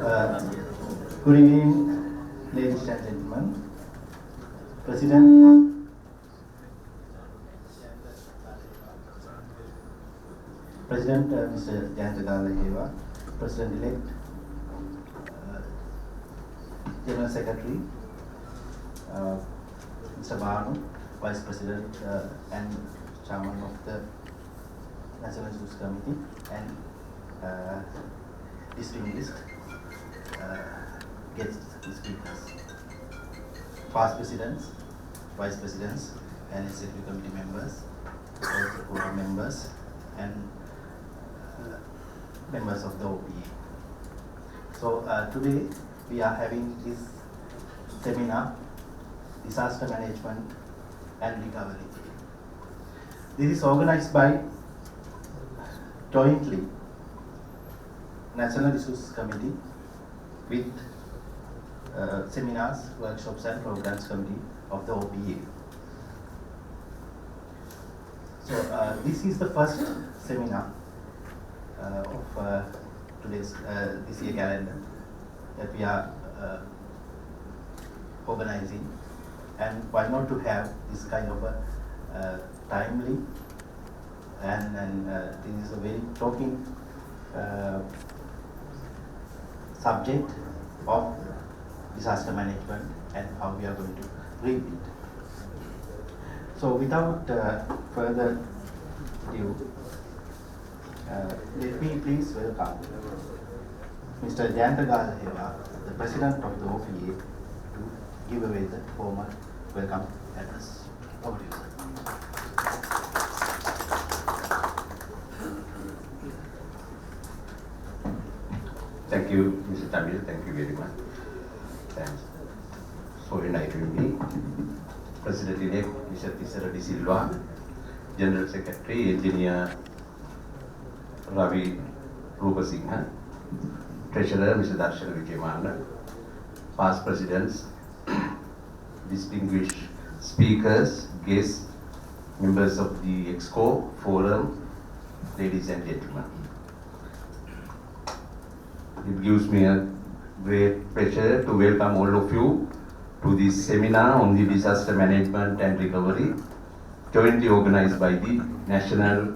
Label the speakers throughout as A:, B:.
A: Uh, Good evening, ladies and gentlemen. President, Mr. Chandrakeerthi, President-elect, General Secretary, Mr. Banu, Vice President and Chairman of the National Issues Committee, and distinguished guest speakers, past presidents, vice presidents, and executive committee members, board members, and members of the OPA. So today we are having this seminar, Disaster Management and Recovery. This is organized by jointly National Issues Committee with seminars, workshops and programs committee of the OPA. So this is the first seminar of today's this year calendar that we are organizing, and why not to have this kind of a timely and this is a very talking subject of disaster management and how we are going to rebuild. So without further ado, let me please welcome Mr. Chandrakeerthi, the President of the OPA, to give away the formal welcome address. Over to you, sir.
B: Thank you, Mr. Tamil. Thank you very much. Thanks. So uniting me, President-elect Mr. Tisara De Silva, General Secretary Engineer Ravi Rupasinghe, Treasurer Mr. Darshana Vijayamana, past presidents, distinguished speakers, guests, members of the Exco Forum, ladies and gentlemen. It gives me a great pleasure to welcome all of you to this seminar on the disaster management and recovery, jointly organized by the National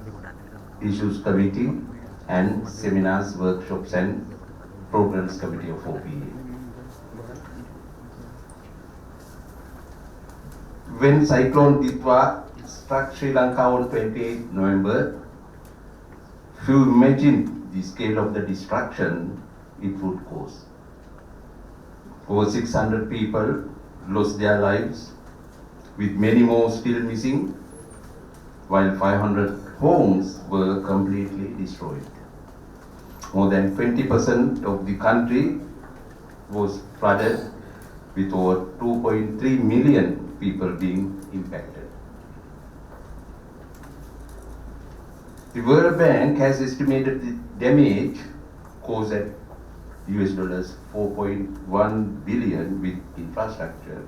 B: Issues Committee and Seminars, Workshops and Programs Committee of OPA. When Cyclone Ditwa struck Sri Lanka on 28 November, if you imagine the scale of the destruction it would cause. Over 600 people lost their lives, with many more still missing, while 500 homes were completely destroyed. More than 20% of the country was flooded, with over 2.3 million people being impacted. The World Bank has estimated the damage caused at US dollars 4.1 billion, with infrastructure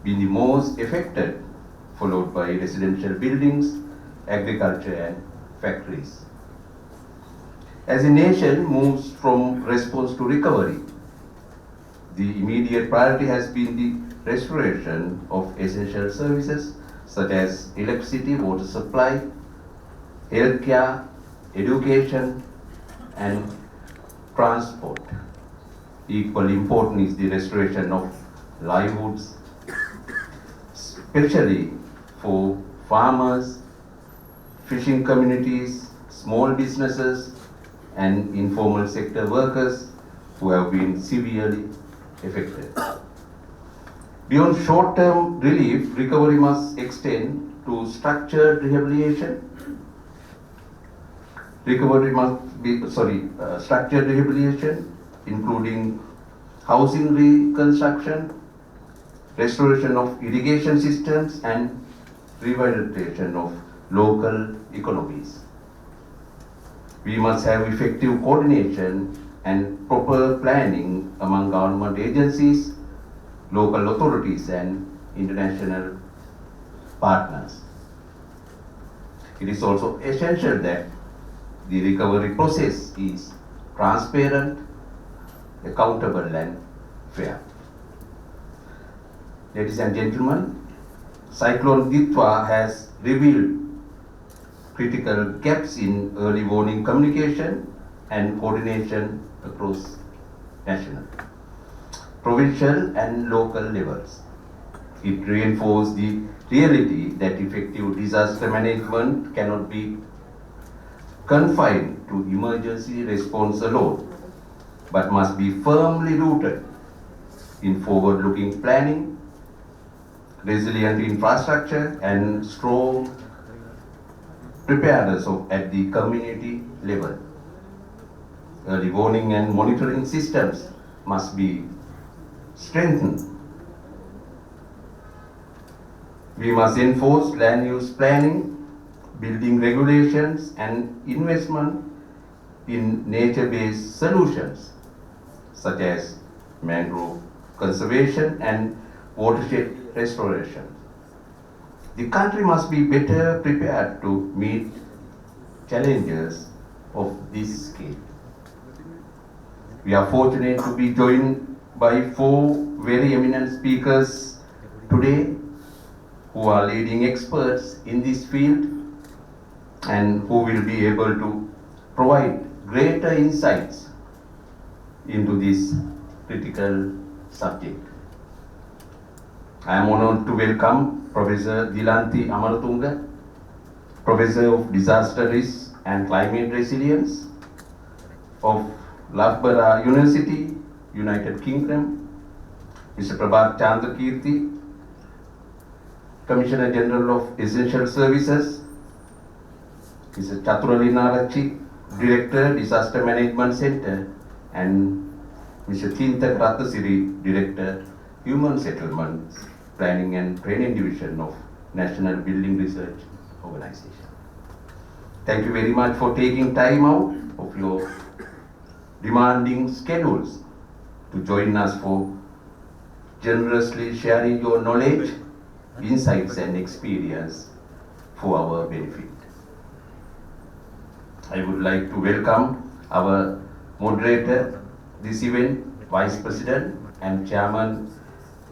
B: being the most affected, followed by residential buildings, agriculture and factories. As a nation moves from response to recovery, the immediate priority has been the restoration of essential services such as electricity, water supply, healthcare, education and transport. Equally important is the restoration of livelihoods, especially for farmers, fishing communities, small businesses and informal sector workers who have been severely affected. Beyond short-term relief, recovery must extend to structured rehabilitation. Structured rehabilitation, including housing reconstruction, restoration of irrigation systems and revitalization of local economies. We must have effective coordination and proper planning among government agencies, local authorities and international partners. It is also essential that the recovery process is transparent, accountable and fair. Ladies and gentlemen, Cyclone Ditwa has revealed critical gaps in early warning communication and coordination across national, provincial and local levels. It reinforced the reality that effective disaster management cannot be confined to emergency response alone, but must be firmly rooted in forward-looking planning, resilient infrastructure and strong preparedness at the community level. Early warning and monitoring systems must be strengthened. We must enforce land use planning, building regulations and investment in nature-based solutions such as mangrove conservation and watershed restoration. The country must be better prepared to meet challenges of this scale. We are fortunate to be joined by 4 very eminent speakers today who are leading experts in this field and who will be able to provide greater insights into this critical subject. I am honored to welcome Professor Dilanthi Amaratunga, Professor of Disaster Risk and Climate Resilience of Loughborough University, United Kingdom, Mr. Prabath Chandrakeerthi, Commissioner General of Essential Services, Mr. Chathura Liyanaarchchi, Director, Disaster Management Center, and Mr. Chinthaka Rathnasiri, Director, Human Settlements, Planning and Training Division of National Building Research Organization. Thank you very much for taking time out of your demanding schedules to join us for generously sharing your knowledge, insights and experience for our benefit. I would like to welcome our moderator this event, Vice President and Chairman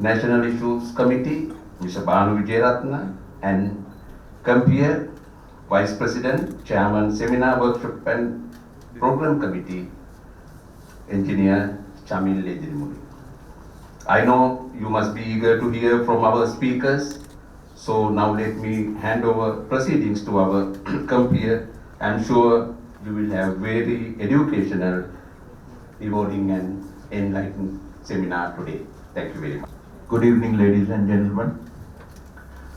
B: National Issues Committee, Mr. Banu Vijayaratna, and Compeer Vice President, Chairman Seminar Workshop and Program Committee, Engineer Chamil Lejrimuri. I know you must be eager to hear from our speakers, so now let me hand over proceedings to our Compeer. I am sure you will have very educational, rewarding and enlightening seminar today. Thank you very much.
C: Good evening, ladies and gentlemen.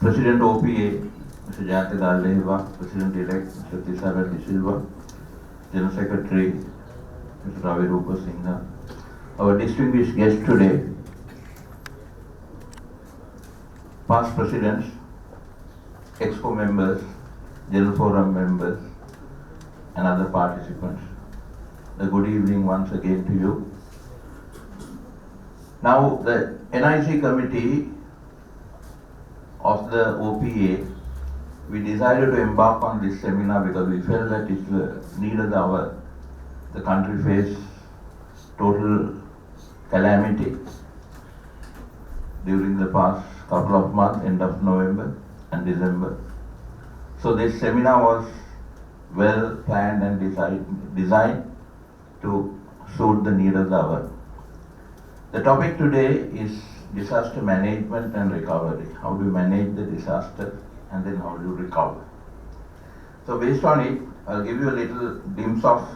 C: President OPA, Mr. Jayantha, President-elect Mr. Tisara De Silva, General Secretary Mr. Ravi Rupa Singha, our distinguished guests today, past presidents, Expo members, General Forum members, and other participants. A good evening once again to you. Now, the NIC committee of the OPA, we decided to embark on this seminar because we felt that it's the need of the hour. The country faced total calamity during the past couple of months, end of November and December. So this seminar was well planned and designed to suit the need of the hour. The topic today is disaster management and recovery. How do you manage the disaster and then how do you recover? So based on it, I'll give you a little glimpse of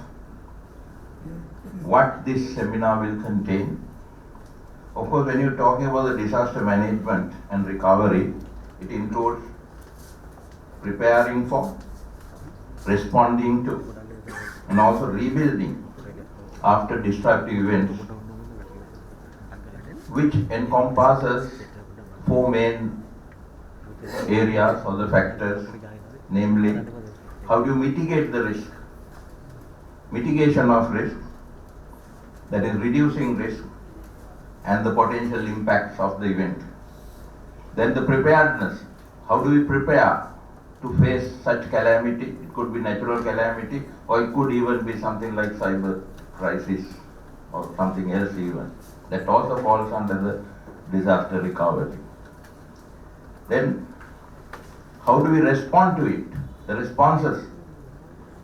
C: what this seminar will contain. Of course, when you're talking about the disaster management and recovery, it includes preparing for, responding to, and also rebuilding after destructive events, which encompasses 4 main areas or the factors, namely, how do you mitigate the risk? Mitigation of risk, that is reducing risk and the potential impacts of the event. Then the preparedness, how do we prepare to face such calamity? It could be natural calamity or it could even be something like cyber crisis or something else even. That also falls under the disaster recovery. Then, how do we respond to it? The responses,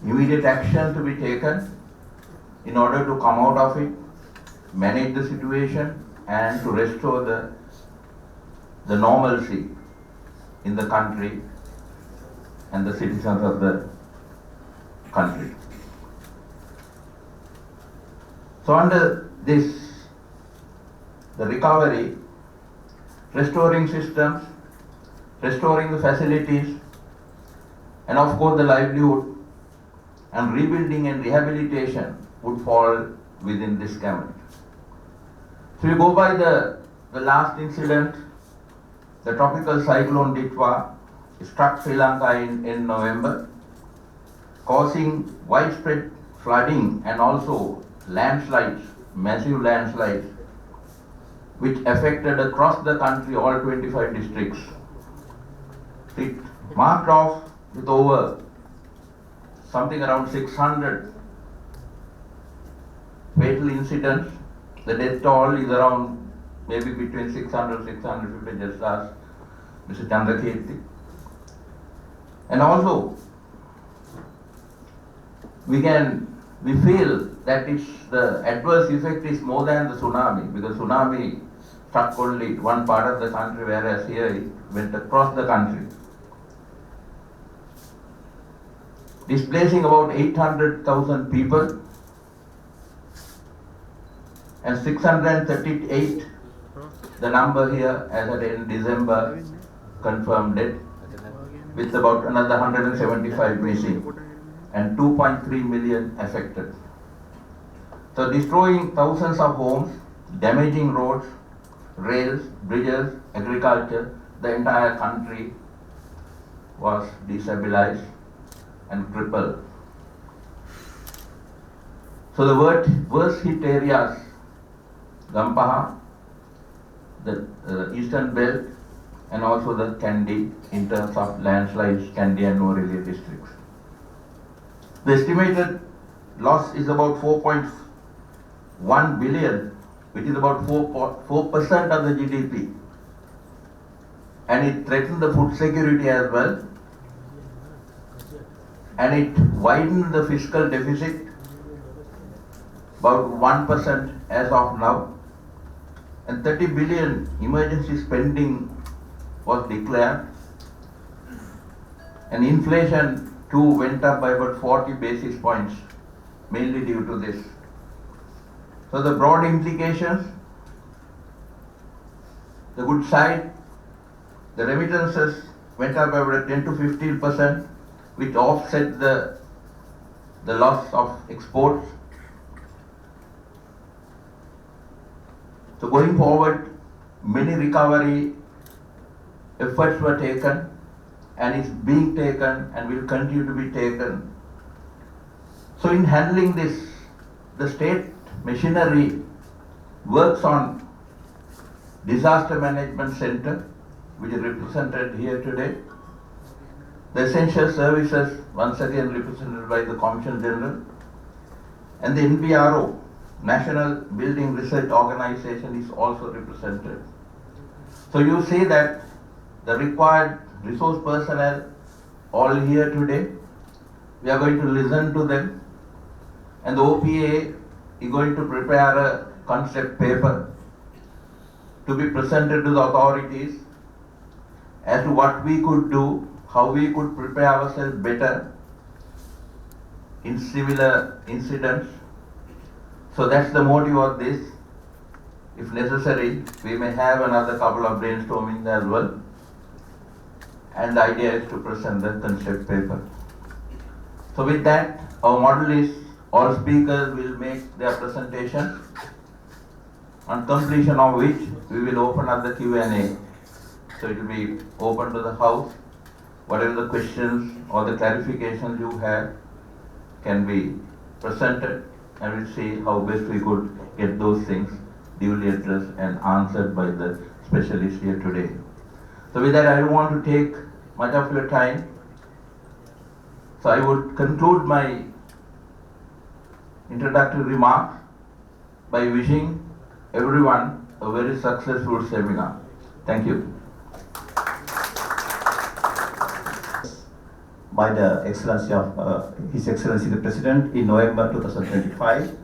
C: immediate action to be taken in order to come out of it, manage the situation, and to restore the normalcy in the country and the citizens of the country. So under this, the recovery, restoring systems, restoring the facilities, and of course the livelihood, and rebuilding and rehabilitation would fall within this gamut. So you go by the last incident, the tropical cyclone Ditwa struck Sri Lanka in November, causing widespread flooding and also landslides, massive landslides, which affected across the country all 25 districts. It marked off with over something around 600 fatal incidents. The death toll is around maybe between 600 650, just ask Mr. Chandrakeerthi. And also, we feel that the adverse effect is more than the tsunami, because tsunami struck only one part of the country, whereas here it went across the country, displacing about 800,000 people, and 638, the number here as at in December, confirmed dead, with about another 175 missing, and 2.3 million affected. So destroying thousands of homes, damaging roads, rails, bridges, agriculture, the entire country was destabilized and crippled. So the worst hit areas, Gampaha, the eastern belt, and also the Kandy in terms of landslides, Kandy and Norelia districts. The estimated loss is about 4.1 billion, which is about 4% of the GDP. And it threatened the food security as well. And it widened the fiscal deficit about 1% as of now. And 30 billion emergency spending was declared. And inflation too went up by about 40 basis points, mainly due to this. So the broad implications, the good side, the remittances went up by about 10 to 15%, which offset the loss of exports. So going forward, many recovery efforts were taken, and is being taken and will continue to be taken. So in handling this, the state machinery works on Disaster Management Center, which is represented here today. The essential services, once again represented by the Commissioner General, and the NBRO, National Building Research Organization, is also represented. So you see that the required resource personnel all here today. We are going to listen to them, and the OPA is going to prepare a concept paper to be presented to the authorities as to what we could do, how we could prepare ourselves better in similar incidents. So that's the motive of this. If necessary, we may have another couple of brainstorming as well. And the idea is to present the concept paper. So with that, our model is all speakers will make their presentation, on completion of which we will open up the Q&A. So it will be open to the house. Whatever the questions or the clarifications you have can be presented, and we'll see how best we could get those things duly addressed and answered by the specialist here today. So with that, I don't want to take much of your time. So I would conclude my introductory remarks by wishing everyone a very successful seminar. Thank you.
A: By the Excellency of His Excellency the President in November 2025,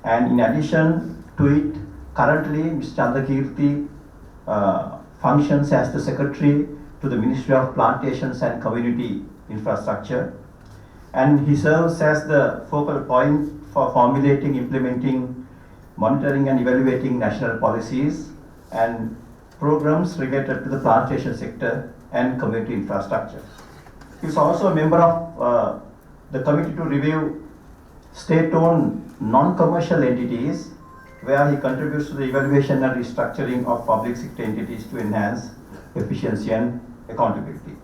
A: and in addition to it, currently Mr. Chandrakeerthi functions as the Secretary to the Ministry of Plantations and Community Infrastructure, and he serves as the focal point for formulating, implementing, monitoring and evaluating national policies and programs related to the plantation sector and community infrastructure. He is also a member of the committee to review state-owned non-commercial entities, where he contributes to the evaluation and restructuring of public sector entities to enhance efficiency and accountability.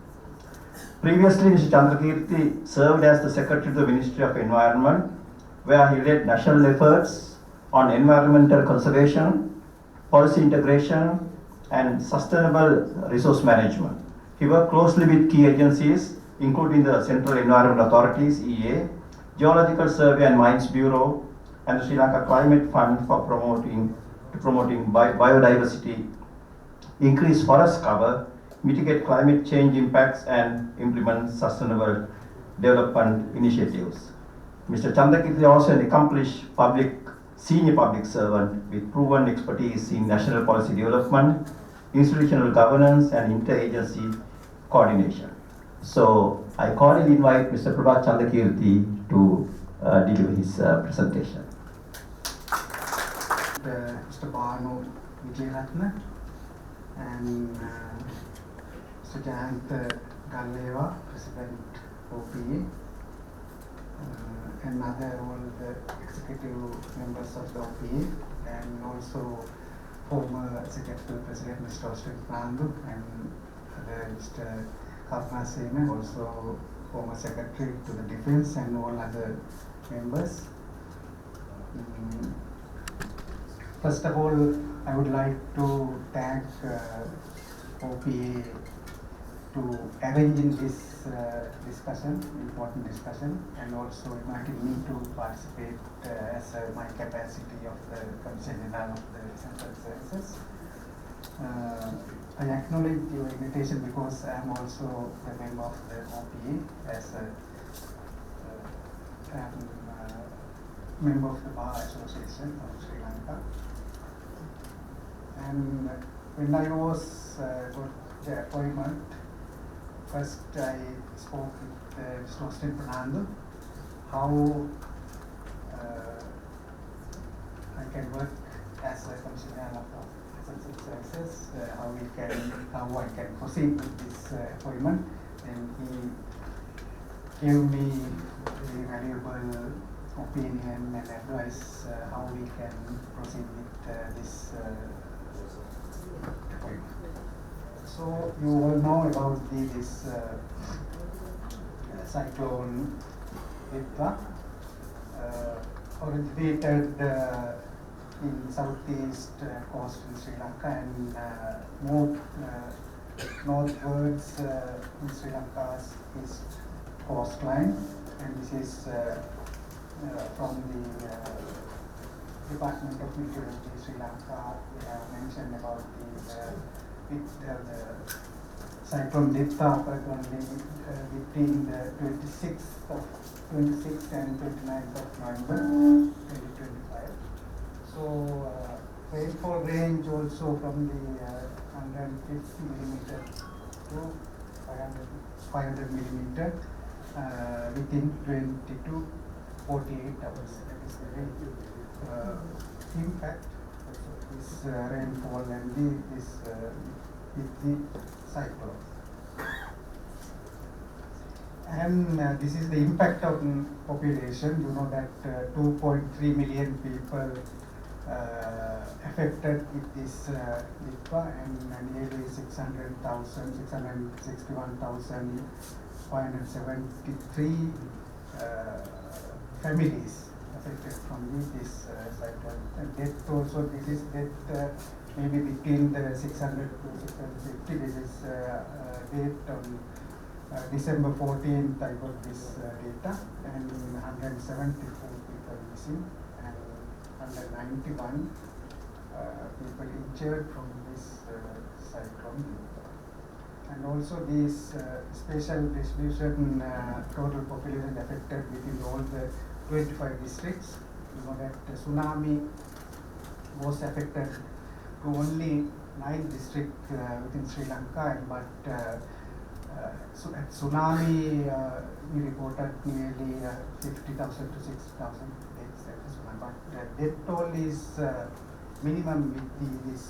A: Previously, Mr. Chandrakeerthi served as the Secretary to the Ministry of Environment, where he led national efforts on environmental conservation, policy integration, and sustainable resource management. He worked closely with key agencies, including the Central Environment Authorities, EA, Geological Survey and Mines Bureau, and the Sri Lanka Climate Fund for promoting biodiversity, increase forest cover, mitigate climate change impacts, and implement sustainable development initiatives. Mr. Chandrakeerthi is also an accomplished senior public servant with proven expertise in national policy development, institutional governance, and interagency coordination. So I cordially invite Mr. Prabath Chandrakeerthi to deliver his presentation.
D: Mr. Banu Vijayaratna and Mr. Jayantha Galleva, President OPA, and all the executive members of the OPA, and also former Secretary President Mr. Austin Prandu and Mr. Rathnasiri, also former Secretary to the Defence, and all other members. First of all, I would like to thank OPA to arranging this important discussion, and also inviting me to participate as my capacity of the Commission General of the Central Services. I acknowledge your invitation because I am also a member of the OPA as a member of the Bar Association of Sri Lanka. And when I was got the appointment, first I spoke with Mr. Austin Prandu how I can work as a Commissioner of Central Services, how I can proceed with this appointment, and he gave me very valuable opinion and advice how we can proceed with this appointment. So you all know about this cyclone Ditwa, originated in southeast coast in Sri Lanka and moved northwards in Sri Lanka's east coastline, and this is from the Department of Meteorology Sri Lanka. We have mentioned about the cyclone Ditwa occurred between the 26th and 29th of November 2025. So rainfall range also from the 150 millimeter to 500 millimeter within 20 to 48 hours. That is the impact of this rainfall and with the cyclone. And this is the impact of population. You know that 2.3 million people affected with this Ditwa, and nearly 661,573 families affected from this cyclone. And death also, this is death maybe between the 600 to 650. This is date on December 14th I got this data, and 174 people missing, and 691 people injured from this cyclone. And also this special distribution total population affected within all the 25 districts. You know that the tsunami was affected to only 9 districts within Sri Lanka, but so at tsunami we reported nearly 50,000 to 60,000 deaths at the tsunami. But death toll is minimum with this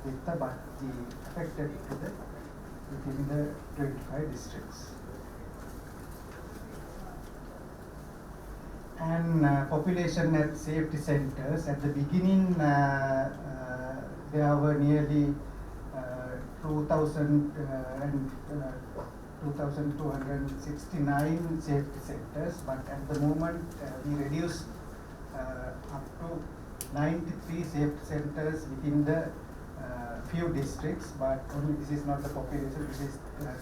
D: data, but the affected to the within the 25 districts. And population at safety centers. At the beginning, there were nearly 2,269 safety centers, but at the moment we reduced up to 93 safety centers within the few districts, but only this is not the population, this is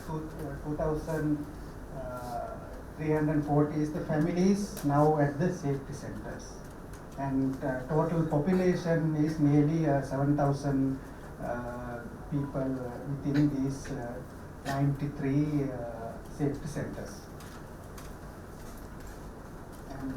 D: 2,340 is the families now at the safety centers. And total population is nearly 7,000 people within these 93 safety centers. And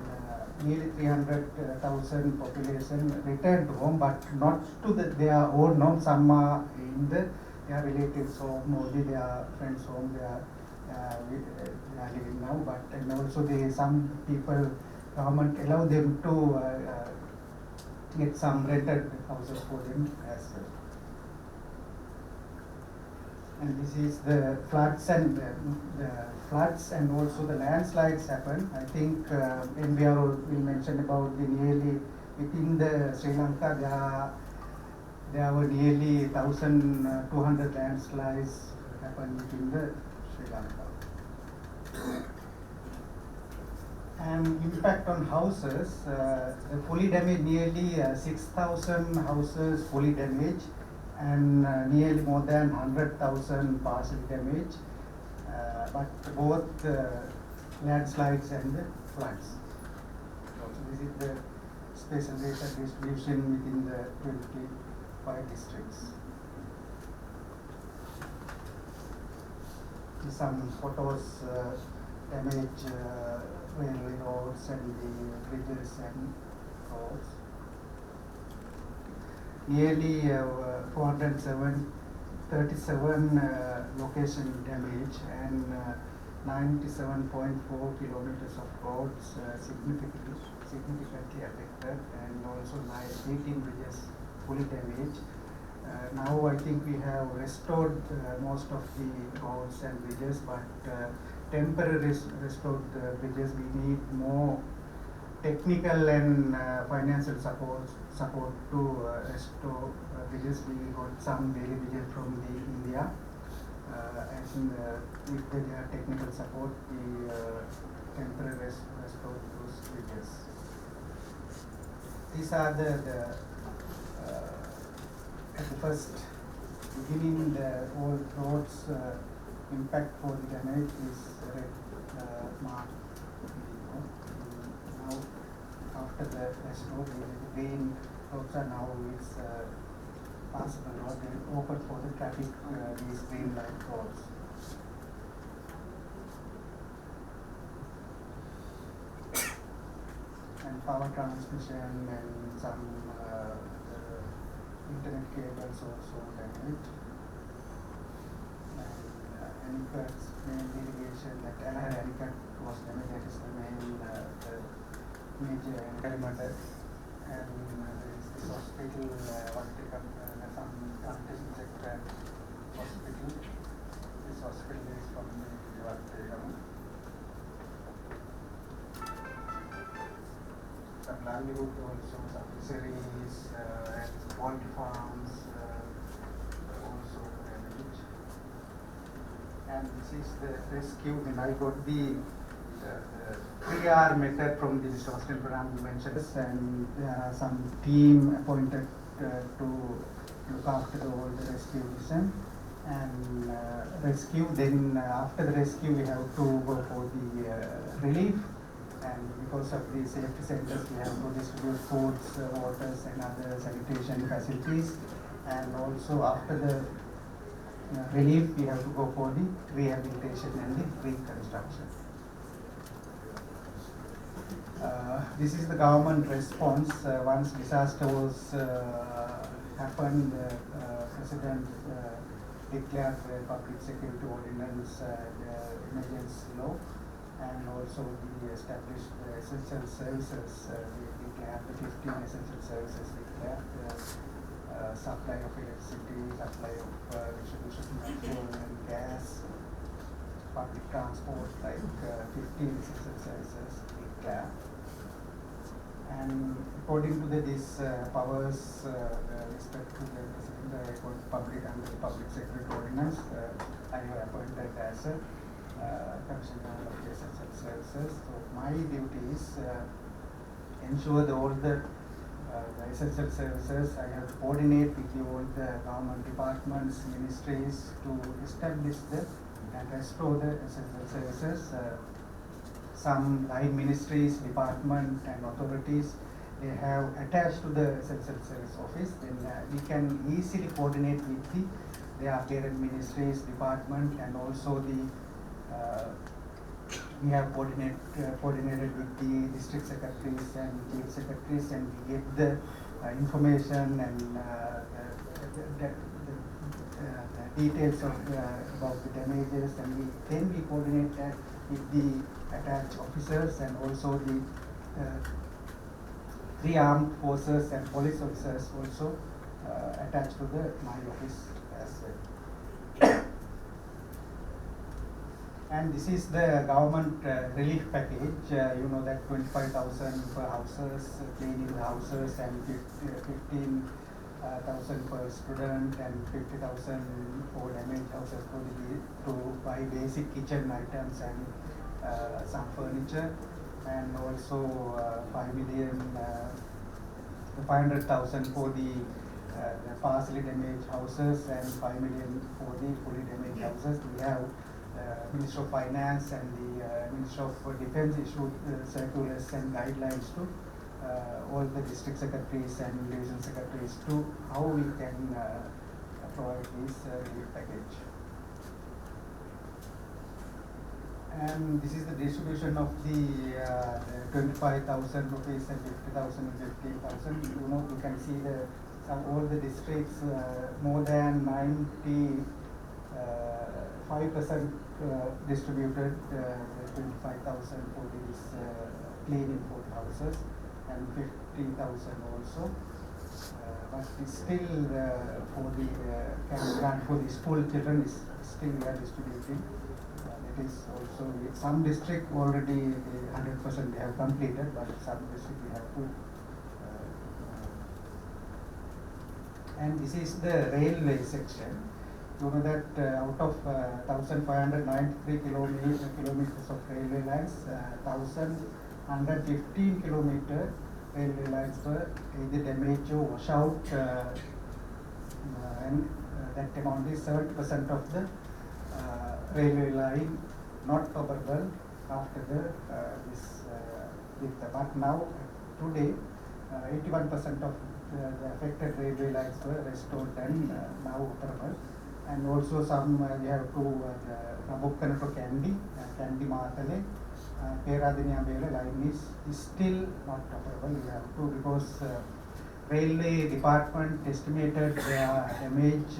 D: nearly 300,000 population returned home, but not to their own home. Some are in their relatives' home, only their friends' home they are living now. But and also some people, government allow them to get some rented houses for them as well. And this is the floods and also the landslides happen. I think NBR will mention about the nearly within the Sri Lanka there were nearly 1,200 landslides happen within the Sri Lanka. And impact on houses, fully damaged, nearly 6,000 houses fully damaged, and nearly more than 100,000 partially damaged, but both landslides and the floods. So this is the spatial data distribution within the 25 districts. Some photos damage railway roads and the bridges and roads. Nearly 437 location damage and 97.4 kilometers of roads significantly affected, and also 18 bridges fully damaged. Now I think we have restored most of the roads and bridges, but temporary restored bridges, we need more technical and financial support to restore bridges. We got some daily bridges from India, and with the technical support, we temporarily restore those bridges. These are at the first beginning, the old roads impact for the damage is red mark. Now, after the restore, the green roads are now is passable road, they open for the traffic, these green light roads. And power transmission and some internet cables also damaged. And Anicut, main irrigation, that Anicut was damaged, that is the main major perimeter. And there is this hospital, some plantation sector hospital. This hospital is from the Vattekam. Some livelihood also, some fisheries and poultry farms also damaged. And this is the rescue. When I got the 3R method from the Australian program you mentioned, and there are some team appointed to look after all the rescue mission and rescue. Then after the rescue, we have to go for the relief, and because because of the safety centers, we have to distribute foods, waters and other sanitation facilities. And also after the relief, we have to go for the rehabilitation and the reconstruction. This is the government response. Once disaster was happened, President declared public security ordinance emergency law, and also we established essential services. We declared the 15 essential services declared. Supply of electricity, supply of distribution of oil and gas, public transport, like 15 essential services declared. And according to these powers, respect to the President, public under the Public Security Ordinance, I have appointed as a Commissioner of the Essential Services. So my duty is ensure all the essential services. I have to coordinate with all the government departments, ministries to establish and restore the essential services. Some line ministries, department and authorities, they have attached to the essential service office. Then we can easily coordinate with their parent ministries, department, and also we have coordinated with the district secretaries and chief secretaries, and we get the information and the details of about the damages, and then we coordinate that with the attached officers and also the three armed forces and police officers also attached to my office as well. And this is the government relief package. You know that 25,000 per houses, cleaning the houses, and 15,000 per student, and 50,000 for damaged houses to buy basic kitchen items and some furniture, and also 500,000 for the partially damaged houses, and 5 million for the fully damaged houses. We have Ministry of Finance and the Ministry of Defence issued circulars and guidelines to all the district secretaries and division secretaries to how we can provide this relief package. And this is the distribution of the 25,000 rupees and 50,000 and 15,000. You know, you can see all the districts, more than 95% distributed 25,000 for these cleaning for the houses, and 15,000 also. But it's still for the grant for the school children is still we are distributing. It is also some district already 100% they have completed, but some district we have to. And this is the railway section. You know that out of 1,593 kilometers of railway lines, 1,115 kilometer railway lines were either damaged or wash out, and that amount is 70% of the railway line not operable after this. But now today, 81% of the affected railway lines were restored and now operable. And also some we have to Nabukkana to Kandy Matale, Peradiniambele line is still not operable. We have to, because railway department estimated their damage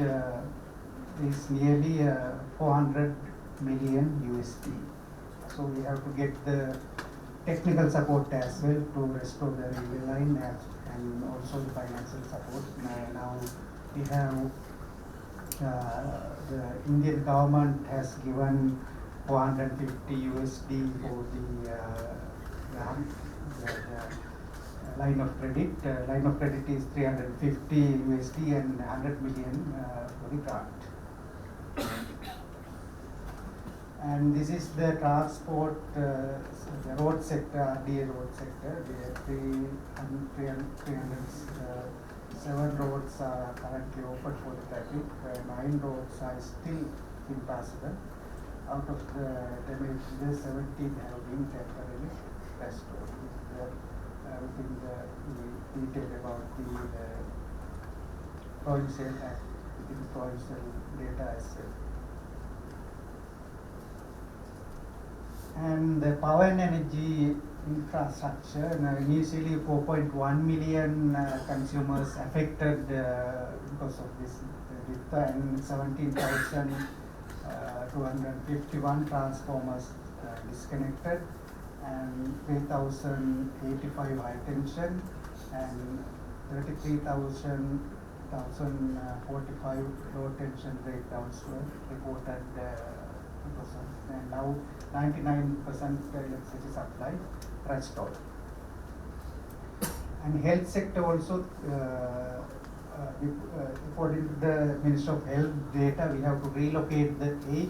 D: is nearly 400 million USD. So we have to get the technical support as well to restore the railway line, and also the financial support. Now we have the Indian government has given 450 USD for the line of credit. Line of credit is 350 USD and 100 million for the grant. And this is the transport, the road sector, RDA road sector. We have 307 roads are currently open for the traffic. 9 roads are still impassable. Out of the damage, 17 have been temporarily restored. everything we detailed about the provincial act, within provincial data as well. And the power and energy infrastructure, now initially 4.1 million consumers affected because of this and 17,251 transformers disconnected and 3,085 high tension and 33,045 low tension breakdowns were reported because of, and now 99% electricity supply restored. And health sector also, according to the Ministry of Health data, we have to relocate the 8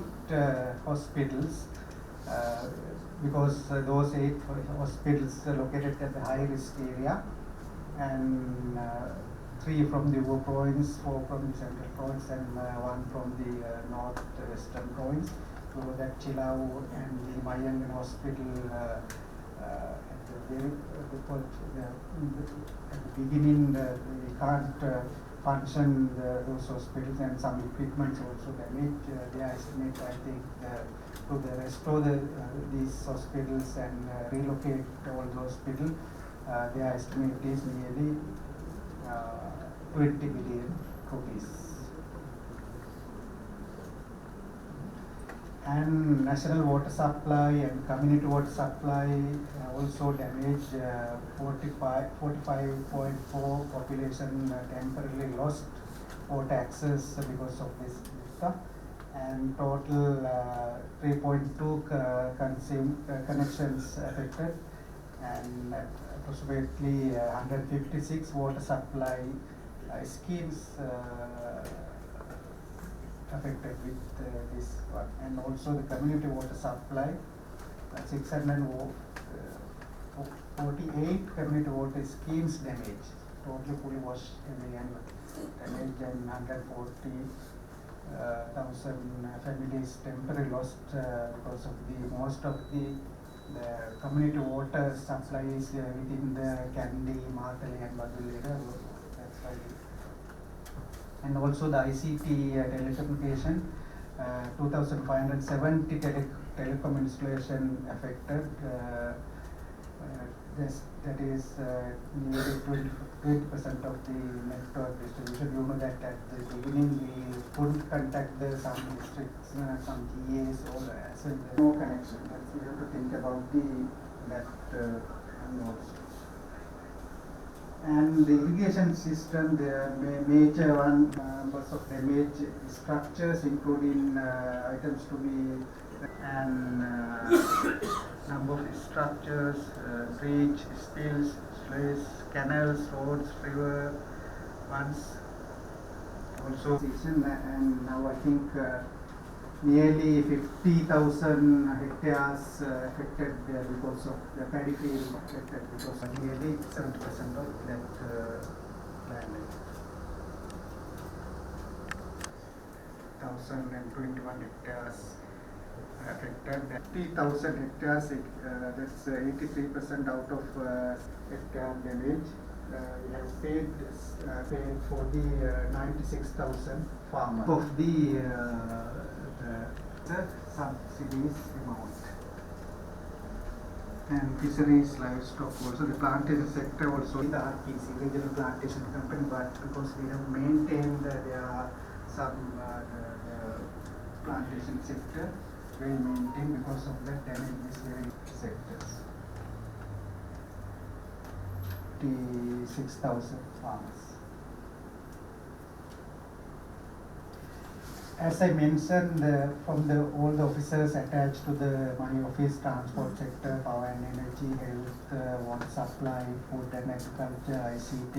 D: hospitals because those 8 hospitals are located at the high risk area, and 3 from the Loughborough province, 4 from the central province, and 1 from the north-western province. So that Chilau and the Mayangan hospital at the beginning we can't function those hospitals, and some equipment also damaged. They estimate, I think, to restore these hospitals and relocate all the hospitals, their estimate is nearly 20 billion rupees. And national water supply and community water supply also damaged. 45.4 population temporarily lost water access because of this stuff, and total 3.2 connections affected, and approximately 156 water supply schemes affected with this one, and also the community water supply, 648 community water schemes damaged, totally fully washed away and damaged, and 140,000 families temporarily lost because of the most of the community water supply is within the Kandy, Martali and Badul area. That's why. And also the ICT telecommunication, 2,570 telecom installation affected. That is nearly 20% of the network distribution. You know that at the beginning we couldn't contact some districts, some GAs, or as well, no connection. We have to think about that also. And the irrigation system, the major one numbers of damage structures, including items to be, and number of structures, bridge, spills, sluice, canals, roads, river, once also. And now I think nearly 50,000 hectares affected because of the paddy field affected because of nearly 70% of that land. 1,021 hectares affected. 50,000 hectares, that's 83% out of hectare damage. We have paid for the 96,000 farmers of the subsidies amount. And fisheries, livestock also, the plantation sector also, the RPC, regional plantation company, but because we have maintained there are some plantation sector, well maintained because of that damage in these very sectors. 56,000 farmers. As I mentioned, from all the officers attached to my office, transport sector, power and energy, health, water supply, food and agriculture, ICT,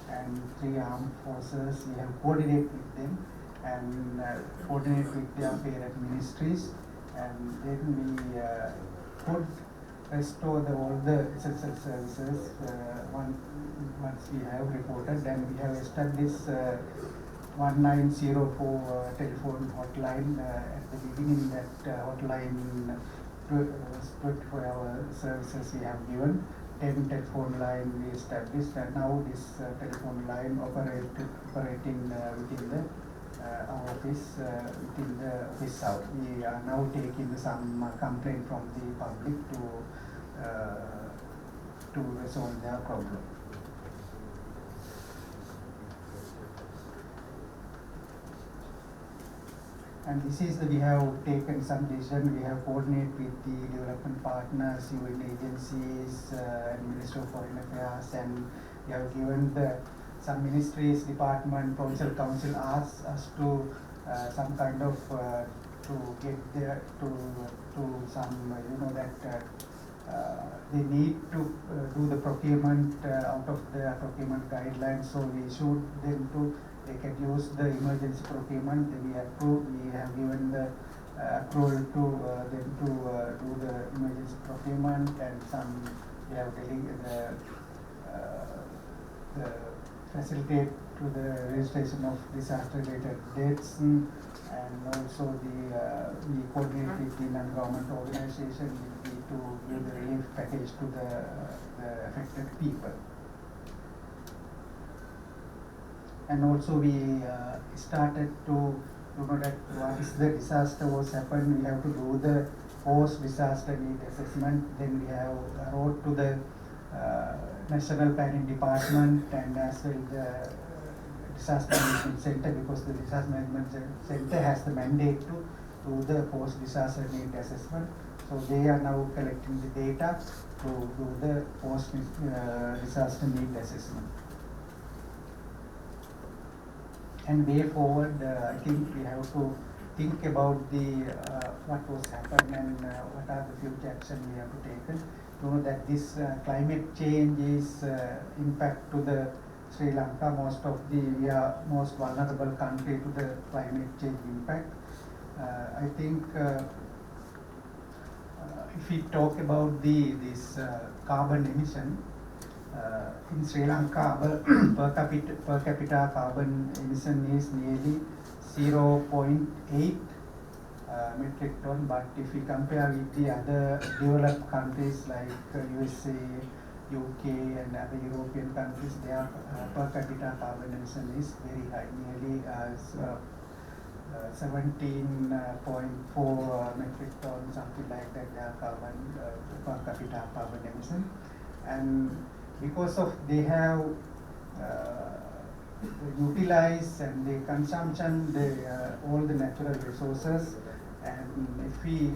D: and 3 armed forces, we have coordinated with them and coordinate with their parent ministries, and then we could restore all the essential services once we have reported, and we have established 1904 telephone hotline. At the beginning, that hotline 24-hour services we have given, 10 telephone line we established, and now this telephone line operating within the our office, within the office south. We are now taking some complaint from the public to resolve their problem. And this is we have taken some decision. We have coordinated with the development partners, UN agencies, and Ministry of Foreign Affairs, and we have given some ministries, department, council asked us to some kind of to get there to some that they need to do the procurement out of the procurement guidelines. So we issued them to. They can use the emergency procurement. We have given the approval to them to do the emergency procurement, and some we have the facilitate to the registration of disaster-related debts, and also we coordinate with the non-government organization to give the relief package to the affected people. And also we started to that once the disaster was happened, we have to do the post-disaster need assessment. Then we have wrote to the National Planning Department and as well the Disaster Management Center, because the Disaster Management Center has the mandate to do the post-disaster need assessment. So they are now collecting the data to do the post-disaster need assessment. And way forward, I think we have to think about what was happened and what are the future action we have to take. To know that this climate change is impact to the Sri Lanka. We are most vulnerable country to the climate change impact. I think if we talk about this carbon emission. In Sri Lanka, per capita carbon emission is nearly 0.8 metric ton. But if we compare with the other developed countries like USA, UK, and other European countries, their per capita carbon emission is very high, nearly 17.4 metric ton, something like that. Their carbon per capita carbon emission, and because of they have utilized and the consumption all the natural resources, and if we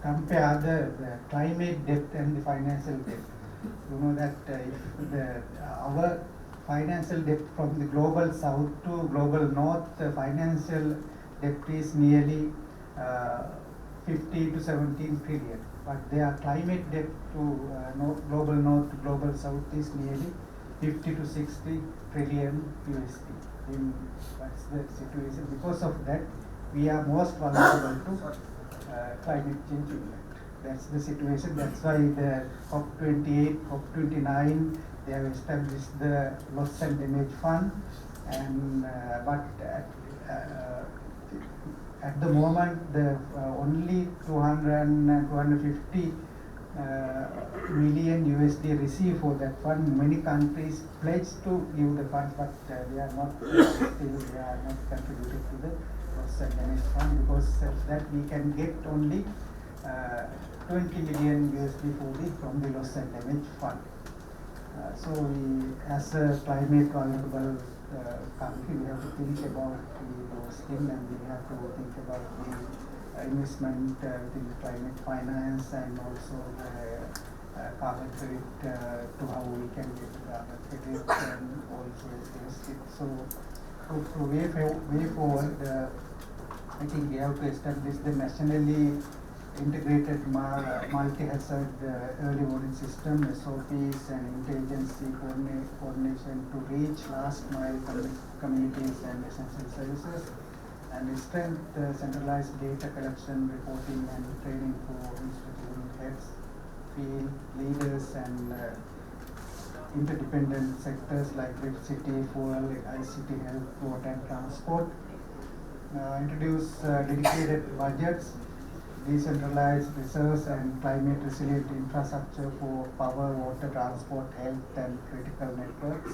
D: compare the climate debt and the financial debt, that if our financial debt from the global south to global north, the financial debt is nearly 15 to 17 trillion. But their climate debt to global north to global south is nearly 50 to 60 trillion USD. That's the situation. Because of that, we are most vulnerable to climate change impact. That's the situation. That's why the COP28, COP29, they have established the loss and damage fund, and but at the moment, the only 250 million USD received for that fund. Many countries pledged to give the funds, but they are not contributed to the loss and damage fund. Because of that, we can get only 20 million USD from the loss and damage fund. So we, as a climate vulnerable country, we have to think about those things, and we have to think about the investment within the climate finance, and also the carbon credit, to how we can get the carbon credit, and also invest it. So to way forward, I think we have to establish the nationally integrated multi-hazard early warning system, SOPs, and intelligence coordination to reach last mile communities and essential services, and strengthen centralized data collection, reporting, and training for institutional heads, field leaders, and interdependent sectors like electricity, fuel, ICT, health, water, and transport. Introduce dedicated budgets, decentralized resource and climate resilient infrastructure for power, water, transport, health and critical networks,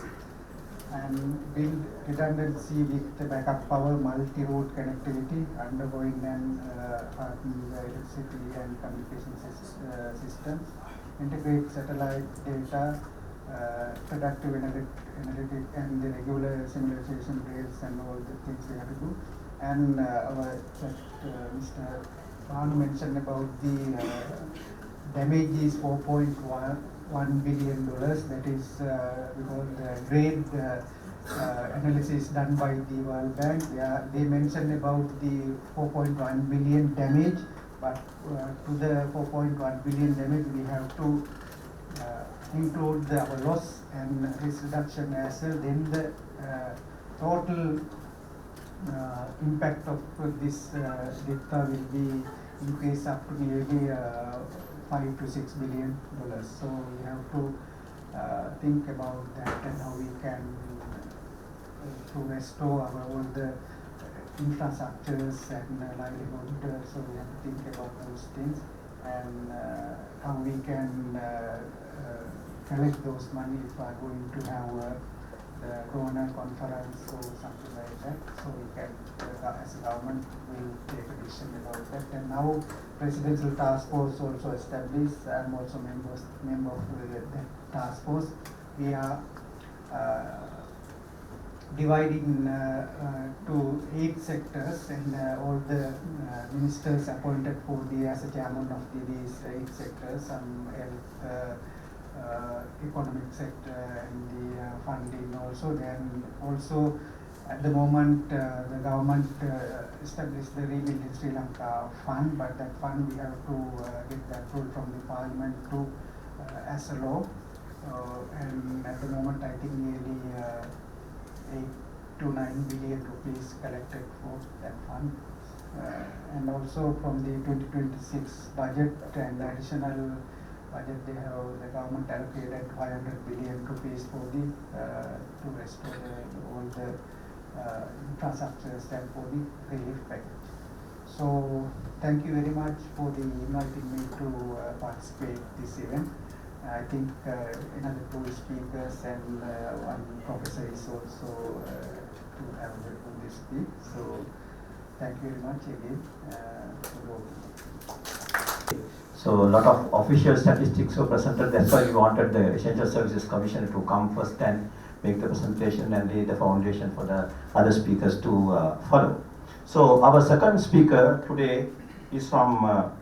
D: and build redundancy with the backup power, multi-route connectivity, undergoing and hardening the electricity and communication systems, integrate satellite data, productive analytic and the regular simulation rates and all the things we have to do. And Mr. Bhanu mentioned about the damage is $4.1 billion. That is because the grade analysis done by the World Bank. They mentioned about the 4.1 billion damage, but to the 4.1 billion damage we have to include our loss and risk reduction as well. Then the total impact of this data will be increased up to nearly $5 to $6 billion. So we have to think about that and how we can to restore our all the infrastructures and livelihood. So we have to think about those things and how we can collect those money if we are going to have the donor conference or something like that. So we can, as a government, will take a decision about that. And now presidential task force also established. I am also member of the task force. We are dividing to 8 sectors, and all the ministers appointed for the as a chairman of these 8 sectors, some health, economic sector and the funding also. Then also at the moment the government established the Rebuild in Sri Lanka fund, but that fund we have to get the approval from the parliament to as a law, and at the moment I think nearly 8 to 9 billion rupees collected for that fund, and also from the 2026 budget and the additional budget they have, the government allocated 500 billion rupees for the to restore all the infrastructures and for the relief package. So thank you very much for the inviting me to participate this event. I think another 2 speakers and one professor is also to have this speak. So thank you very much again for
E: So a lot of official statistics were presented. That's why we wanted the Essential Services Commission to come first and make the presentation and lay the foundation for the other speakers to follow. So our second speaker today is from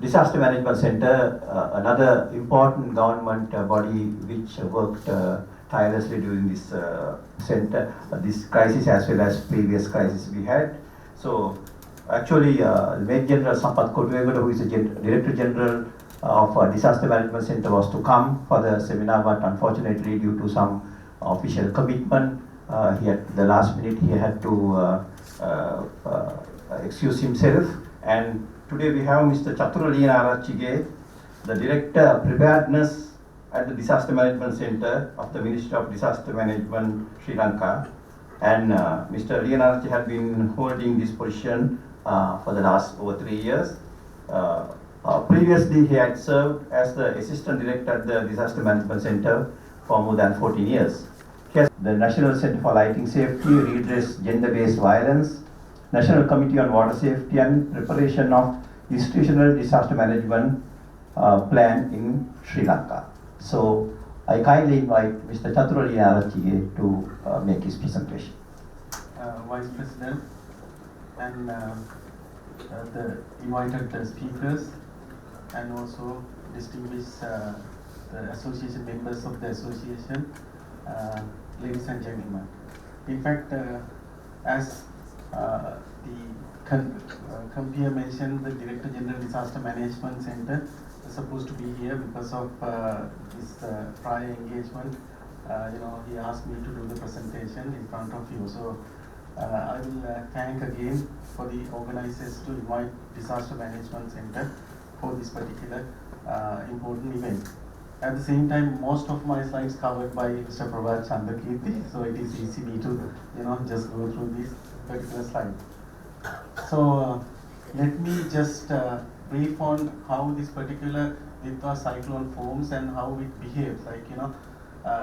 E: Disaster Management Center, another important government body which worked tirelessly during this center, this crisis as well as previous crisis we had. So actually, Major General Sampath Kotuegada, who is the Director General of Disaster Management Center, was to come for the seminar, but unfortunately due to some official commitment, he at the last minute he had to excuse himself. And today we have Mr. Chathura Liyanaarchchi, the Director of Preparedness at the Disaster Management Center of the Ministry of Disaster Management, Sri Lanka. And Mr. Liyanaarchchi had been holding this position for the last over 3 years. Previously, he had served as the Assistant Director at the Disaster Management Center for more than 14 years. He has the National Center for Lighting Safety, Redress Gender-Based Violence, National Committee on Water Safety and Preparation of Institutional Disaster Management Plan in Sri Lanka. So I kindly invite Mr. Chathura Liyanaarchchi to make his presentation.
F: Vice President and the invited speakers, and also distinguished the association members of the association, ladies and gentlemen. In fact, as the Compeer mentioned, the Director General Disaster Management Center is supposed to be here because of his prior engagement. He asked me to do the presentation in front of you. So I will thank again for the organizers to invite Disaster Management Center for this particular important event. At the same time, most of my slides covered by Mr. Prabath Chandrakeerthi, so it is easy me to just go through this particular slide. So let me just brief on how this particular Ditwa cyclone forms and how it behaves. Like,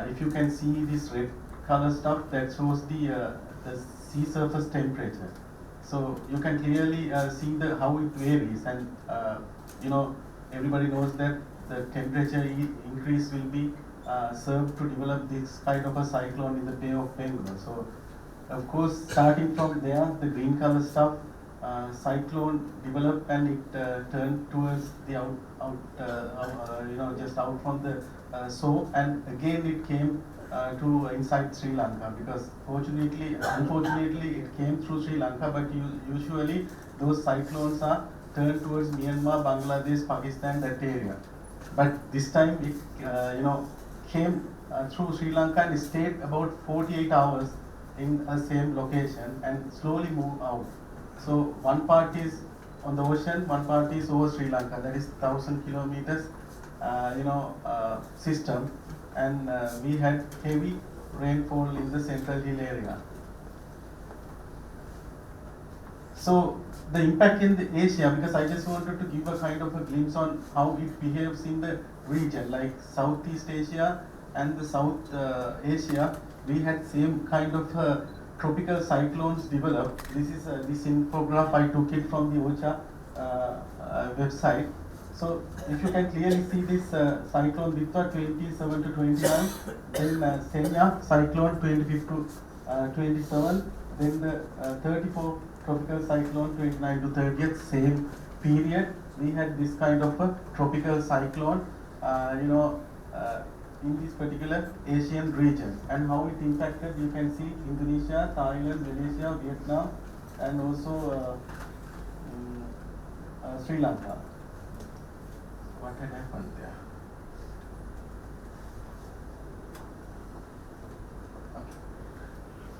F: if you can see this red color stuff, that shows the sea surface temperature. So you can clearly see how it varies, and everybody knows that the temperature increase will be served to develop this kind of a cyclone in the Bay of Bengal. So of course, starting from there, the green color stuff, cyclone developed and it turned towards the just out from the shore, and again it came to inside Sri Lanka, because unfortunately it came through Sri Lanka, but usually those cyclones are turned towards Myanmar, Bangladesh, Pakistan, that area. But this time it came through Sri Lanka and stayed about 48 hours in a same location and slowly moved out. So one part is on the ocean, one part is over Sri Lanka, that is 1,000 kilometers system, and we had heavy rainfall in the central hill area. So the impact in the Asia, because I just wanted to give a kind of a glimpse on how it behaves in the region, like Southeast Asia and the South Asia, we had same kind of tropical cyclones develop. This is this infograph, I took it from the OCHA website. So if you can clearly see this cyclone Ditwa 27 to 29, then Senya cyclone 25 to 27, then the 34 tropical cyclone 29 to 30th, same period we had this kind of a tropical cyclone in this particular Asian region, and how it impacted, you can see Indonesia, Thailand, Malaysia, Vietnam, and also Sri Lanka. What had happened there?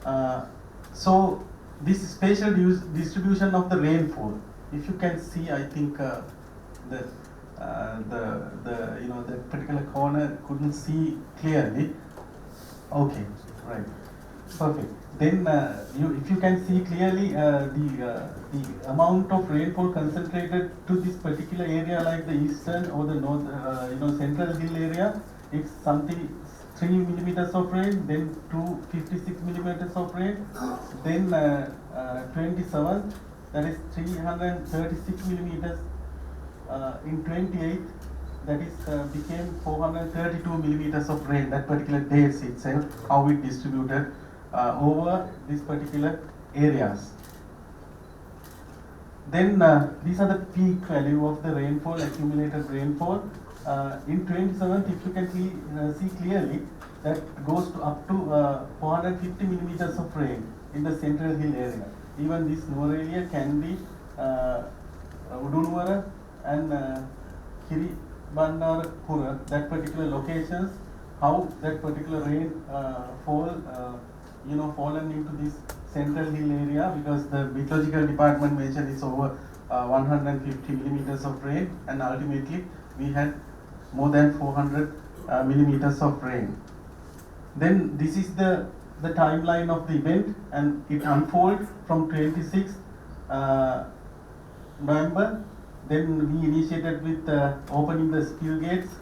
F: Okay. So this spatial distribution of the rainfall, if you can see, I think the particular corner couldn't see clearly. Okay, right, perfect. Then if you can see clearly the amount of rainfall concentrated to this particular area, like the eastern or the north, central hill area, it's something 3 millimeters of rain, then 256 millimeters of rain, then 27, that is 336 millimeters. In 28, that is became 432 millimeters of rain that particular days itself, how it distributed over these particular areas. Then these are the peak value of the rainfall, accumulated rainfall. In 27th, if you can see clearly, that goes to up to 450 millimeters of rain in the central hill area. Even this Nuwara, Kandy, Udunwara, and Kiribandara, that particular locations, how that particular rain fallen into this central hill area, because the meteorological department mentioned it's over 150 millimeters of rain, and ultimately we had more than 400 millimeters of rain. Then this is the timeline of the event, and it unfolds from 26 November. Then we initiated with opening the spill gates,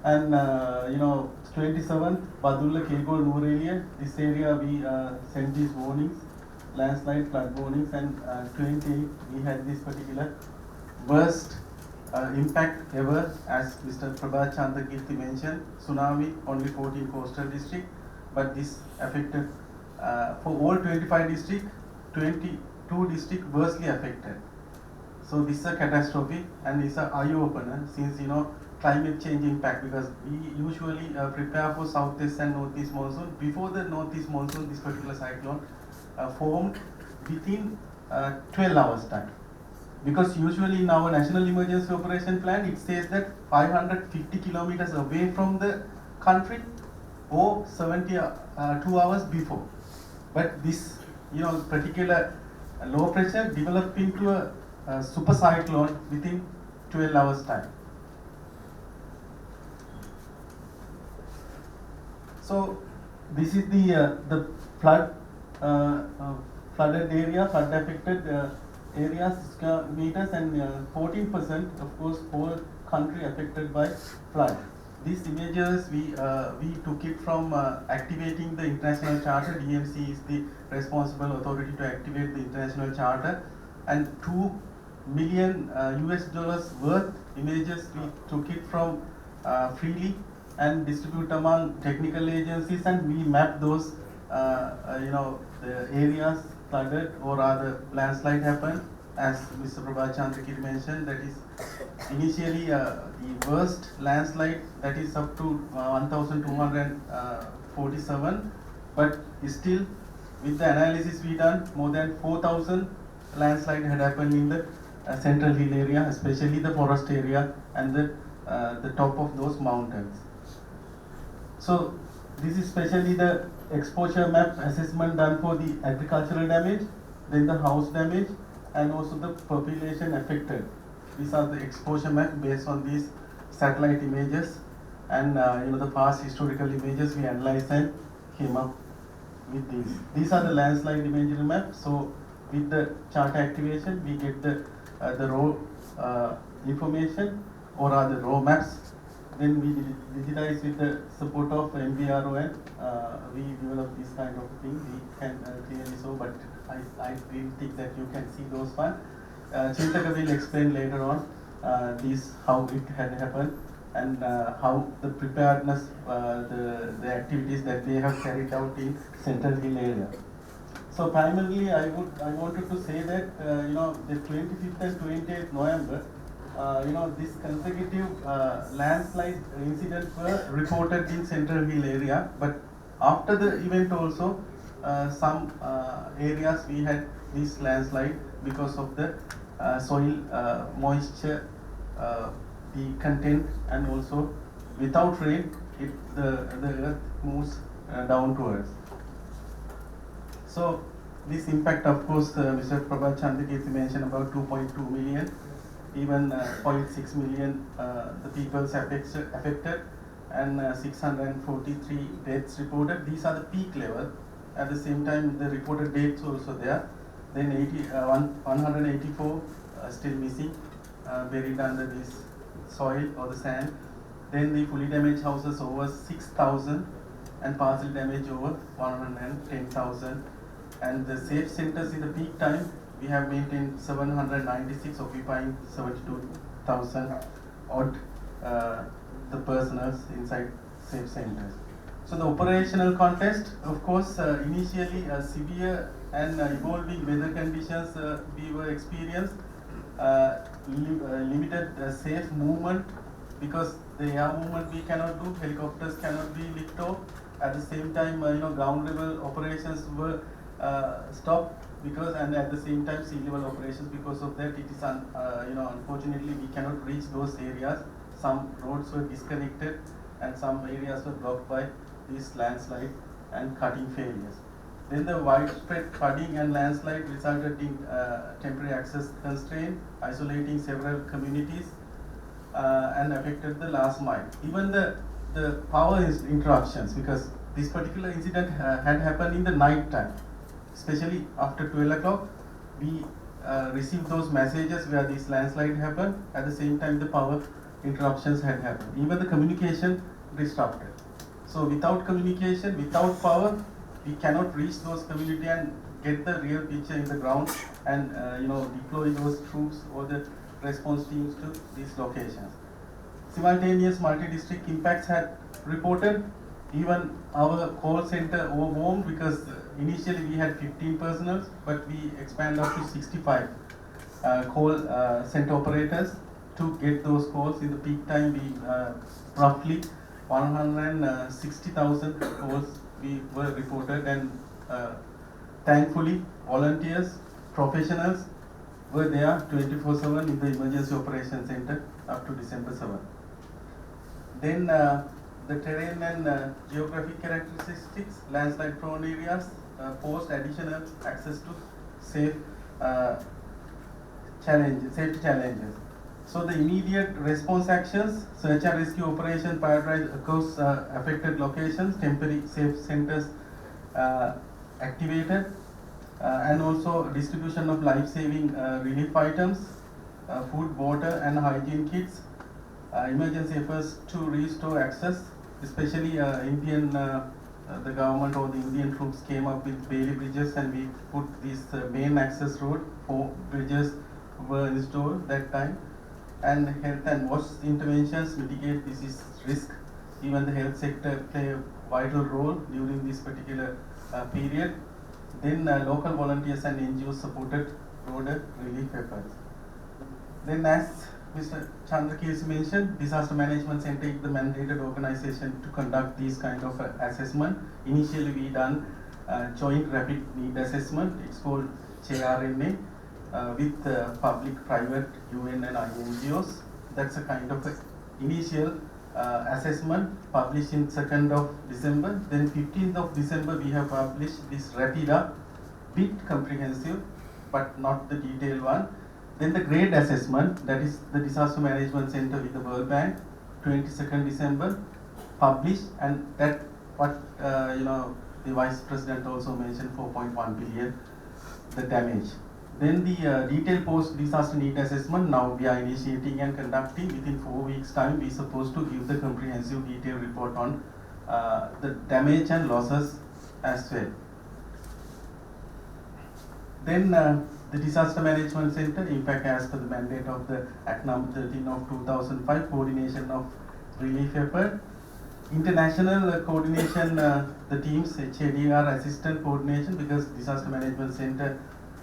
F: and 27th, Badulla, Kegol, Nuwara, this area we sent these warnings, landslide, flood warnings, and 28 we had this particular worst impact ever, as Mr. Prabath Chandrakeerthi mentioned, tsunami, only 14 coastal districts, but this affected for all 25 districts, 22 districts worstly affected. So this is a catastrophe, and it's an eye-opener, since climate change impact, because we usually prepare for southeast and northeast monsoon. Before the northeast monsoon, this particular cyclone formed within 12 hours time. Because usually in our National Emergency Operation Plan, it says that 550 kilometers away from the country or 72 hours before. But this particular low pressure developed into a super cyclone within 12 hours time. So this is the flooded area, flood affected areas square meters, and 14% of course whole country affected by flood. These images we took it from activating the international charter. DMC is the responsible authority to activate the international charter, and $2 million US worth images we took it from freely and distribute among technical agencies, and we map those the areas flooded or rather landslide happened. As Mr. Prabath Chandrakeerthi mentioned, that is initially the worst landslide, that is up to 1,247, but still with the analysis we done, more than 4,000 landslide had happened in the central hill area, especially the forest area and the top of those mountains. So this is especially the exposure map assessment done for the agricultural damage, then the house damage, and also the population affected. These are the exposure map based on these satellite images and the past historical images we analyzed and came up with these. These are the landslide imagery map. So with the charter activation, we get the raw information or rather raw maps. Then we digitize with the support of MVRO, and we develop this kind of thing. We can clearly show, but I really think that you can see those one. Chinthaka will explain later on this how it had happened and how the preparedness, the activities that they have carried out in Central Hill area. So primarily, I wanted to say that the 25th and 28th November. This consecutive landslide incidents were reported in Central Hill area, but after the event also, some areas we had this landslide because of the soil moisture, the content, and also without rain, the earth moves downwards. So this impact, of course, Mr. Prabath Chandrakeerthi mentioned about 2.2 million. Even 0.6 million the people affected, and 643 deaths reported. These are the peak level. At the same time, the reported deaths also there. Then 184 still missing, buried under this soil or the sand. Then the fully damaged houses over 6,000, and partial damage over 110,000. And the safe centers in the peak time, we have maintained 796, occupying 72,000 odd the personals inside safe centers. So the operational context, of course, initially severe and evolving weather conditions we were experienced, limited safe movement, because the air movement we cannot do, helicopters cannot be lifted off. At the same time, ground level operations were stopped, because, and at the same time sea level operations, because of that it is unfortunately we cannot reach those areas. Some roads were disconnected and some areas were blocked by this landslide and cutting failures. Then the widespread flooding and landslide resulted in temporary access constraint, isolating several communities and affected the last mile. Even the power interruptions, because this particular incident had happened in the night time. Especially after 12 o'clock, we received those messages where this landslide happened. At the same time, the power interruptions had happened. Even the communication disrupted. So without communication, without power, we cannot reach those community and get the real picture in the ground and deploy those troops or the response teams to these locations. Simultaneous multi-district impacts had reported. Even our call center overwhelmed, because initially we had 15 personnel, but we expanded up to 65 call center operators to get those calls. In the peak time, we roughly 160,000 calls we were reported, and thankfully volunteers, professionals were there 24/7 in the emergency operations center up to December 7. Then the terrain and geographic characteristics, landslide prone areas posed additional access to safety challenges. So the immediate response actions, search and rescue operation prioritized across affected locations, temporary safe centers activated, and also distribution of life-saving relief items, food, water and hygiene kits, emergency efforts to restore access, especially the government or the Indian troops came up with Bailey bridges and we put this main access road. 4 bridges were installed that time. And health and wash interventions mitigate disease risk. Even the health sector play a vital role during this particular period. Then local volunteers and NGOs supported broader relief efforts. Then as Mr. Chandrakeerthi mentioned, Disaster Management Center is the mandated organization to conduct these kind of assessment. Initially we done joint rapid need assessment, it's called JRNA, with public, private, UN and NGOs. That's a kind of initial assessment published in 2nd of December. Then 15th of December we have published this RAPIDA, bit comprehensive but not the detailed one. Then the grade assessment, that is the Disaster Management Center with the World Bank, 22nd December published, and that what the Vice President also mentioned, 4.1 billion the damage. Then the detailed post-disaster need assessment, now we are initiating and conducting. Within 4 weeks time we are supposed to give the comprehensive detailed report on the damage and losses as well. Then the Disaster Management Center, in fact, as per the mandate of the Act number 13 of 2005, coordination of relief effort. International coordination, the teams, HADR assistant coordination, because Disaster Management Center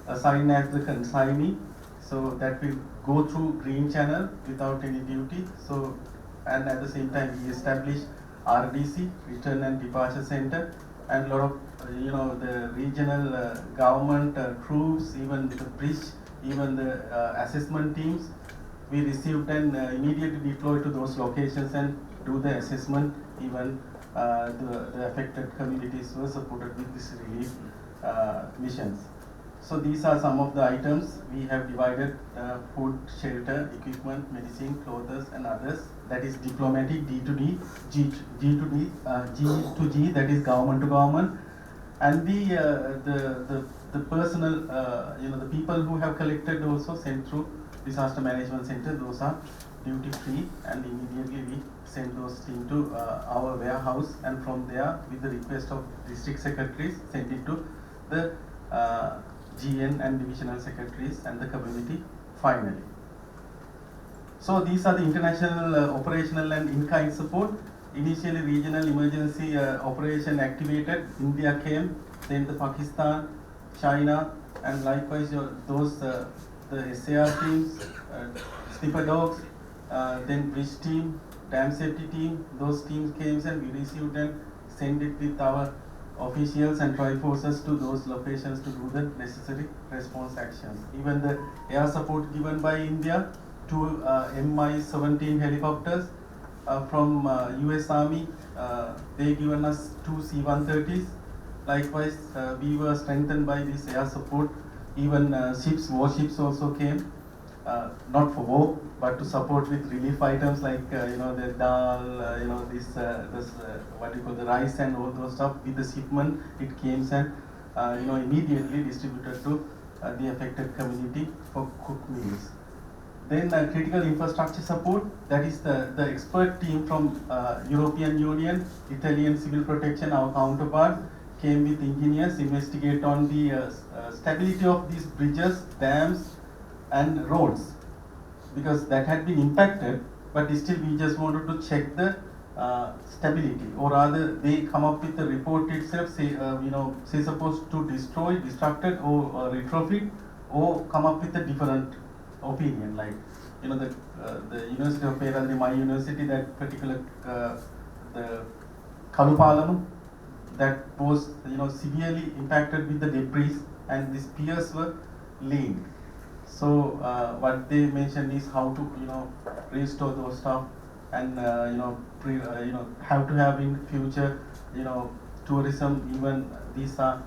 F: assigned as the consignee, so that will go through green channel without any duty. So, and at the same time we established RDC, Return and Departure Center, and a lot of the regional government troops, even the bridge, even the assessment teams, we received and immediately deployed to those locations and do the assessment. Even the affected communities were supported with this relief missions. So these are some of the items we have divided: food, shelter, equipment, medicine, clothes and others. That is diplomatic, D to D, G to D, G to G, that is government to government. And the personal, the people who have collected also sent through Disaster Management Center, those are duty free, and immediately we send those teams to our warehouse, and from there with the request of district secretaries send it to the GN and divisional secretaries and the community finally. So these are the international operational and in-kind support. Initially regional emergency operation activated, India came, then the Pakistan, China, and likewise those the SAR teams, sniffer dogs, then bridge team, dam safety team, those teams came and we received and sent it with our officials and tri-forces to those locations to do the necessary response actions. Even the air support given by India to Mi-17 helicopters from US Army, they given us 2 C-130s. Likewise, we were strengthened by this air support. Even warships also came, not for war, but to support with relief items like the dal, this what you call the rice and all those stuff. With the shipment, it came and immediately distributed to the affected community for cooked meals. Then critical infrastructure support, that is the expert team from European Union, Italian Civil Protection, our counterpart, came with engineers, investigate on the stability of these bridges, dams and roads, because that had been impacted, but still we just wanted to check the stability, or rather they come up with the report itself, say supposed to destroy, destructed or retrofit, or come up with a different opinion, like the University of Peradeniya, my university, that particular the Kalupalam, that was severely impacted with the debris, and these piers were leaned. So what they mentioned is how to restore those stuff, and have to have in future tourism. Even these are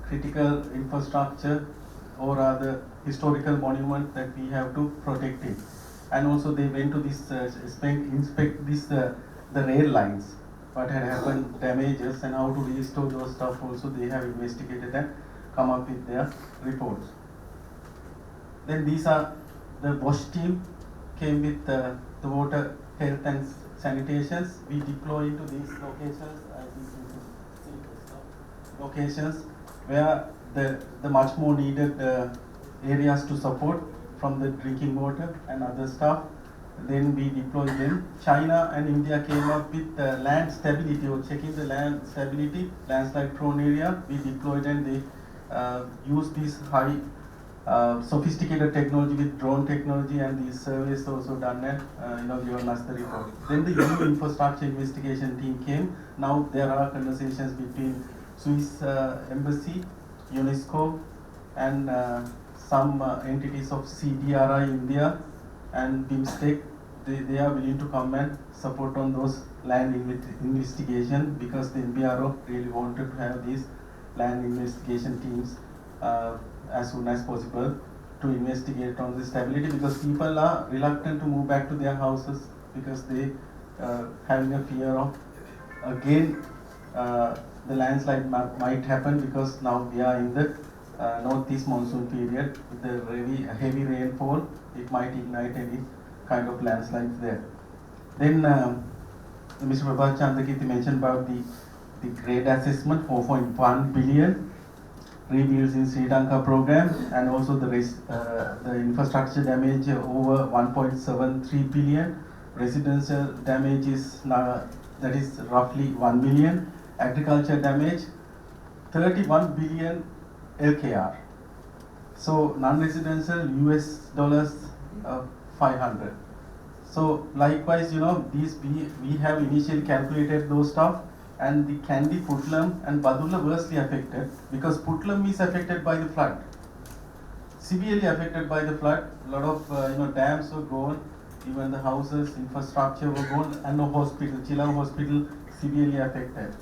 F: critical infrastructure, or rather historical monument that we have to protect it. And also they went to this inspect this the rail lines, what had happened, damages, and how to restore those stuff also they have investigated and come up with their reports. Then these are the Bosch team came with the water health and sanitations. We deploy into these locations, locations where the much more needed areas to support from the drinking water and other stuff. Then we deploy them. China and India came up with land stability or checking the land stability, landslide prone area. We deployed and they use this high sophisticated technology with drone technology, and these surveys also done and given us the report. Then the EU infrastructure investigation team came. Now there are conversations between Swiss embassy, UNESCO, and some entities of CDRI India and BIMSTEC. They are willing to come and support on those land investigation, because the NBRO really wanted to have these land investigation teams as soon as possible to investigate on the stability, because people are reluctant to move back to their houses because they having a fear of again the landslide might happen, because now we are in the northeast monsoon period with the heavy rainfall. It might ignite any kind of landslides there. Then Mr. Prabath Chandrakeerthi mentioned about the grade assessment, 4.1 billion, rebuilds in Sri Lanka program, and also the infrastructure damage over 1.73 billion, residential damage is that is roughly 1 million, agriculture damage 31 billion LKR. So non-residential US dollars 500. So likewise, these we have initially calculated those stuff, and the Kandy, Putlam and Badulla worstly affected, because Putlam is affected by the flood, severely affected by the flood. A lot of dams were gone, even the houses, infrastructure were gone, and no hospital, Chilau hospital severely affected.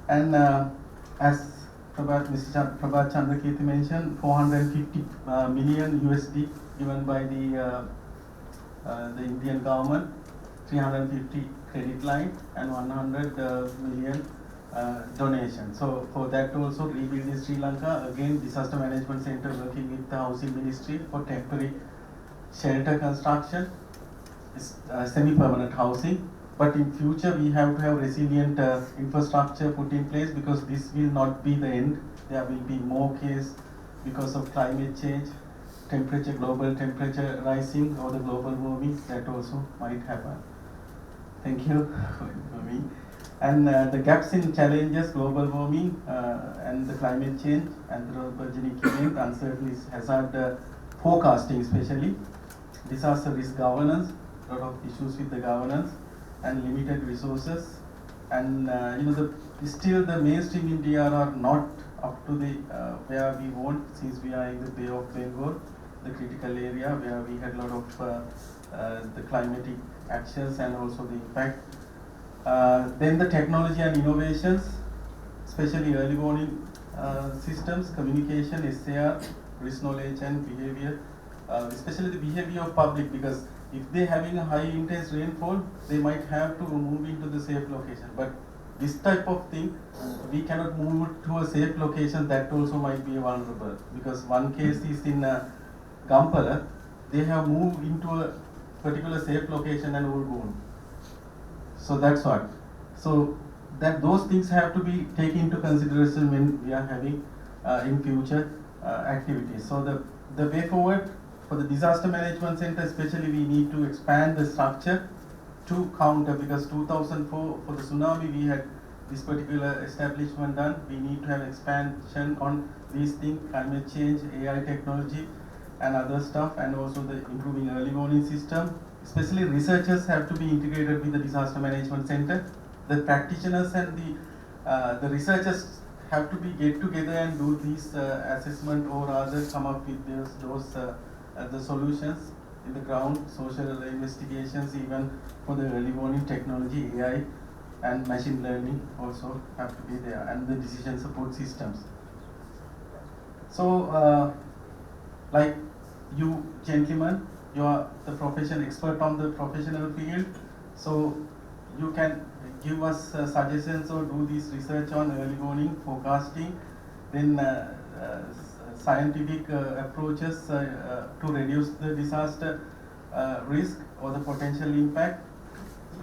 F: And as Mr. Prabath Chandrakeerthi mentioned, 450 million USD given by the Indian government, 350 credit line and 100 million donation. So for that also, rebuild in Sri Lanka, again disaster management center working with the housing ministry for temporary shelter construction, semi-permanent housing. But in future we have to have resilient infrastructure put in place, because this will not be the end. There will be more cases because of climate change, global temperature rising, or the global warming, that also might happen. Thank you for me. And the gaps in challenges, global warming and the climate change, anthropogenic event, uncertainty, hazard forecasting especially, disaster risk governance, a lot of issues with the governance, and limited resources. And still the mainstream in DR are not up to the where we want, since we are in the Bay of Bengal, the critical area where we had a lot of the climatic actions and also the impact. Then the technology and innovations, especially early warning systems, communication, SAR, risk knowledge and behavior, especially the behavior of public, because if they're having a high intense rainfall, they might have to move into the safe location. But this type of thing, we cannot move to a safe location, that also might be vulnerable. Because one case is in Gampala, they have moved into a particular safe location and all gone. So that's what. So that those things have to be taken into consideration when we are having in future activities. So the way forward for the disaster management center, especially, we need to expand the structure to counter, because 2004 for the tsunami we had this particular establishment done. We need to have expansion on these things, climate change, AI technology and other stuff, and also the improving early warning system. Especially researchers have to be integrated with the disaster management center. The practitioners and the researchers have to be get together and do this assessment, or rather come up with those the solutions in the ground, social investigations, even for the early warning technology, AI and machine learning also have to be there, and the decision support systems. So like you gentlemen, you are the profession expert on the professional field, so you can give us suggestions or do this research on early warning, forecasting, Then scientific approaches to reduce the disaster risk or the potential impact.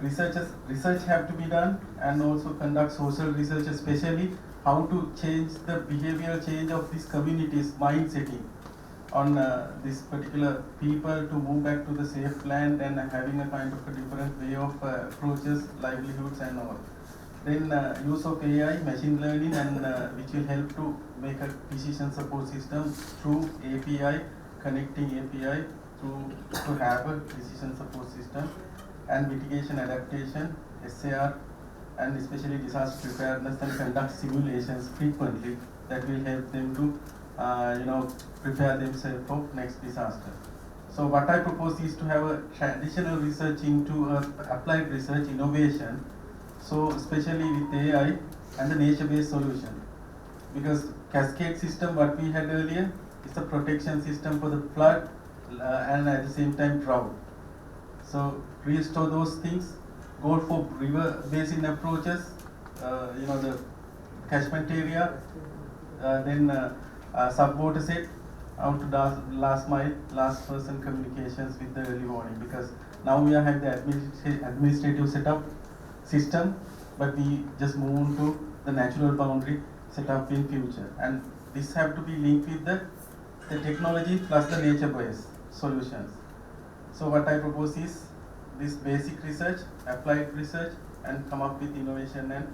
F: Research have to be done, and also conduct social research, especially how to change the behavioral change of these communities mind setting on this particular people to move back to the safe land and having a kind of a different way of approaches, livelihoods and all. Then use of AI, machine learning, and which will help to make a decision support system through API, connecting API to have a decision support system, and mitigation adaptation, SAR, and especially disaster preparedness, and conduct simulations frequently that will help them to prepare themselves for next disaster. So what I propose is to have a traditional research into applied research innovation, so especially with AI and the nature-based solution, because cascade system what we had earlier is a protection system for the flood and at the same time drought. So restore those things, go for river basin approaches, the catchment area, then sub-water set, out to last mile, last person communications with the early warning, because now we are having the administrative setup system, but we just move on to the natural boundary setup in future, and this have to be linked with the technology plus the nature-based solutions. So what I propose is this basic research, applied research, and come up with innovation and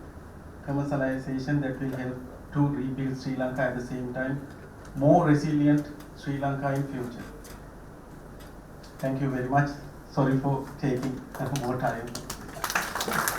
F: commercialization that will help to rebuild Sri Lanka at the same time, more resilient Sri Lanka in future. Thank you very much. Sorry for taking more time.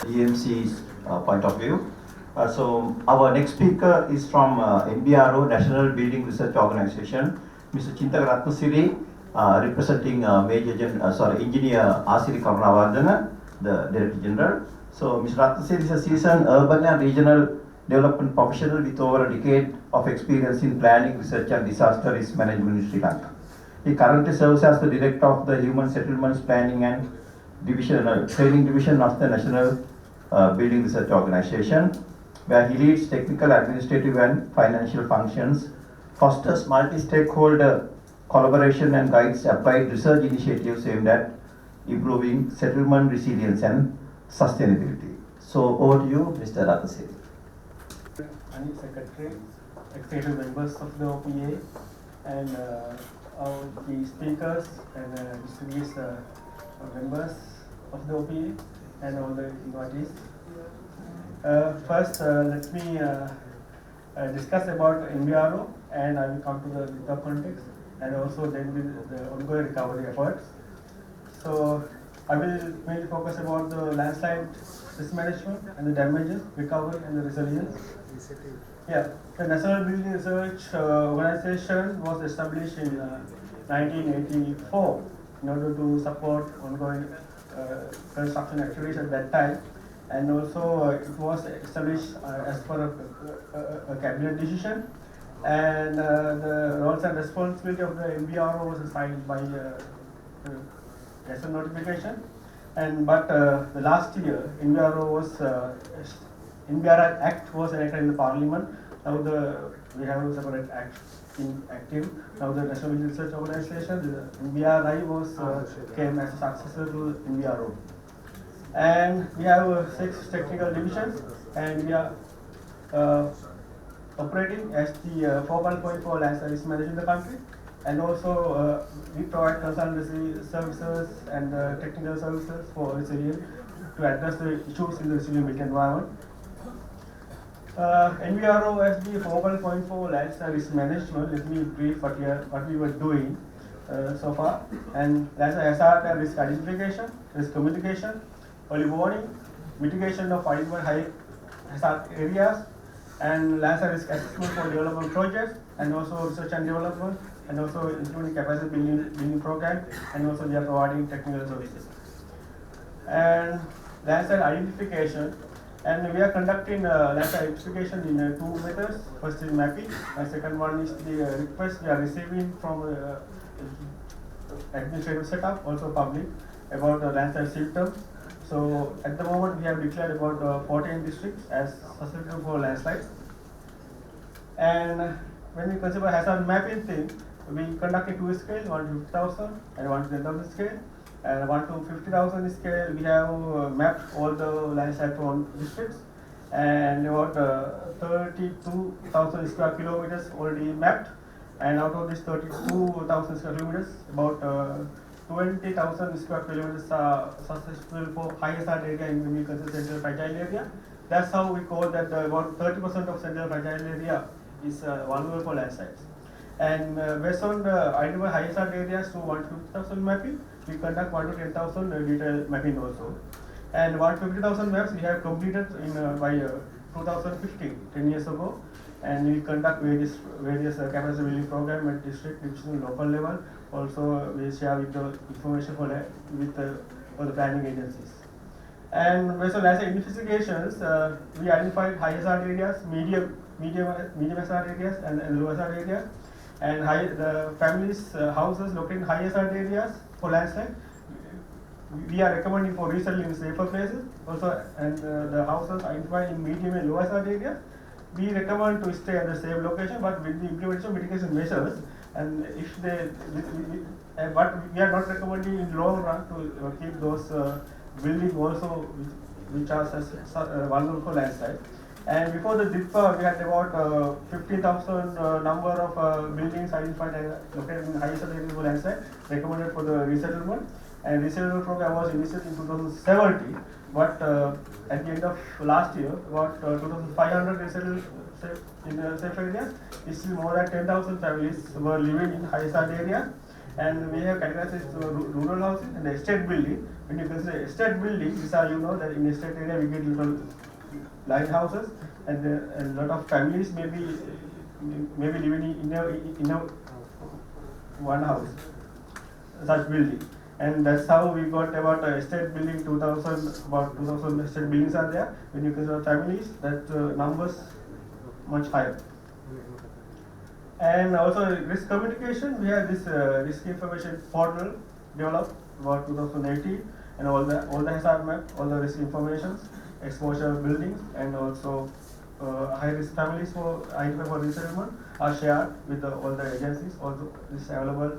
E: EMC's point of view. So our next speaker is from NBRO, National Building Research Organization, Mr. Chinthaka Rathnasiri, representing Engineer Asiri Karunawardana, the Director General. So Mr. Rathnasiri is a seasoned urban and regional development professional with over a decade of experience in planning, research and disaster risk management in Sri Lanka. He currently serves as the Director of the Human Settlements Planning and Training Division of the National Building Research Organization, where he leads technical, administrative and financial functions, fosters multi-stakeholder collaboration and guides applied research initiatives aimed at improving settlement resilience and sustainability. So over to you, Mr. Rathnasiri.
F: Ani Secretary, executive members of the OPA, and all the speakers and distinguished members of the OPA and all the invitees. First, let me discuss about NBRO, and I will come to the context, and also then with the ongoing recovery efforts. So I will mainly focus about the landslide risk management and the damages, recovery and the resilience. Yeah, the National Building Research Organization was established in 1984 in order to support ongoing construction activities at that time, and also it was established as per a cabinet decision, and the roles and responsibility of the NBRO was assigned by as a notification, but the last year NBR Act was enacted in the Parliament. Now we have a separate act active. Now the National Building Research Organization, the NBRI came as a successor to NBRO. And we have 6 technical divisions, and we are operating as the focal point for land service management in the country, and also we provide consultancy services and technical services for resilience to address the issues in the resilient built environment. NBRO as the focal point for land service management, let me brief what we were doing so far. And land hazard and risk identification, risk communication, early warning, mitigation of identified high hazard areas, and land risk assessment for development projects, and also research and development, and also including capacity building program, and also we are providing technical services. And landslide identification, and we are conducting landslide identification in 2 methods. First is mapping, and second one is the request we are receiving from administrative setup, also public, about the landslide symptoms. So at the moment we have declared about 14 districts as susceptible for landslides. And when we consider hazard mapping thing, we conduct a two scale, 1 to 50,000 and 1 to 10,000 scale. And 1 to 50,000 scale, we have mapped all the land cyclone districts, and about 32,000 square kilometers already mapped. And out of this 32,000 square kilometers, about 20,000 square kilometers are successful for high hazard area in when we consider central fragile area. That's how we call that about 30% of central fragile area is vulnerable for landslides. And based on the identified high hazard areas to 1 to 50,000 mapping, we conduct 1 to 10,000 detailed mapping also. And 1 to 50,000 maps we have completed in by 2015, 10 years ago. And we conduct various capacity building program at district, division, local level. Also, we share with the information for the planning agencies. And based on asset investigations, we identified high hazard areas, medium hazard areas, and low hazard areas. And the families' houses located in high hazard areas for landslide, we are recommending for resettling in safer places. Also, and the houses identified in medium and low hazard areas, we recommend to stay at the same location, but with the implementation of mitigation measures. And if they, but we are not recommending in long run to keep those buildings also which are vulnerable for landslide. And before the DIPA, we had about 15,000 number of buildings identified and located in high hazard areas for landslide, recommended for the resettlement. And resettlement program was initiated in 2017, but at the end of last year, about 2,500 resettled in the safe areas. Still more than 10,000 families were living in high hazard areas. And we have categorized rural housing and estate building. When you consider estate building, these are, you know, that in estate area we get little line houses, and a lot of families may be living in a one house, such building. And that's how we got about estate building, about 2,000 estate buildings are there. When you consider families, that numbers much higher. And also risk communication, we have this risk information portal developed about 2018, and all the hazard map, all the risk information, exposure buildings, and also high risk families for identified for resettlement are shared with all the agencies. Also, is available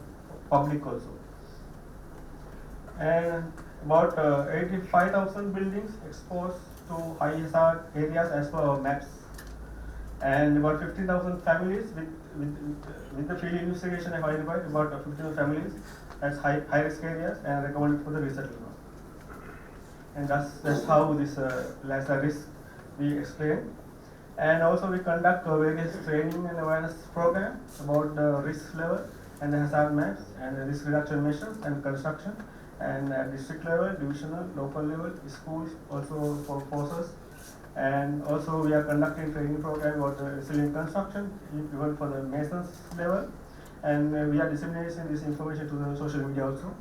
F: public also. And about 85,000 buildings exposed to high hazard areas as per our maps, and about 15,000 families with the field investigation have identified about 15,000 families as high risk areas and recommended for the resettlement. And that's how this hazard risk we explain. And also we conduct various training and awareness programs about the risk level and the hazard maps and the risk reduction measures and construction. And at district level, divisional, local level, schools, also for forces. And also we are conducting training program about the resilient construction, even for the masons level. And we are disseminating this information to the social media also.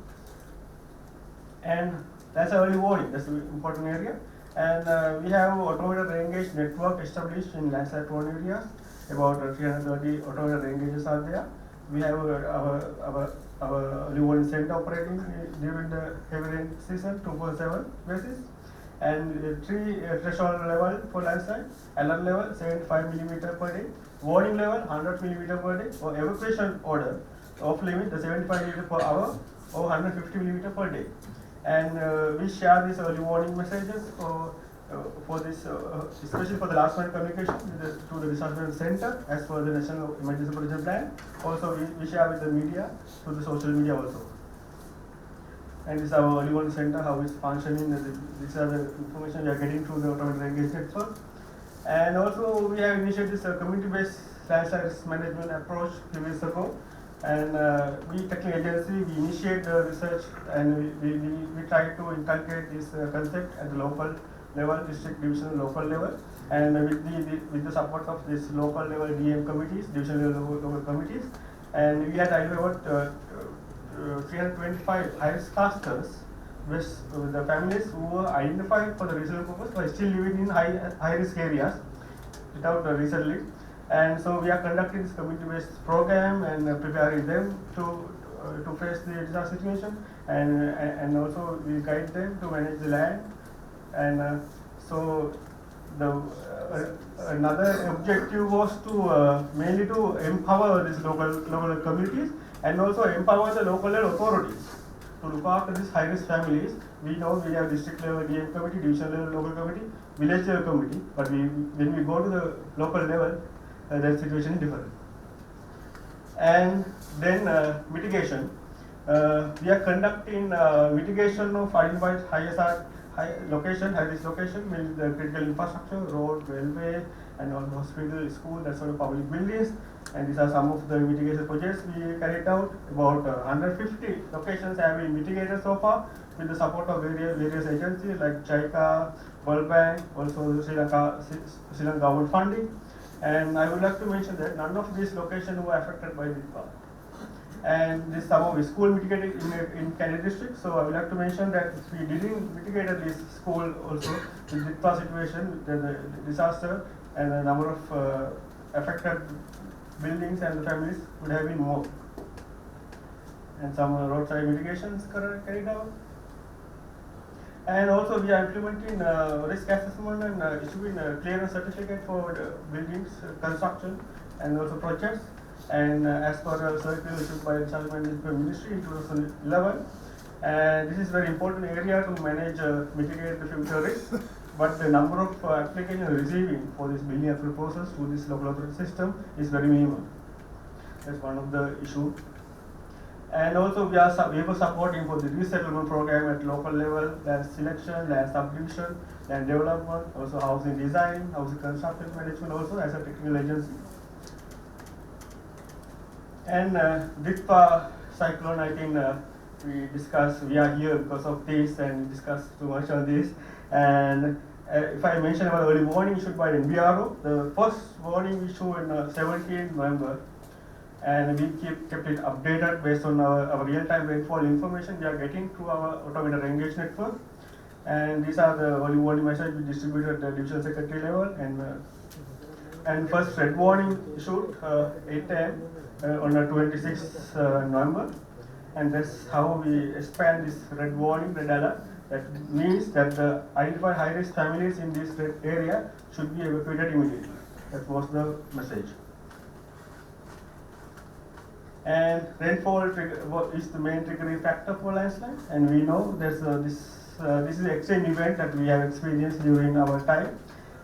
F: And that's early warning, that's an important area. And we have automated re-engage network established in landslide prone areas. About 330 automated re-engages are there. We have our early warning center operating during the heavy rain season, 247 basis. And 3 threshold level for landslide, alert level 75 millimeter per day, warning level 100 millimeter per day, or evacuation order off limit the 75 millimeter per hour or 150 millimeter per day. And we share these early warning messages for this, especially for the last mile communication to the disaster center as per the National Emergency Protection Plan. Also, we share with the media, to the social media also. And this is our early warning center, how it's functioning. These are the information we are getting through the automated engagement network. And also, we have initiated this community-based landslide risk management approach a few years ago. And we, technical agency, we initiate the research, and we try to inculcate this concept at the local level, district, division, local level, and with the support of this local level DM committees, division level local committees. And we had about 325 high-risk clusters with the families who were identified for the resettlement purpose but still living in high-risk areas without resettling. And so we are conducting this community-based program and preparing them to face the disaster situation, and also we guide them to manage the land. And so
G: another objective was to mainly to empower these local communities and also empower the local authorities to look after these high-risk families. We know we have district level DM committee, division level local committee, village level committee, but when we go to the local level, the situation is different. And then mitigation. We are conducting mitigation of identified high-risk location, means the critical infrastructure, road, railway, and all hospital, school, that sort of public buildings. And these are some of the mitigation projects we carried out. About 150 locations have been mitigated so far with the support of various agencies like JICA, World Bank, also Sri Lanka government funding. And I would like to mention that none of these locations were affected by DITPA. And this some of the school mitigated in Kandy district. So I would like to mention that if we didn't mitigate this school also, the DITPA situation, the disaster, and the number of affected buildings and the families would have been more. And some roadside mitigations carried out. And also we are implementing risk assessment and issuing a clearance certificate for buildings, construction, and also projects. And as per the circular issued by the Child Management Ministry in 2011, and this is very important area to manage, mitigate the future risks. But the number of applications receiving for this building approval process to this local authority system is very minimal. That's one of the issues. And also we are supporting for the resettlement program at local level, land selection, land subdivision, land development, also housing design, housing construction management also as a technical agency. And DITPA cyclone, I think we are here because of this and discuss too much on this. And if I mention about early warning issued by NBRO, the first warning issued on 17 November, and we kept it updated based on our real-time rainfall information we are getting through our automated engagement network. And these are the early warning messages we distributed at the division secretary level. And first red warning issued 8 AM on the 26th November. And that's how we expand this red warning, red alert. That means that the identified high-risk families in this red area should be evacuated immediately. That was the message. And rainfall is the main triggering factor for landslide. And we know this is an extreme event that we have experienced during our time.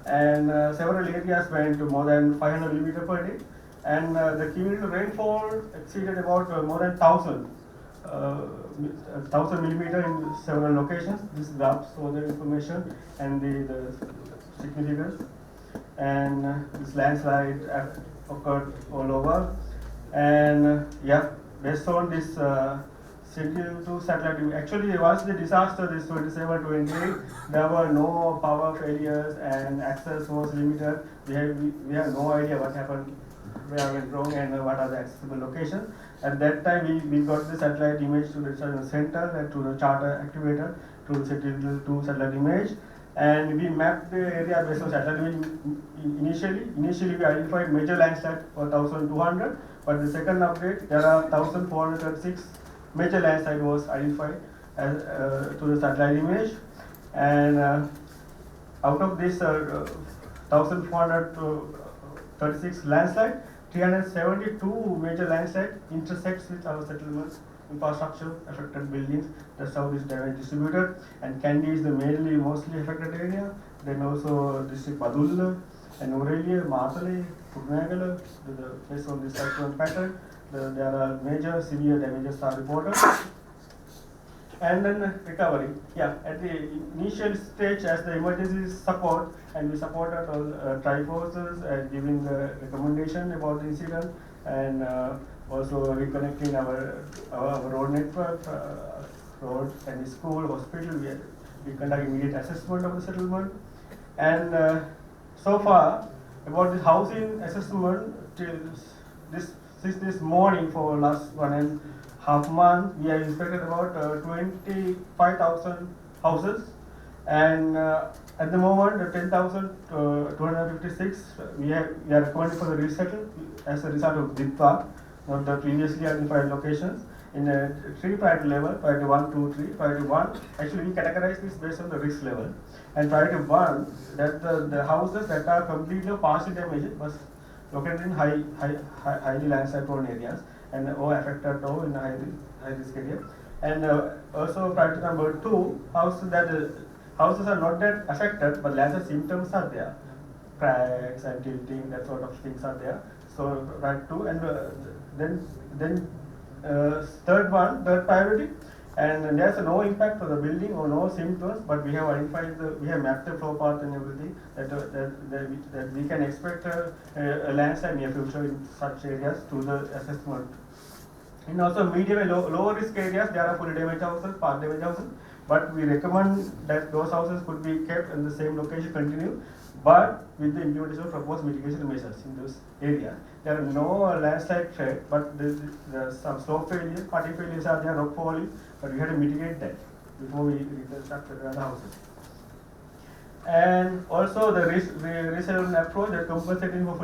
G: And several areas went to more than 500 millimeters per day. And the cumulative rainfall exceeded about more than 1,000 millimeters in several locations. This graph shows the information and the significance. And this landslide occurred all over. And based on this Sentinel-2 satellite, actually once the disaster, this 27-28, there were no power failures and access was limited. We have no idea what happened, where went wrong, and what are the accessible locations. At that time, we got the satellite image to the center, and to the charter activator, to the Sentinel-2 satellite image. And we mapped the area based on satellite image initially. Initially, we identified major landslide for 1,200, but the second update, there are 1,436 major landslide was identified as, to the satellite image. And out of this 1,436 landslide, 372 major landslide intersects with our settlements, infrastructure, affected buildings. That's how this damage distributed. And Kandy is the mostly affected area. Then also district Badulla and Aurelia, Matale, Purnagala, based on this cyclone pattern, there are major severe damages are reported. And then recovery. At the initial stage, as the emergency support, and we supported all tri-forces and giving the recommendation about the incident, and also reconnecting our road network, road and school, hospital. We conduct immediate assessment of the settlement. And so far, about the housing assessment, since this morning for last 1.5 months, we have inspected about 25,000 houses. And at the moment, 10,256 we are recommending for the resettle as a result of DITPA, not the previously identified locations. in three priority level, priority 1, 2, 3. Priority 1, actually we categorize this based on the risk level. And priority 1, that the houses that are completely or partially damaged was located in highly landslide prone areas and or affected or in a high risk area. And also priority number 2, houses are not that affected, but landslide symptoms are there. Cracks and tilting, that sort of things are there. So priority 2, and then third priority, and there's no impact to the building or no symptoms, but we have identified we have mapped the flow path and everything that we can expect a landslide near future in such areas to the assessment. In also medium and low risk areas, there are fully damaged houses, part damaged houses, but we recommend that those houses could be kept in the same location, continue, but with the implementation of proposed mitigation measures in those areas. There are no landslide threat, but there's some slope failures, party failures are there, rock falling, but we have to mitigate that before we reconstruct the houses. And also the resettlement approach, that compensating for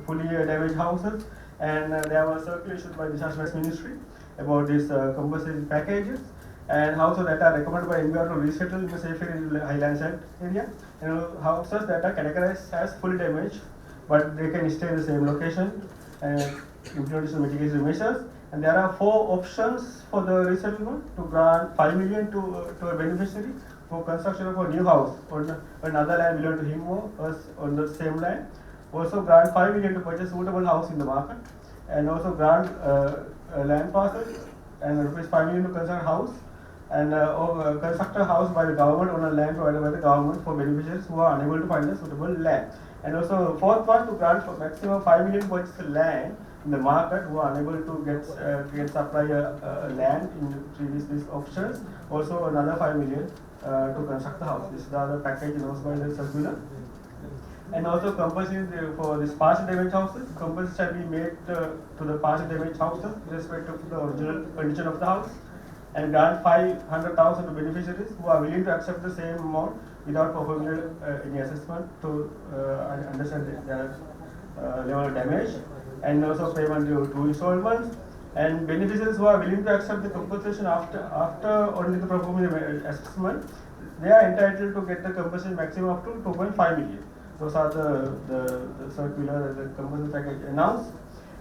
G: fully damaged houses, and there was circulation by Disaster Ministry about these compensation packages, and houses that are recommended by NBR to resettle in the safe area in the high landslide area, and houses that are categorized as fully damaged, but they can stay in the same location and implement mitigation measures. And there are 4 options for the resettlement: to grant 5 million to a beneficiary for construction of a new house on another land belonging to him or us on the same land. Also grant 5 million to purchase suitable house in the market, and also grant a land parcel and rupees 5 million to construct a house, and or construct a house by the government on a land provided by the government for beneficiaries who are unable to find a suitable land. And also fourth one, to grant for maximum 5 million purchase land in the market who are unable to get supply land in these options. Also another 5 million to construct the house. This is the other package announced by the circular. And also compensation for this partial damaged houses, compensation shall be made to the partial damaged houses with respect to the original condition of the house, and grant 500,000 to beneficiaries who are willing to accept the same amount without performing any assessment to understand their level of damage, and also payment to 2 installments. And beneficiaries who are willing to accept the compensation after only the performing the assessment, they are entitled to get the compensation maximum up to 2.5 million. Those are the circular, the compensation package announced.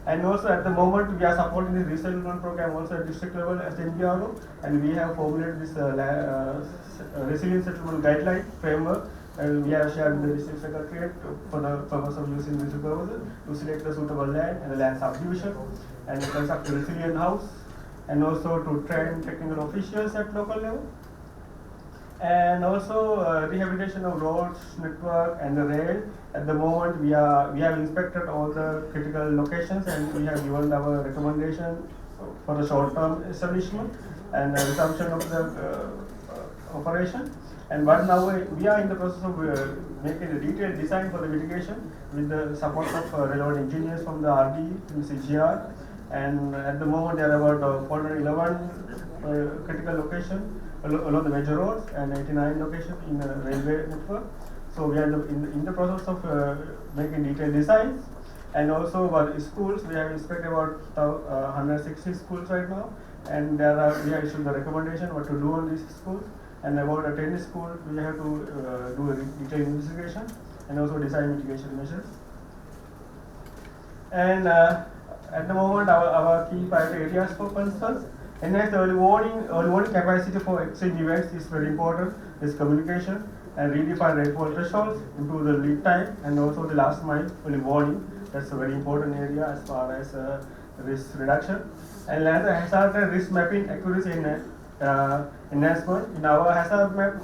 G: And also at the moment we are supporting the resettlement program also at district level as NGRO, and we have formulated this resilient settlement guideline framework, and we have shared with the district secretariat for the purpose of using this purposes to select the suitable land and the land subdivision, and construct a resilient house, and also to train technical officials at local level. And also rehabilitation of roads, network, and the rail. At the moment, we have inspected all the critical locations, and we have given our recommendation for the short-term establishment and resumption of the operation. And but now we are in the process of making a detailed design for the mitigation with the support of relevant engineers from the RD and CGR. And at the moment, there are about 411 critical locations along the major roads and 89 locations in the railway network. So we are in the process of making detailed designs. And also about schools, we have inspected about 160 schools right now, and we have issued the recommendation what to do on these schools. And about a 10 schools, we have to do a detailed investigation and also design mitigation measures. And at the moment, our key priority areas for concerns: enhance the early warning capacity for extreme events is very important. Is communication and redefine rainfall thresholds, improve the lead time, and also the last mile early warning. That's a very important area as far as risk reduction. And another hazard and risk mapping accuracy enhancement. In our hazard map,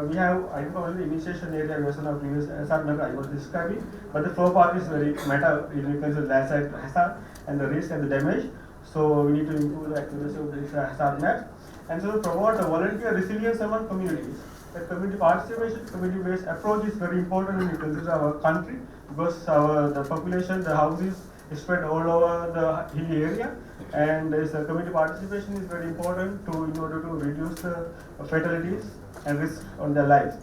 G: we have identified the initiation area based on our previous hazard map I was describing, but the flow path is very matter in regards to landslide hazard and the risk and the damage. So we need to improve the accuracy of this hazard map, and so promote a volunteer resilience among communities. The community participation, community-based approach is very important when we consider our country, because the population, the houses is spread all over the hilly area, and community participation is very important in order to reduce the fatalities and risk on their lives.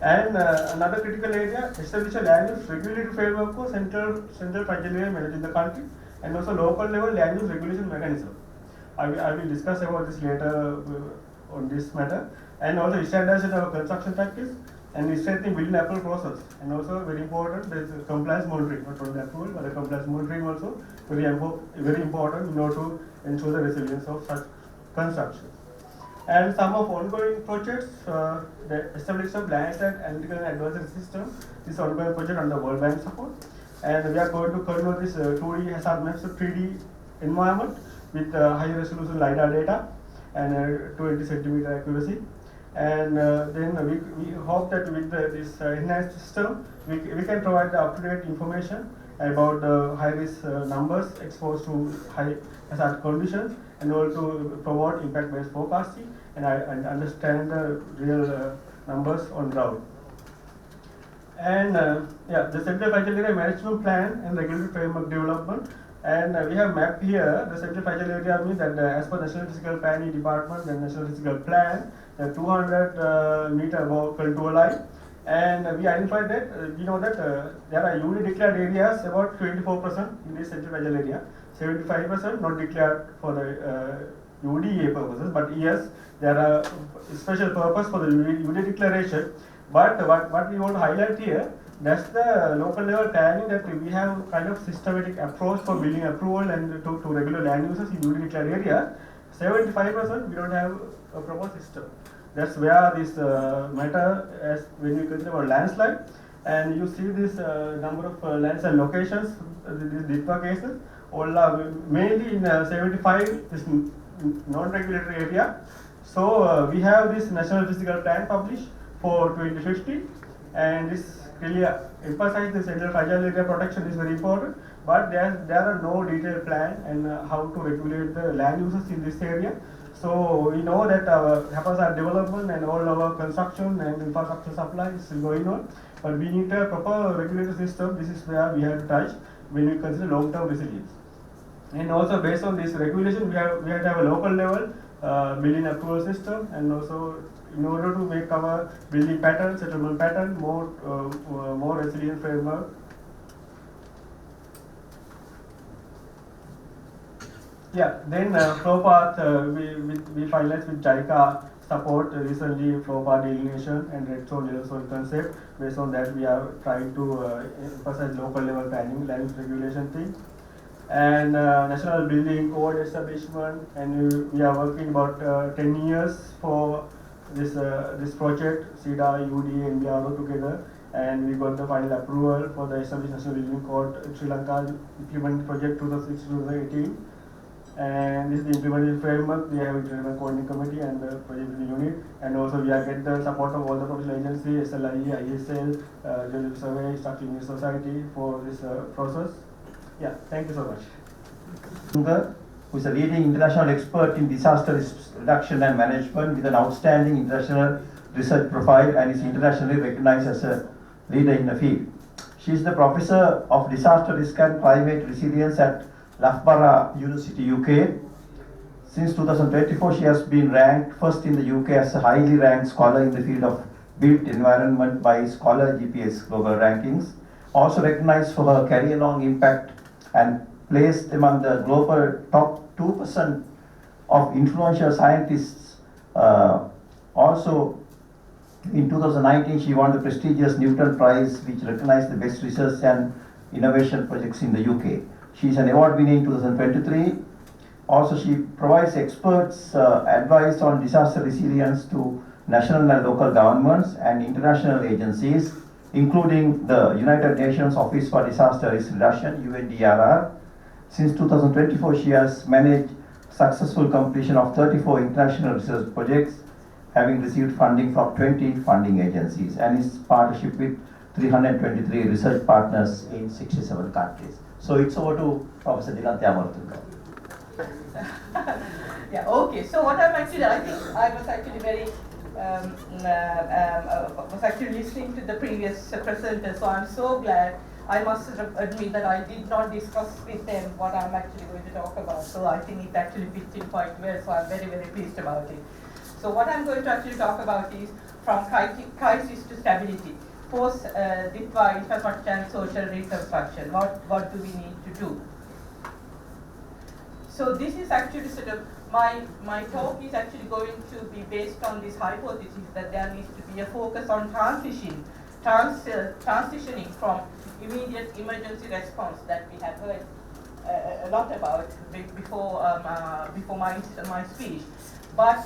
G: And another critical area, establish a land use regulatory framework for central tragedy managed in the country, and also local level land use regulation mechanism. I will discuss about this later on this matter. And also standardization of construction practice and strengthening building approval process. And also very important, there is compliance monitoring, not only approval, but the compliance monitoring also very important in order to ensure the resilience of such construction. And some of ongoing projects, the establishment of land analytical and advisory system, this ongoing project under World Bank support. And we are going to convert this 2D hazard maps to 3D environment with high resolution LiDAR data and 20 centimeter accuracy. And then we hope that with this enhanced system, we can provide the up-to-date information about the high-risk numbers exposed to high hazard conditions, and also to promote impact-based forecasting and understand the real numbers on ground. And the Central Fragile Area Management Plan and Regulatory Framework Development. And we have mapped here the Central Fragile Area means that as per National Physical Planning Department, the National Physical Plan, the 200 meter above contour line. And we identified that, we know that there are UD declared areas about 24% in this Central Fragile Area, 75% not declared for the UDA purposes, but yes, there are special purpose for the UD declaration. But what we want to highlight here, that's the local level planning, that we have kind of systematic approach for building approval and to regular land uses in UD declared area. 75% we don't have a proper system. That's where this matter as when you consider about landslide, and you see this number of landslide locations, these DITWA cases, all are mainly in 75 this non-regulatory area. So we have this National Physical Plan published for 2050, and this really emphasizes the Central Fragile Area protection is very important, but there are no detailed plan and how to regulate the land uses in this area. So we know that our hazard development and all our construction and infrastructure supply is still going on, but we need a proper regulatory system. This is where we have to touch when we consider long-term resilience. And also based on this regulation, we have to have a local level building approval system, and also in order to make our building pattern, settlement pattern more resilient framework. Yeah, then flow path we finalized with JICA support recently flow path delineation and red zone, yellow zone concept. Based on that, we are trying to emphasize local level planning, land regulation thing, and national building code establishment. And we are working about 10 years for this project, SIDA, UD, and BRO together. And we got the final approval for the established national building code Sri Lanka implement project 2006-2018. And this is the implementation framework. We have implementation coordinating committee and the project unit, and also we are getting the support of all the professional agencies, SLI, ISL, Geological Survey, Structural Engineering Society for this process. Yeah, thank you so much.
H: Who is a leading international expert in disaster risk reduction and management with an outstanding international research profile, and is internationally recognized as a leader in the field. She is the Professor of Disaster Risk and Climate Resilience at Loughborough University, UK. Since 2024, she has been ranked first in the UK as a highly ranked scholar in the field of built environment by Scholar GPS Global Rankings. Also recognized for her career-long impact and placed among the global top 2% of influential scientists. Also, in 2019, she won the prestigious Newton Prize, which recognized the best research and innovation projects in the UK. She is an award winner in 2023. Also, she provides experts advice on disaster resilience to national and local governments and international agencies, including the United Nations Office for Disaster Risk Reduction, UNDRR. Since 2024, she has managed successful completion of 34 international research projects, having received funding from 20 funding agencies, and is partnership with 323 research partners in 67 countries. So it's over to Professor Dilanthi Amaratunga.
I: Yeah, okay. So what I was actually very was actually listening to the previous presenter. So I'm so glad. I must admit that I did not discuss with them what I'm actually going to talk about. So I think it actually fits in quite well. So I'm very, very pleased about it. So what I'm going to actually talk about is from crisis to stability, post DITWA infrastructure and social reconstruction. What do we need to do? So this is actually sort of my talk is actually going to be based on this hypothesis that there needs to be a focus on transitioning from immediate emergency response that we have heard a lot about before my speech, but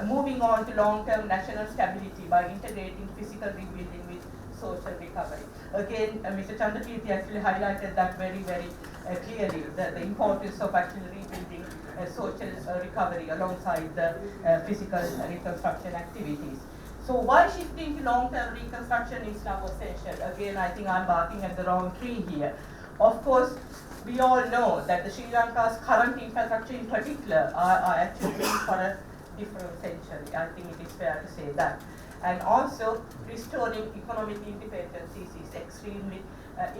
I: moving on to long-term national stability by integrating physical rebuilding with social recovery. Again, Mr. Chandrakeerthi actually highlighted that very clearly, the importance of actually rebuilding social recovery alongside the physical reconstruction activities. So why shifting to long-term reconstruction is now essential? Again, I think I'm barking at the wrong tree here. Of course, we all know that the Sri Lanka's current infrastructure in particular are actually built for a different century. I think it is fair to say that. And also, restoring economic independence is extremely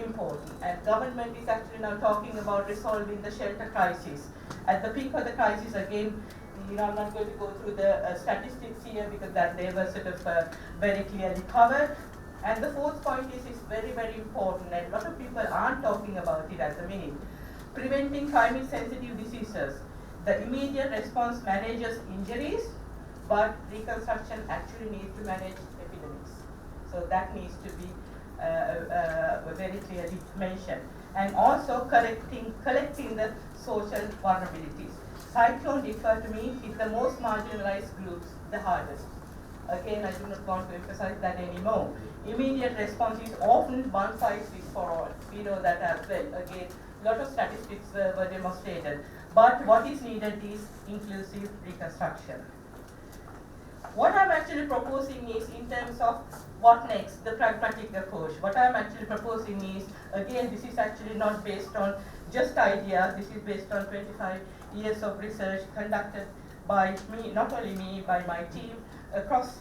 I: important. And government is actually now talking about resolving the shelter crisis. At the peak of the crisis, again, I'm not going to go through the statistics here because that they were sort of very clearly covered. And the fourth point is very important, and a lot of people aren't talking about it at the minute. Preventing climate-sensitive diseases. The immediate response manages injuries, but reconstruction actually needs to manage epidemics. So that needs to be very clearly mentioned. And also collecting the social vulnerabilities. Cyclone differ to me hit the most marginalized groups the hardest. Again, I do not want to emphasize that anymore. Immediate response is often one size fits for all. We know that as well. Again, a lot of statistics were demonstrated. But what is needed is inclusive reconstruction. What I'm actually proposing is, in terms of what next, the pragmatic approach. What I'm actually proposing is, again, this is actually not based on just ideas. This is based on 25 years of research conducted by me, not only me, by my team across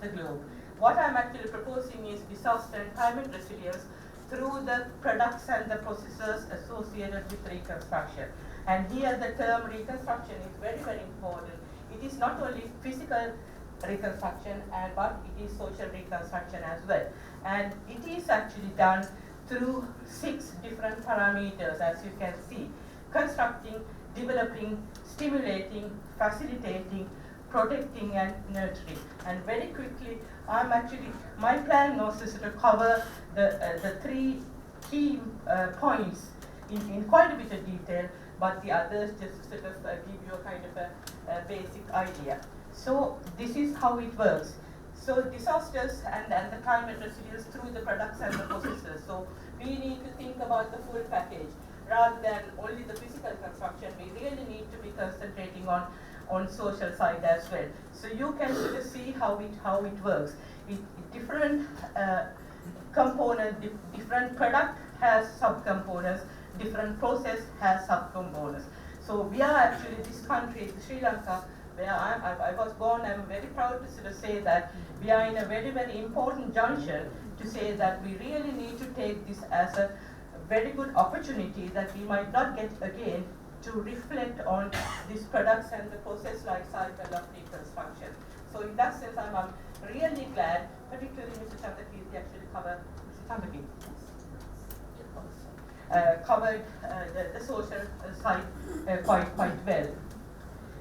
I: the globe. What I'm actually proposing is disaster and climate resilience through the products and the processes associated with reconstruction. And here the term reconstruction is very important. It is not only physical reconstruction, but it is social reconstruction as well. And it is actually done through 6 different parameters, as you can see: constructing, developing, stimulating, facilitating, protecting, and nurturing. And very quickly, my plan was to sort of cover the 3 key points in quite a bit of detail, but the others just sort of give you a kind of a basic idea. So this is how it works. So disasters and the climate resilience through the products and the processes. So we need to think about the full package rather than only the physical construction. We really need to be concentrating on social side as well. So you can sort of see how it works. Different component, different product has subcomponents, different process has subcomponents. So we are actually, this country, Sri Lanka, where I was born, I'm very proud to sort of say that we are in a very important junction to say that we really need to take this as a very good opportunity that we might not get again to reflect on these products and the process life cycle of reconstruction. So in that sense, I'm really glad, particularly Mr. Chandrakeerthi actually covered, covered the social side quite well.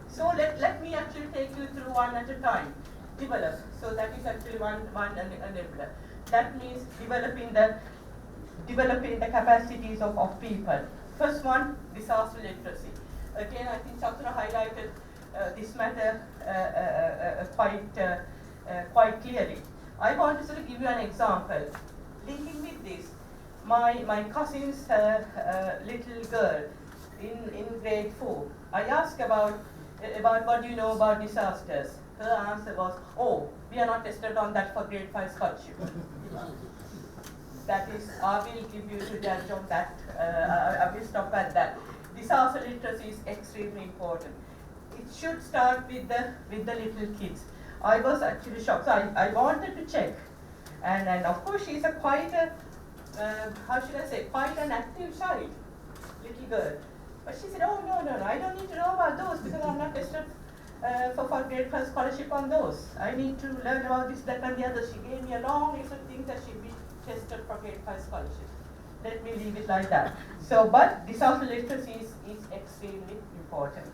I: So let me actually take you through one at a time. Develop. So that is actually one enabler. That means developing the capacities of people. First one, disaster literacy. Again, I think Chathura highlighted this matter quite clearly. I want to sort of give you an example. Linking with this, my cousin's little girl in grade 4, I asked about what do you know about disasters. Her answer was, oh, we are not tested on that for grade 5 scholarship. That is, I will give you to judge on that. I will stop at that. Disaster literacy is extremely important. It should start with the little kids. I was actually shocked. So I wanted to check, and of course she's quite an active child, little girl. But she said, oh no, I don't need to know about those because I'm not tested for grade 5 scholarship on those. I need to learn about this, that, and the other. She gave me a long list of things that she'd be tested for grade 5 scholarship. Let me leave it like that. So, but disaster literacy is extremely important.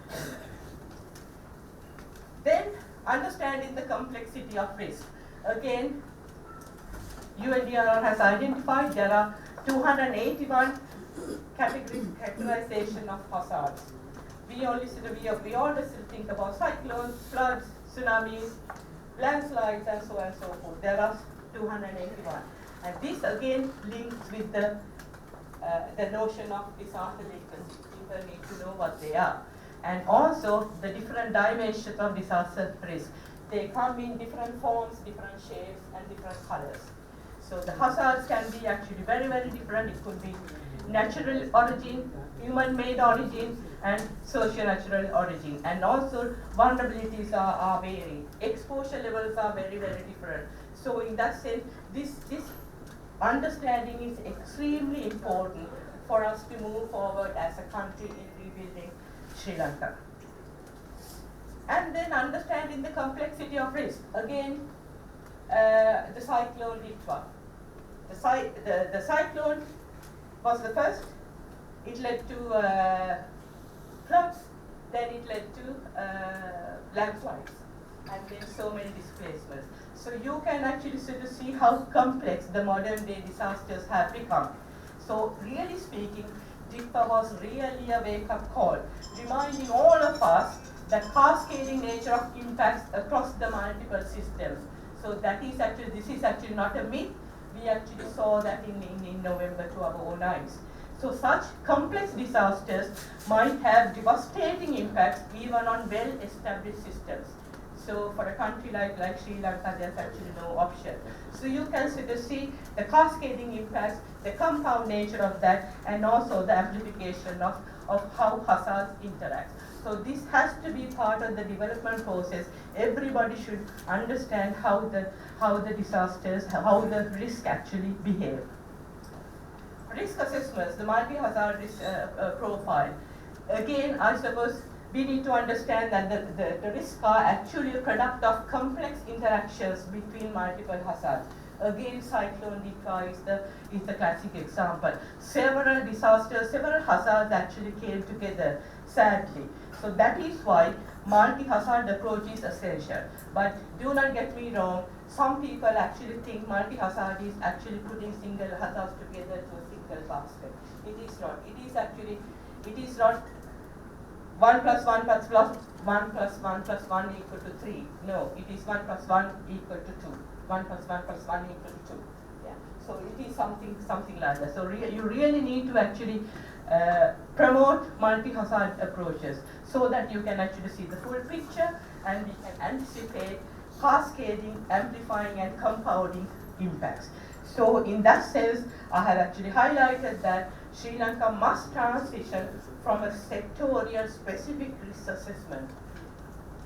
I: Then, understanding the complexity of risk. Again, UNDRR has identified there are 281 categories categorization of hazards. We always think about cyclones, floods, tsunamis, landslides, and so on and so forth. There are 281, and this again links with the notion of disaster literacy. People need to know what they are, and also the different dimensions of disaster risk. They come in different forms, different shapes, and different colors. So the hazards can be actually very, very different. It could be natural origin, human-made origin, and socio-natural origin. And also vulnerabilities are varying. Exposure levels are very, very different. So in that sense, this understanding is extremely important for us to move forward as a country in rebuilding Sri Lanka. And then understanding the complexity of risk. Again, the cyclone Ditwa. The cyclone was the first. It led to floods, then it led to landslides, and then so many displacements. So you can actually sort of see how complex the modern day disasters have become. So really speaking, Ditwa was really a wake-up call, reminding all of us the cascading nature of impacts across the multiple systems. So this is actually not a myth. We actually saw that in November 2009. So such complex disasters might have devastating impacts even on well-established systems. So for a country like Sri Lanka, there's actually no option. So you can sort of see the cascading impacts, the compound nature of that, and also the amplification of how hazards interact. So this has to be part of the development process. Everybody should understand how the disasters, how the risk actually behave. Risk assessments, the multi-hazard risk profile. Again, I suppose we need to understand that the risks are actually a product of complex interactions between multiple hazards. Again, cyclone Ditwa is the classic example. Several disasters, several hazards actually came together, sadly. So that is why multi-hazard approach is essential. But do not get me wrong, some people actually think multi-hazard is actually putting single hazards together to a single basket. It is not. It is not 1 plus 1 plus 1 plus 1 plus 1 equal to 3. No, it is 1 plus 1 equal to 2. 1 plus 1 plus 1 equal to 2. Yeah. So it is something like that. So you really need to actually promote multi-hazard approaches so that you can actually see the full picture and we can anticipate cascading, amplifying, and compounding impacts. So in that sense, I have actually highlighted that Sri Lanka must transition from a sectorial specific risk assessment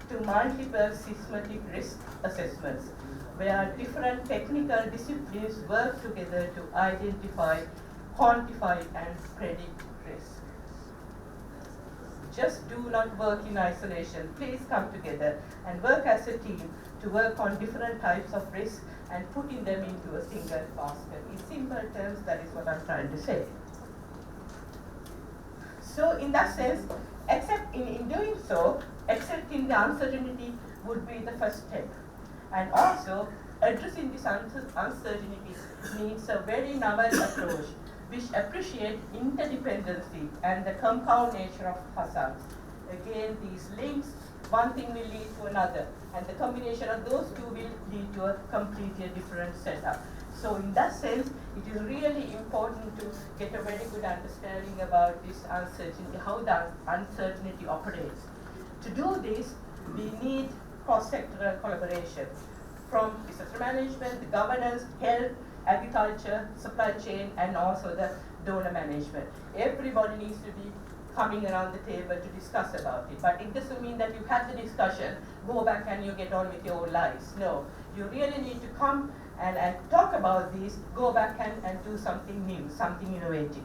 I: to multiple systematic risk assessments, where different technical disciplines work together to identify, quantify, and predict risk. Just do not work in isolation. Please come together and work as a team to work on different types of risk and putting them into a single basket. In simple terms, that is what I'm trying to say. So in that sense, except in doing so, accepting the uncertainty would be the first step. And also, addressing this uncertainty needs a very novel approach which appreciates interdependency and the compound nature of hazards. Again, these links, one thing will lead to another, and the combination of those two will lead to a completely different setup. So in that sense, it is really important to get a very good understanding about this uncertainty, how the uncertainty operates. To do this, we need cross-sectoral collaboration from disaster management, the governance, health, agriculture, supply chain, and also the donor management. Everybody needs to be coming around the table to discuss about it. But it doesn't mean that you had the discussion, go back and you get on with your own lives. No, you really need to come and talk about these, go back and do something new, something innovative.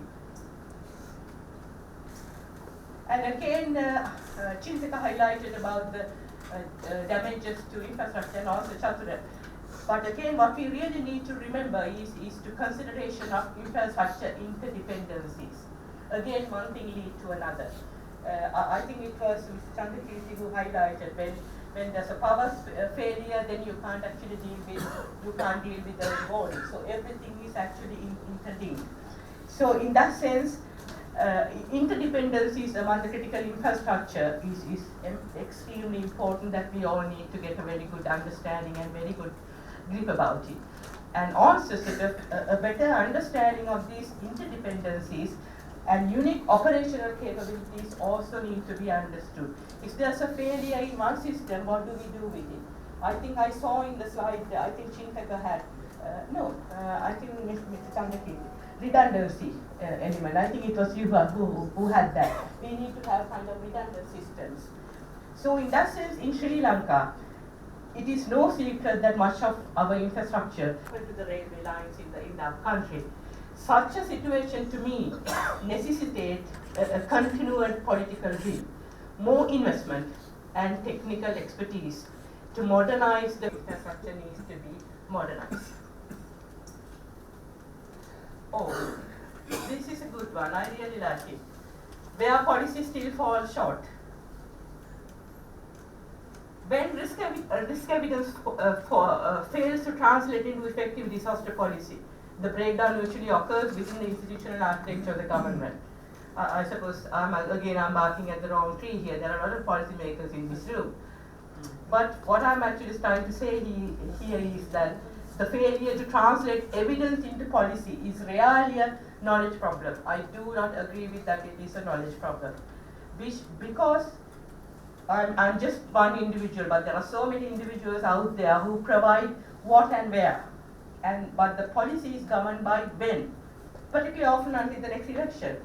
I: And again, Chinthaka highlighted about the damages to infrastructure and also Chathura. But again, what we really need to remember is to consideration of infrastructure interdependencies. Again, one thing leads to another. I think it was Mr. Chandrakeerthi who highlighted When there's a power failure, then you can't actually deal with the body. So everything is actually interlinked. So in that sense, interdependencies among the critical infrastructure is extremely important, that we all need to get a very good understanding and very good grip about it. And also a better understanding of these interdependencies and unique operational capabilities also need to be understood. If there's a failure in one system, what do we do with it? I think I saw in the slide, I think Chinthaka had, I think Mr. Chandrakeerthi, redundancy element. I think it was you who had that. We need to have kind of redundant systems. So in that sense, in Sri Lanka, it is no secret that much of our infrastructure to the railway lines in our country. Such a situation to me necessitates a continued political will, more investment and technical expertise to modernize the infrastructure needs to be modernized. Oh, this is a good one, I really like it. Where policy still falls short. When risk evidence fails to translate into effective disaster policy, the breakdown usually occurs within the institutional architecture of the government. I suppose I'm barking at the wrong tree here. There are a lot of policymakers in this room. But what I'm actually trying to say here is that the failure to translate evidence into policy is really a knowledge problem. I do not agree with that it is a knowledge problem. Because I'm just one individual, but there are so many individuals out there who provide what and where. But the policy is governed by when, particularly often until the next election,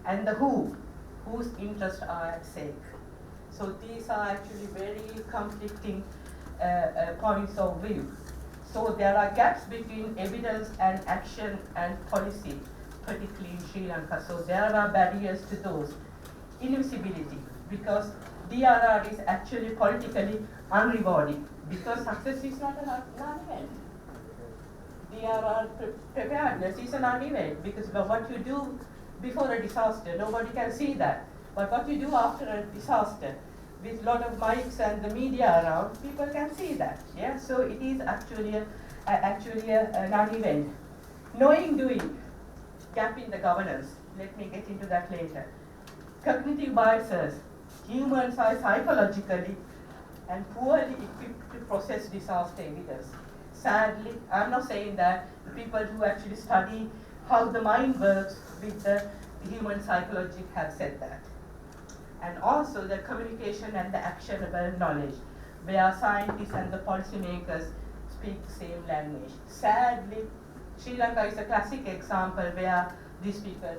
I: and the whose interests are at stake. So these are actually very conflicting points of view. So there are gaps between evidence and action and policy, particularly in Sri Lanka. So there are barriers to those. Invisibility, because DRR is actually politically unrewarding, because success is not an event. DRR preparedness is an event, because what you do before a disaster, nobody can see that. But what you do after a disaster, with a lot of mics and the media around, people can see that. Yeah, so it is actually an event. Knowing, doing, gap in the governance. Let me get into that later. Cognitive biases. Humans are psychologically and poorly equipped to process disaster evidence. Sadly, I'm not saying that the people who actually study how the mind works with the human psychology have said that. And also the communication and the actionable knowledge, where scientists and the policymakers speak the same language. Sadly, Sri Lanka is a classic example where these people,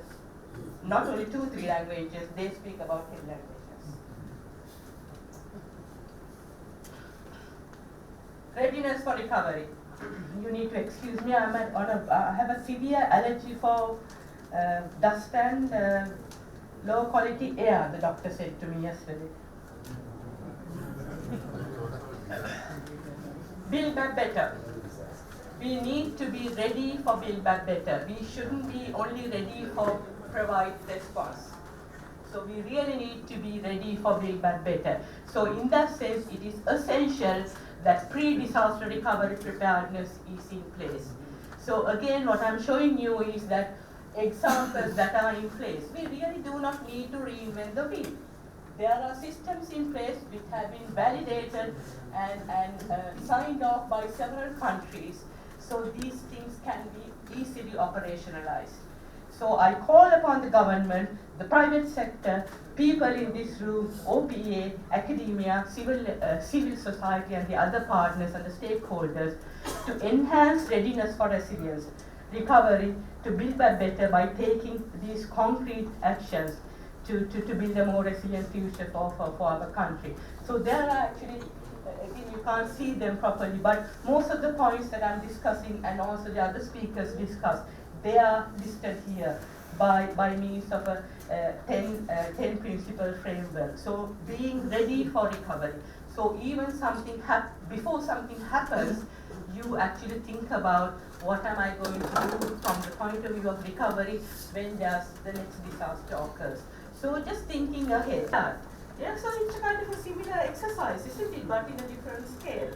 I: not only 2-3 languages, they speak about 10 languages. Readiness for recovery. You need to excuse me, I have a severe allergy for dust and low quality air, the doctor said to me yesterday. Build back better. We need to be ready for build back better. We shouldn't be only ready for provide response. So we really need to be ready for build back better. So in that sense, it is essential that pre-disaster recovery preparedness is in place. So again, what I'm showing you is that examples that are in place. We really do not need to reinvent the wheel. There are systems in place which have been validated and signed off by several countries. So these things can be easily operationalized. So I call upon the government, the private sector, people in this room, OPA, academia, civil society and the other partners and the stakeholders to enhance readiness for resilience, recovery, to build back better by taking these concrete actions to build a more resilient future for our country. So there are actually, again, you can't see them properly, but most of the points that I'm discussing and also the other speakers discussed, they are listed here by means of a 10 principle framework. So being ready for recovery. So even before something happens, you actually think about what am I going to do from the point of view of recovery when the next disaster occurs. So just thinking ahead. Yeah, so it's a kind of a similar exercise, isn't it, but in a different scale.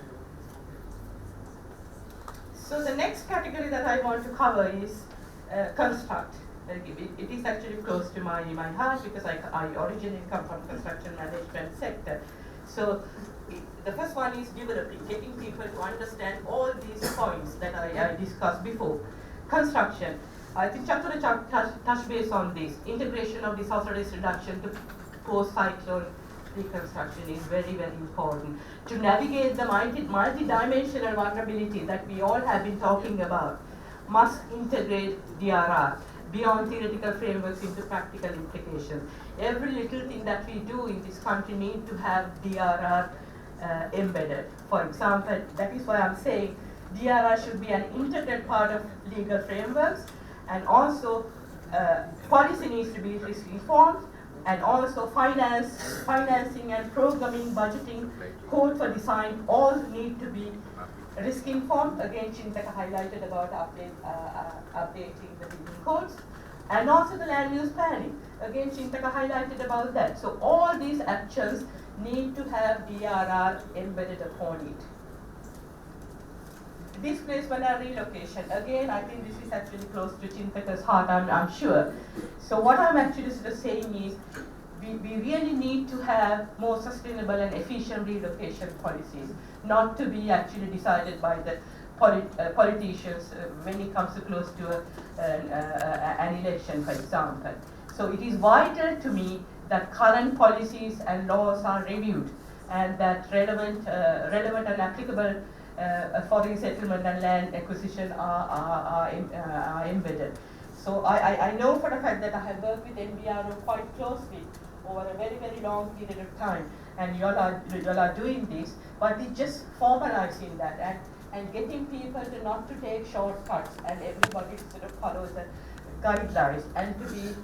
I: So the next category that I want to cover is construct. It is actually close to my heart because I originally come from construction management sector. So the first one is developing, getting people to understand all these points that I discussed before. Construction. I think Chathura touched base on this. Integration of disaster risk reduction to post-cyclone reconstruction is very, very important. To navigate the multi-dimensional vulnerability that we all have been talking about, must integrate DRR beyond theoretical frameworks into practical implications. Every little thing that we do in this country need to have DRR embedded. For example, that is why I'm saying DRR should be an integral part of legal frameworks, and also policy needs to be risk informed, and also financing and programming, budgeting, code for design, all need to be risk informed. Again, Chinthaka highlighted about updating the building codes, and also the land use planning. Again, Chinthaka highlighted about that. So all these actions need to have DRR embedded upon it. Displacement and relocation. Again, I think this is actually close to Chinthaka's heart, I'm sure. So what I'm actually sort of saying is, we really need to have more sustainable and efficient relocation policies, not to be actually decided by the politicians when it comes to close to an election, for example. So it is vital to me that current policies and laws are reviewed, and that relevant and applicable foreign settlement and land acquisition are embedded. So I know for a fact that I have worked with NBRO quite closely over a very, very long period of time, and you all are doing this, but it's just formalizing that and getting people to not to take shortcuts, and everybody sort of follows the guidelines and to be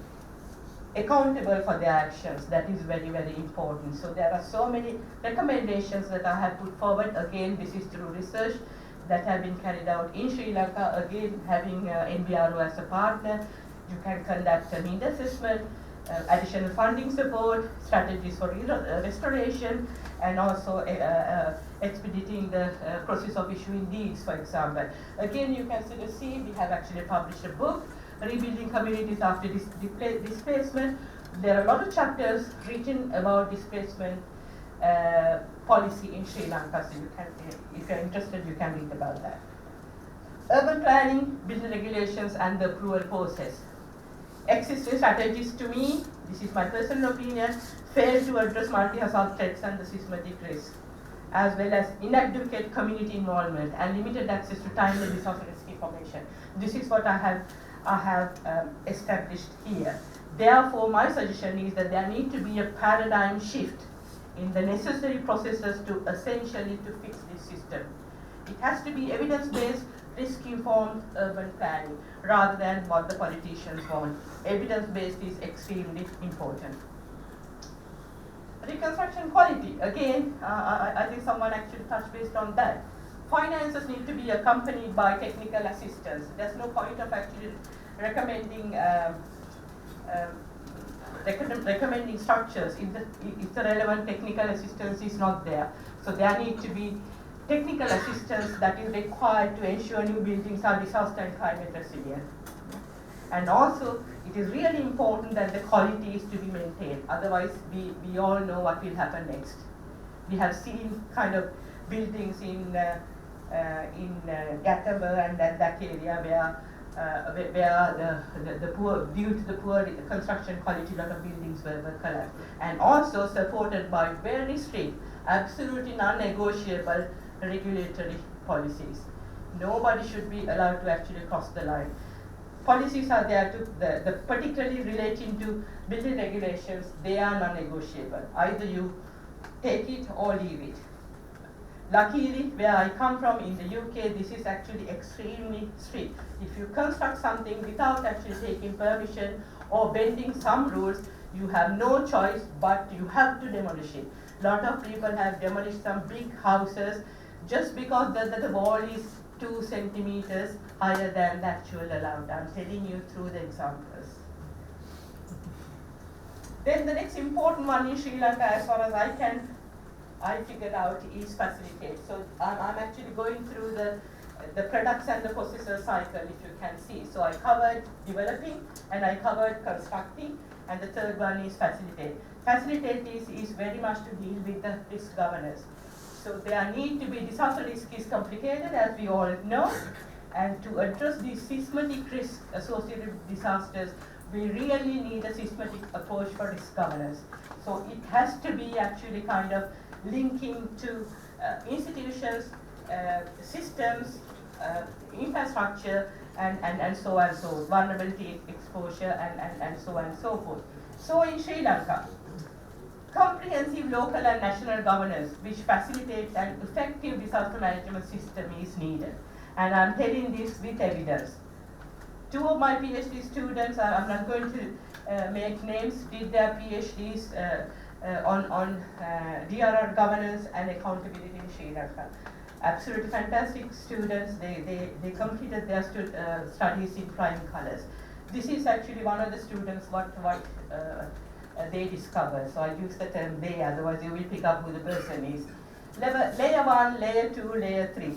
I: accountable for their actions. That is very, very important. So there are so many recommendations that I have put forward. Again, this is through research that have been carried out in Sri Lanka. Again, having NBRO as a partner, you can conduct a need assessment, additional funding support, strategies for restoration, and also expediting the process of issuing deeds, for example. Again, you can sort of see we have actually published a book, Rebuilding Communities After Displacement. There are a lot of chapters written about displacement policy in Sri Lanka, so you can, if you're interested, you can read about that. Urban planning, building regulations, and the approval process. Existing strategies, to me, this is my personal opinion, fail to address multi-hazard threats and the systematic risk, as well as inadequate community involvement and limited access to timely disaster risk information. This is what I have established here. Therefore, my suggestion is that there needs to be a paradigm shift in the necessary processes to essentially to fix this system. It has to be evidence-based, risk-informed urban planning rather than what the politicians want. Evidence-based is extremely important. Reconstruction quality, again, I think someone actually touched based on that. Finances need to be accompanied by technical assistance. There's no point of actually recommending recommending structures if the relevant technical assistance is not there. So there need to be technical assistance that is required to ensure new buildings are disaster and climate resilient. And also, it is really important that the quality is to be maintained. Otherwise, we all know what will happen next. We have seen kind of buildings in Gattawa and that area where the poor, due to the poor construction quality, a lot of buildings were collapsed. And also supported by very strict, absolutely non-negotiable regulatory policies. Nobody should be allowed to actually cross the line. Policies are there to, particularly relating to building regulations, they are non-negotiable. Either you take it or leave it. Luckily, where I come from in the UK, this is actually extremely strict. If you construct something without actually taking permission or bending some rules, you have no choice but you have to demolish it. A lot of people have demolished some big houses just because the wall is 2 centimeters higher than the actual allowed. I'm telling you through the examples. Then the next important one in Sri Lanka, as far as I figured out, is facilitate. So I'm actually going through the products and the processor cycle, if you can see. So I covered developing and I covered constructing, and the third one is facilitate. Facilitate is very much to deal with the risk governance. So there need to be, disaster risk is complicated, as we all know, and to address the systematic risk associated with disasters, we really need a systematic approach for risk governance. So it has to be actually kind of linking to institutions, systems, infrastructure, and so on, so vulnerability exposure, and so on and so forth. So in Sri Lanka, comprehensive local and national governance which facilitates an effective disaster management system is needed. And I'm telling this with evidence. Two of my PhD students, I'm not going to make names, did their PhDs on DRR governance and accountability in Sri Lanka. Absolutely fantastic students. They completed their studies in flying colors. This is actually one of the students what they discovered. So I use the term they, otherwise you will pick up who the person is. Layer 1, layer 2, layer 3.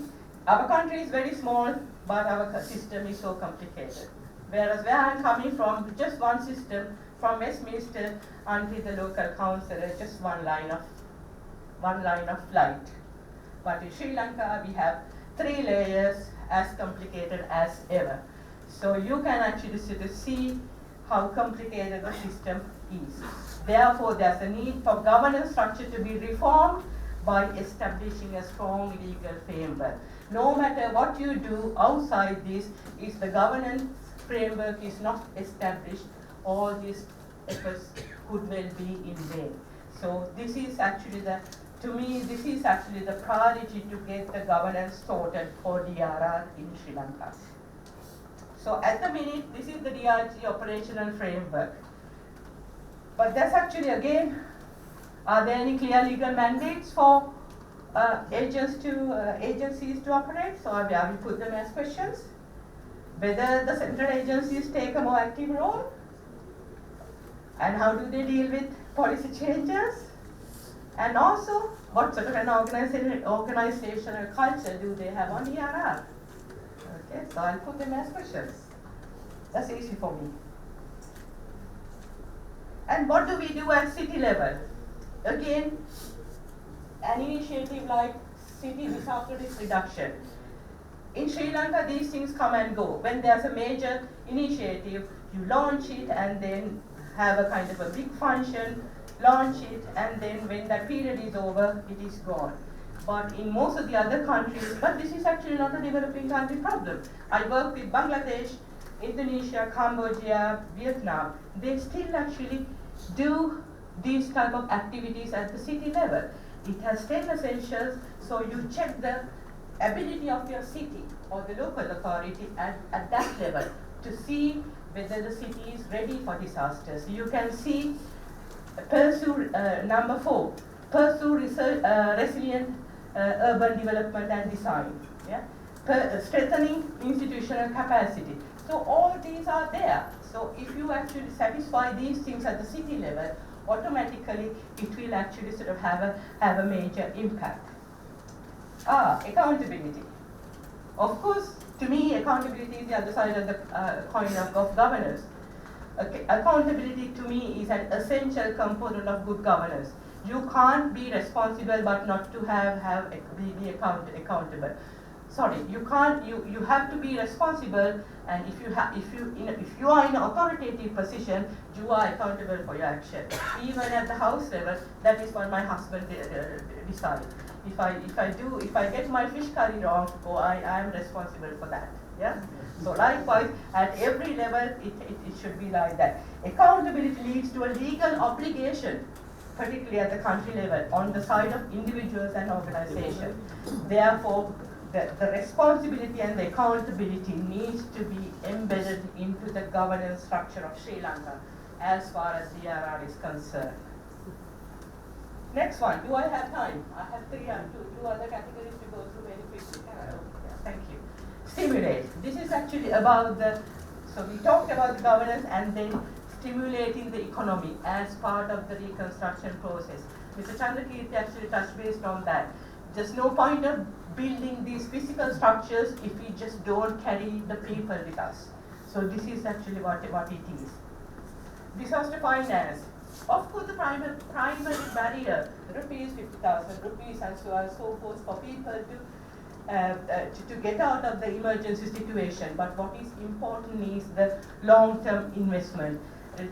I: Our country is very small, but our system is so complicated. Whereas where I'm coming from, just one system, from Westminster until the local councillor, just one line of flight. But in Sri Lanka, we have 3 layers, as complicated as ever. So you can actually sort of see how complicated the system is. Therefore, there's a need for governance structure to be reformed by establishing a strong legal framework. No matter what you do outside this, if the governance framework is not established, all these efforts could well be in vain. So this is actually to me, this is actually the priority to get the governance sorted for DRR in Sri Lanka. So at the minute, this is the DRG operational framework. But that's actually, again, are there any clear legal mandates for agencies to operate? So I will put them as questions. Whether the central agencies take a more active role, and how do they deal with policy changes? And also, what sort of an organizational culture do they have on DRR? Okay, so I'll put them as questions. That's easy for me. And what do we do at city level? Again, an initiative like city disaster risk reduction. In Sri Lanka, these things come and go. When there's a major initiative, you launch it and then have a kind of a big function, launch it, and then when that period is over, it is gone. But in most of the other countries, but this is actually not a developing country problem. I work with Bangladesh, Indonesia, Cambodia, Vietnam. They still actually do these type of activities at the city level. It has 10 essentials, so you check the ability of your city or the local authority at that level to see whether the city is ready for disasters. You can see pursue number 4, pursue resilient urban development and design. Yeah? Strengthening institutional capacity. So all these are there. So if you actually satisfy these things at the city level, automatically it will actually sort of have a major impact. Accountability. Of course, to me, accountability is the other side of the coin of governance. Accountability to me is an essential component of good governance. You can't be responsible but not to be accountable. Sorry, you can't. You have to be responsible, and if you are in an authoritative position, you are accountable for your action. Even at the house level, that is what my husband decided. If I get my fish curry wrong, I am responsible for that. Yeah. So likewise, at every level, it should be like that. Accountability leads to a legal obligation, particularly at the country level, on the side of individuals and organizations. Therefore, the responsibility and the accountability needs to be embedded into the governance structure of Sri Lanka as far as DRR is concerned. Next one, do I have time? I have two other categories to go through very quickly. Thank you. Stimulate. This is actually about so we talked about the governance and then stimulating the economy as part of the reconstruction process. Mr. Chandrakeerthi actually touched based on that. There's no point of building these physical structures if we just don't carry the people with us. So this is actually what it is. Disaster finance. Of course, the primary barrier, rupees 50,000 rupees and so on and so forth for people to get out of the emergency situation. But what is important is the long-term investment,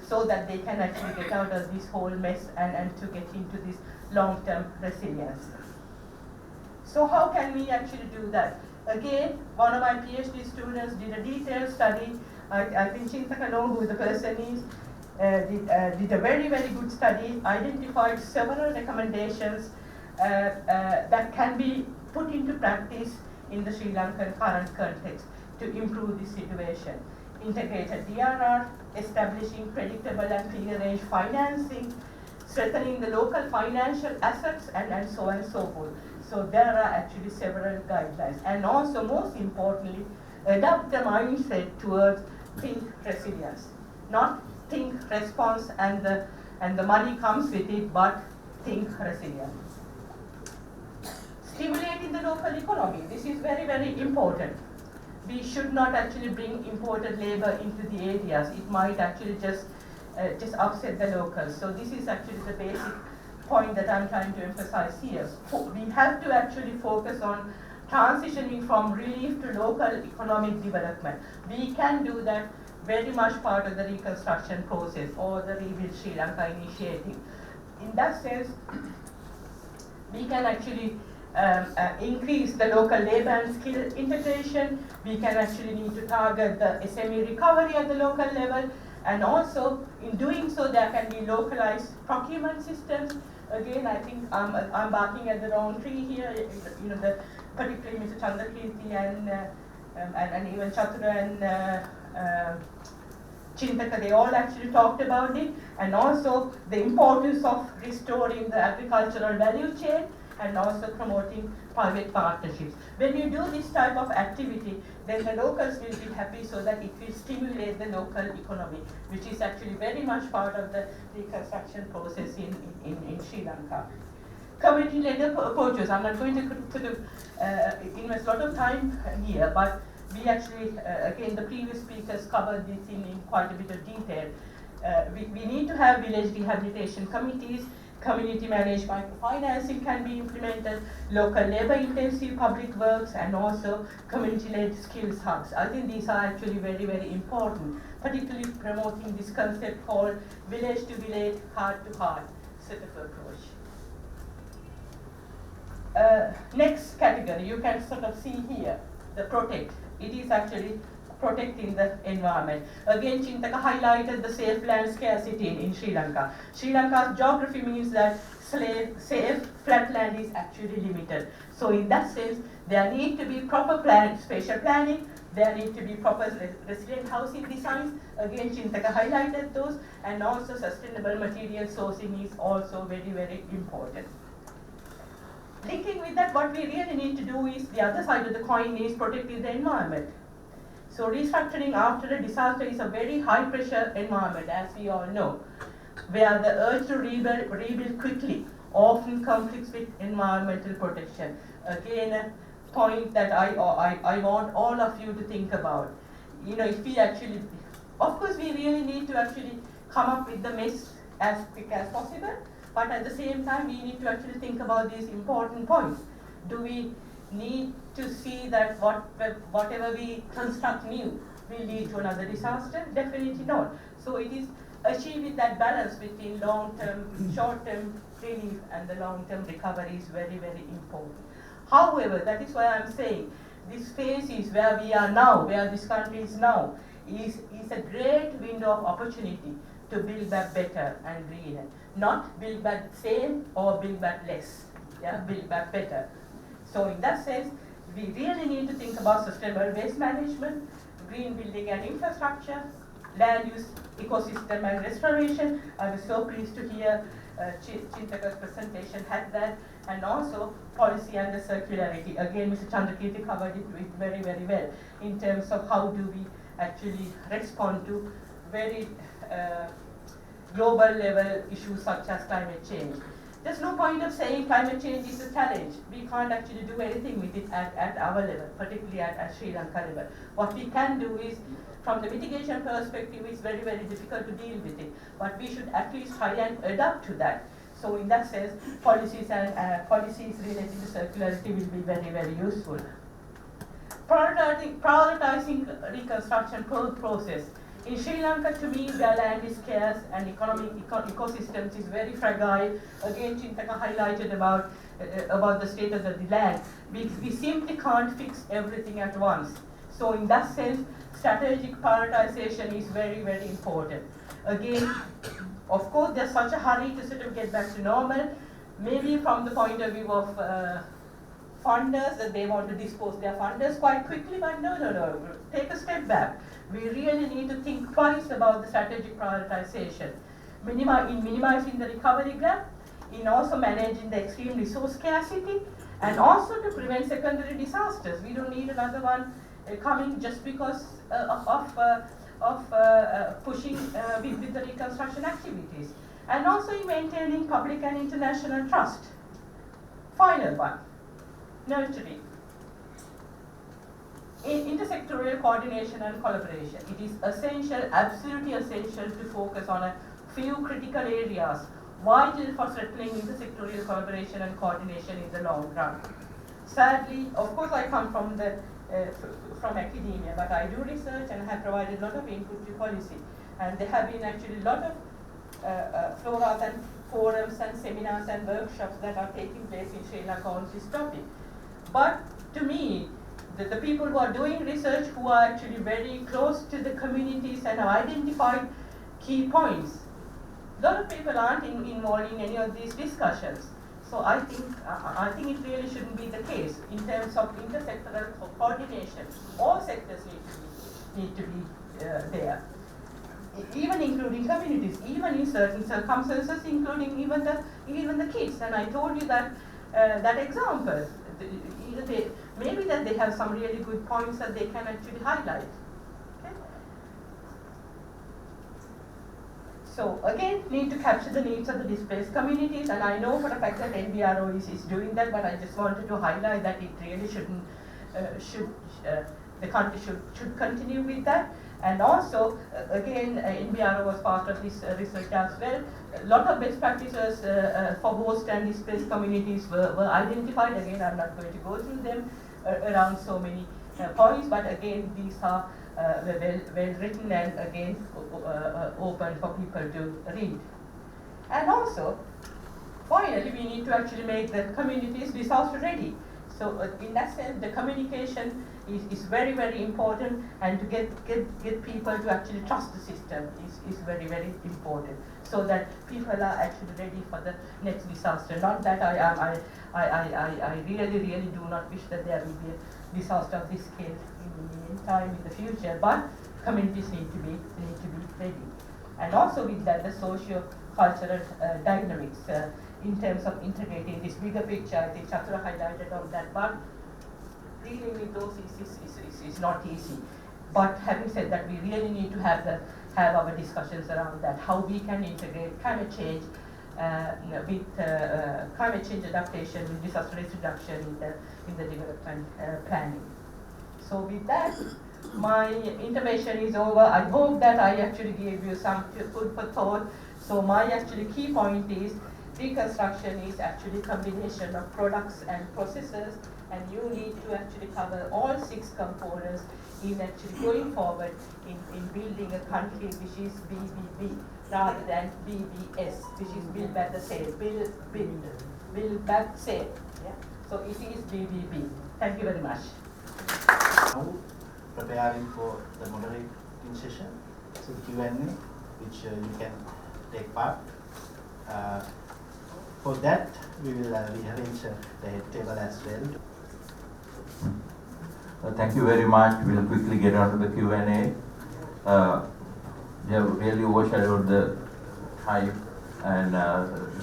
I: so that they can actually get out of this whole mess and to get into this long-term resilience. So how can we actually do that? Again, one of my PhD students did a detailed study. I think Chinthaka knows who the person is. Did a very, very good study, identified several recommendations that can be put into practice in the Sri Lankan current context to improve the situation. Integrated DRR, establishing predictable and clear range financing, strengthening the local financial assets, and so on and so forth. So there are actually several guidelines. And also, most importantly, adopt the mindset towards think resilience. Not think response and the money comes with it, but think resilience. Stimulating the local economy. This is very, very important. We should not actually bring imported labor into the areas. It might actually just upset the locals. So this is actually the basic point that I'm trying to emphasize here. We have to actually focus on transitioning from relief to local economic development. We can do that very much part of the reconstruction process or the Rebuild Sri Lanka initiative. In that sense, we can actually increase the local labor and skill integration. We can actually need to target the SME recovery at the local level, and also in doing so there can be localized procurement systems. Again, I think I'm barking at the wrong tree here. You know, particularly Mr. Chandrakeerthi and even Chathura and Chinthaka, they all actually talked about it, and also the importance of restoring the agricultural value chain and also promoting private partnerships. When you do this type of activity, then the locals will be happy, so that it will stimulate the local economy, which is actually very much part of the reconstruction process in Sri Lanka. Community-led approaches. I'm not going to invest a lot of time here, but we actually, again, the previous speakers covered this in quite a bit of detail. We need to have village rehabilitation committees, community managed microfinancing can be implemented, local labor intensive public works, and also community-led skills hubs. I think these are actually very, very important, particularly promoting this concept called village to village, heart to heart sort of approach. Next category, you can sort of see here, the protect. It is actually protecting the environment. Again, Chinthaka highlighted the safe land scarcity in Sri Lanka. Sri Lanka's geography means that safe flat land is actually limited. So in that sense, there need to be proper spatial planning, there need to be proper resilient housing designs. Again, Chinthaka highlighted those, and also sustainable material sourcing is also very, very important. Linking with that, what we really need to do is, the other side of the coin is protecting the environment. So restructuring after a disaster is a very high pressure environment, as we all know, where the urge to rebuild quickly often conflicts with environmental protection. Again, a point that I want all of you to think about. You know, if we actually, of course we really need to actually come up with the mess as quick as possible, but at the same time we need to actually think about these important points. Do we need to see that whatever we construct new will lead to another disaster? Definitely not. So it is achieving that balance between long-term, short-term relief and the long-term recovery is very, very important. However, that is why I'm saying this phase is where we are now, where this country is now, is a great window of opportunity to build back better and greener. Not build back same or build back less, yeah, build back better. So in that sense, we really need to think about sustainable waste management, green building and infrastructure, land use, ecosystem and restoration. I was so pleased to hear Chinthaka's presentation had that, and also policy and the circularity. Again, Mr. Chandrakeerthi covered it very, very well in terms of how do we actually respond to very global level issues such as climate change. There's no point of saying climate change is a challenge. We can't actually do anything with it at our level, particularly at Sri Lanka level. What we can do is, from the mitigation perspective, it's very, very difficult to deal with it. But we should at least try and adapt to that. So in that sense, policies and policies related to circularity will be very, very useful. Prioritizing reconstruction process. In Sri Lanka, to me, where land is scarce and ecosystems is very fragile. Again, Chinthaka highlighted about the status of the land. We simply can't fix everything at once. So in that sense, strategic prioritization is very, very important. Again, of course, there's such a hurry to sort of get back to normal. Maybe from the point of view of funders, that they want to dispose their funders quite quickly, but no. Take a step back. We really need to think twice about the strategic prioritization. In minimizing the recovery gap, in also managing the extreme resource scarcity, and also to prevent secondary disasters. We don't need another one coming just because of pushing with the reconstruction activities. And also in maintaining public and international trust. Final one, nurturing. In intersectoral coordination and collaboration, it is essential, absolutely essential to focus on a few critical areas vital for settling intersectoral collaboration and coordination in the long run. Sadly, of course I come from from academia, but I do research and have provided a lot of input to policy. And there have been actually a lot of forums and forums and seminars and workshops that are taking place in Sri Lanka on this topic. But to me, the people who are doing research, who are actually very close to the communities and have identified key points, a lot of people aren't involved in any of these discussions. So I think it really shouldn't be the case in terms of intersectoral coordination. All sectors need to be there, even including communities, even in certain circumstances, including even the kids. And I told you that that example. Maybe that they have some really good points that they can actually highlight. Okay? So again, need to capture the needs of the displaced communities, and I know for a fact that NBRO is doing that, but I just wanted to highlight that it really shouldn't, the country should continue with that. And also, again, NBRO was part of this research as well. A lot of best practices for host and displaced communities were identified. Again, I'm not going to go through them around so many points, but again, these are well written and again open for people to read. And also, finally, we need to actually make the communities disaster ready. So in that sense, the communication is very, very important, and to get people to actually trust the system is very, very important, so that people are actually ready for the next disaster. Not that I really do not wish that there will be a disaster of this scale in time in the future, but communities need to be ready. And also with that, the socio-cultural dynamics in terms of integrating this bigger picture. I think Chathura highlighted on that, but dealing with those is not easy. But having said that, we really need to have our discussions around that, how we can integrate climate change with climate change adaptation, with disaster risk reduction in the development planning. So with that, my intervention is over. I hope that I actually gave you some food for thought. So my actually key point is reconstruction is actually a combination of products and processes, and you need to actually cover all 6 components in actually going forward in building a country which is BBB rather than BBS, which is build back the same, build back same. Yeah? So it is BBB. Thank you very much.
A: Now preparing for the moderating session, so Q&A, which you can take part. For that, we will rearrange the head table as well.
C: Thank you very much. We'll quickly get on to the Q&A. We have really overshadowed the time, and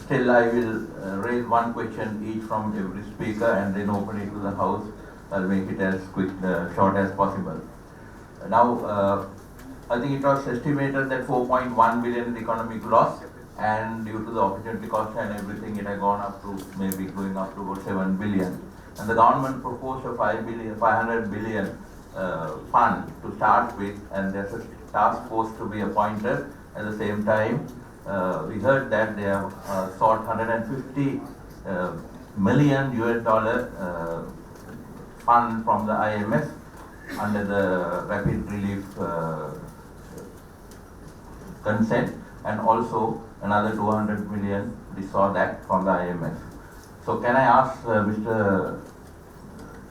C: still I will raise one question each from every speaker and then open it to the House. I'll make it as quick, short as possible. Now, I think it was estimated that 4.1 billion is economic loss, and due to the opportunity cost and everything, it had gone up to maybe going up to about 7 billion. And the government proposed a 500 billion fund to start with, and there's a task force to be appointed. At the same time, we heard that they have sought 150 million US dollar fund from the IMF under the rapid relief consent, and also another 200 million we saw that from the IMF. So can I ask Mr.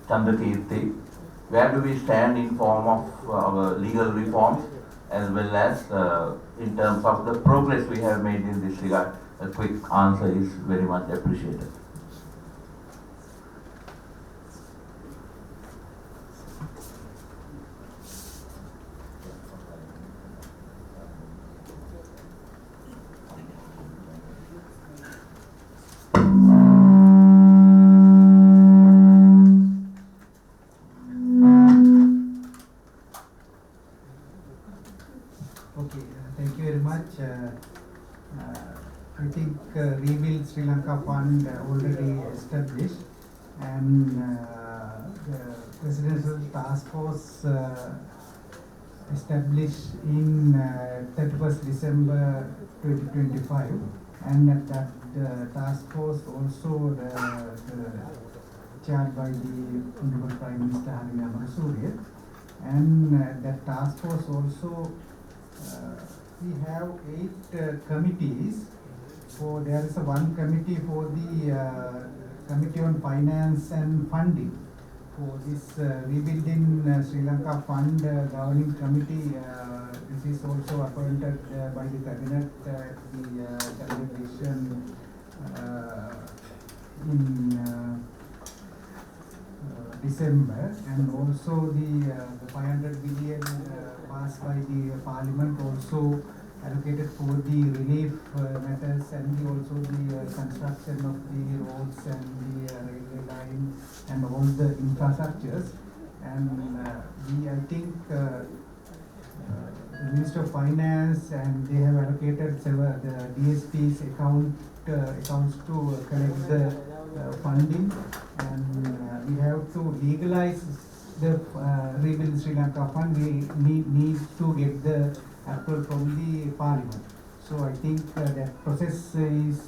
C: Chandrakeerthi, where do we stand in form of our legal reforms, as well as in terms of the progress we have made in this regard? A quick answer is very much appreciated.
D: Okay, thank you very much. I think Rebuild Sri Lanka Fund already established, and the Presidential Task Force established in 31st December 2025, and at that task force also chaired by the Honorable Prime Minister Amaratunga, and that task force also we have 8 committees. So there is one committee for the Committee on Finance and Funding. For this Rebuilding Sri Lanka Fund Governing Committee, this is also appointed by the Cabinet, the Cabinet decision in December, and also the 500 billion passed by the Parliament also allocated for the relief matters, and also the construction of the roads and the railway line and all the infrastructures. And I think the Minister of Finance, and they have allocated several the DSP's accounts to collect the funding, and we have to legalize the Rebuild Sri Lanka Fund. We need to get the approval from the Parliament. So I think that process is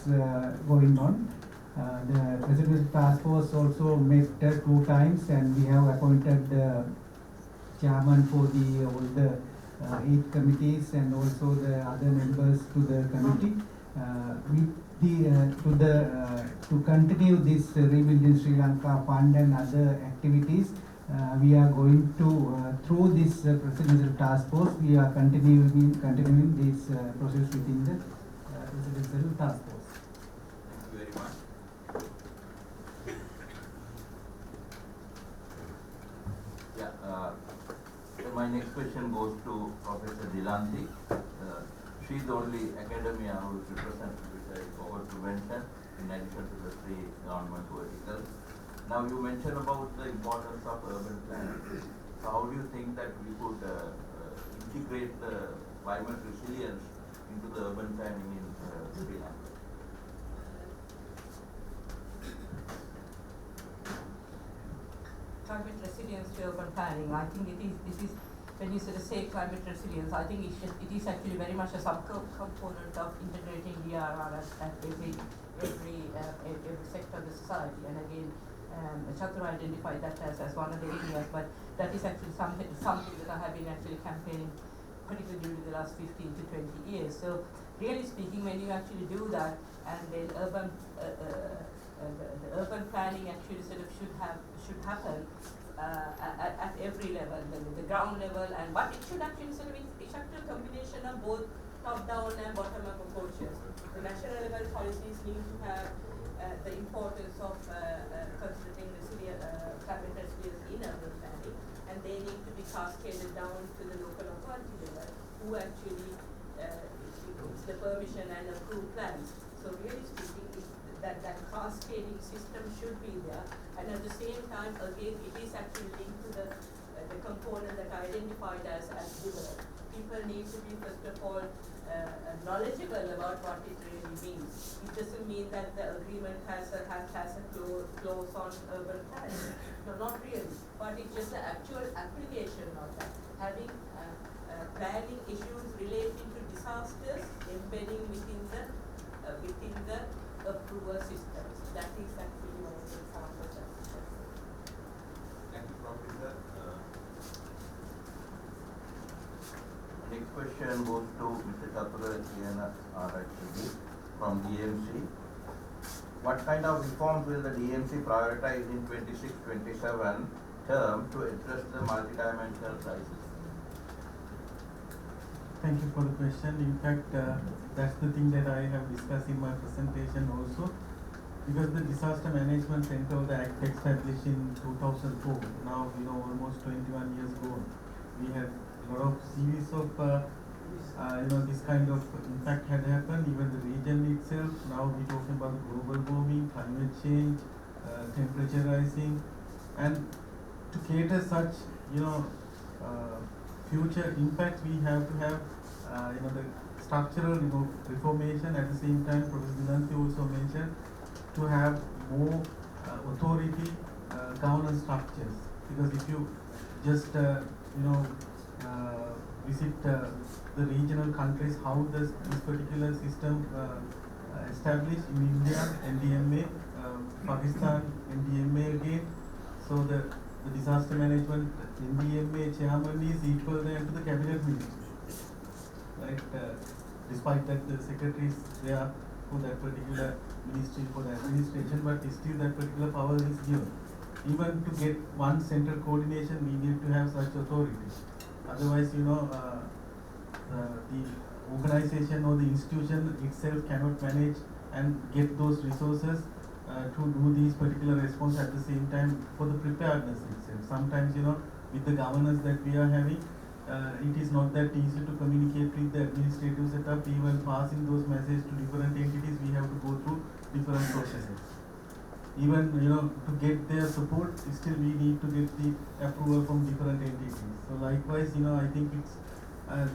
D: going on. The Presidential Task Force also met 2 times, and we have appointed chairman for all the 8 committees, and also the other members to the committee. To continue this Rebuilding Sri Lanka Fund and other activities, we are going to through this Presidential Task Force, we are continuing this process within the Presidential Task Force.
C: Thank you very much. So my next question goes to Professor Dilanthi. She's the only academia who is represented, which I forgot to mention, in addition to the 3 government verticals. Now you mentioned about the importance of urban planning. So how do you think that we could integrate the climate resilience into the urban planning in Sri Lanka?
I: Climate resilience to urban planning. I think this is when you sort of say climate resilience, I think it is actually very much a subcomponent of integrating DRR at every sector of the society. And again, Chathura identified that as one of the areas, but that is actually something that I have been actually campaigning, particularly during the last 15 to 20 years. So really speaking, when you actually do that, and then the urban planning actually sort of should happen at every level, the ground level, but it should actually sort of be a combination of both top-down and bottom-up approaches. The national level policies need to have the importance of considering climate resilience in urban planning, and they need to be cascaded down to the local authority level, who actually gives the permission and approve plans. So really speaking, that cascading system should be there, and at the same time, again, it is actually linked to the component that I identified as liberal. people need to be first of all knowledgeable about what it really means. It doesn't mean that the agreement has a clause on urban planning. No, not really. But it's just the actual application of that. Having planning issues relating to disasters embedding within the approval systems. That is actually one of the examples that we have.
C: Thank you, Professor. Next question goes to Mr. Chathura Liyanaarchchi from DMC. What kind of reforms will the DMC prioritize in 26-27 term to address the multidimensional crisis?
F: Thank you for the question. In fact, that's the thing that I have discussed in my presentation also. Because the Disaster Management Center of the Act established in 2004, now almost 21 years ago, we had a lot of series of this kind of impact had happened. Even the region itself. Now we're talking about global warming, climate change, temperature rising, and to cater such future impacts, we have to have the structural reformation. At the same time, Professor Dilanthi also mentioned to have more authority governance structures. Because if you just visit the regional countries, how does this particular system established in India, NDMA, Pakistan, NDMA again. So the disaster management NDMA chairman is equal to the cabinet minister, right? Despite that the secretary is there for that particular ministry for the administration, but still that particular power is given. Even to get one central coordination, we need to have such authority. Otherwise, the organization or the institution itself cannot manage and get those resources to do these particular response at the same time for the preparedness itself. Sometimes, with the governance that we are having, it is not that easy to communicate with the administrative setup. Even passing those messages to different entities, we have to go through different processes. Even to get their support, still we need to get the approval from different entities. So likewise, I think it's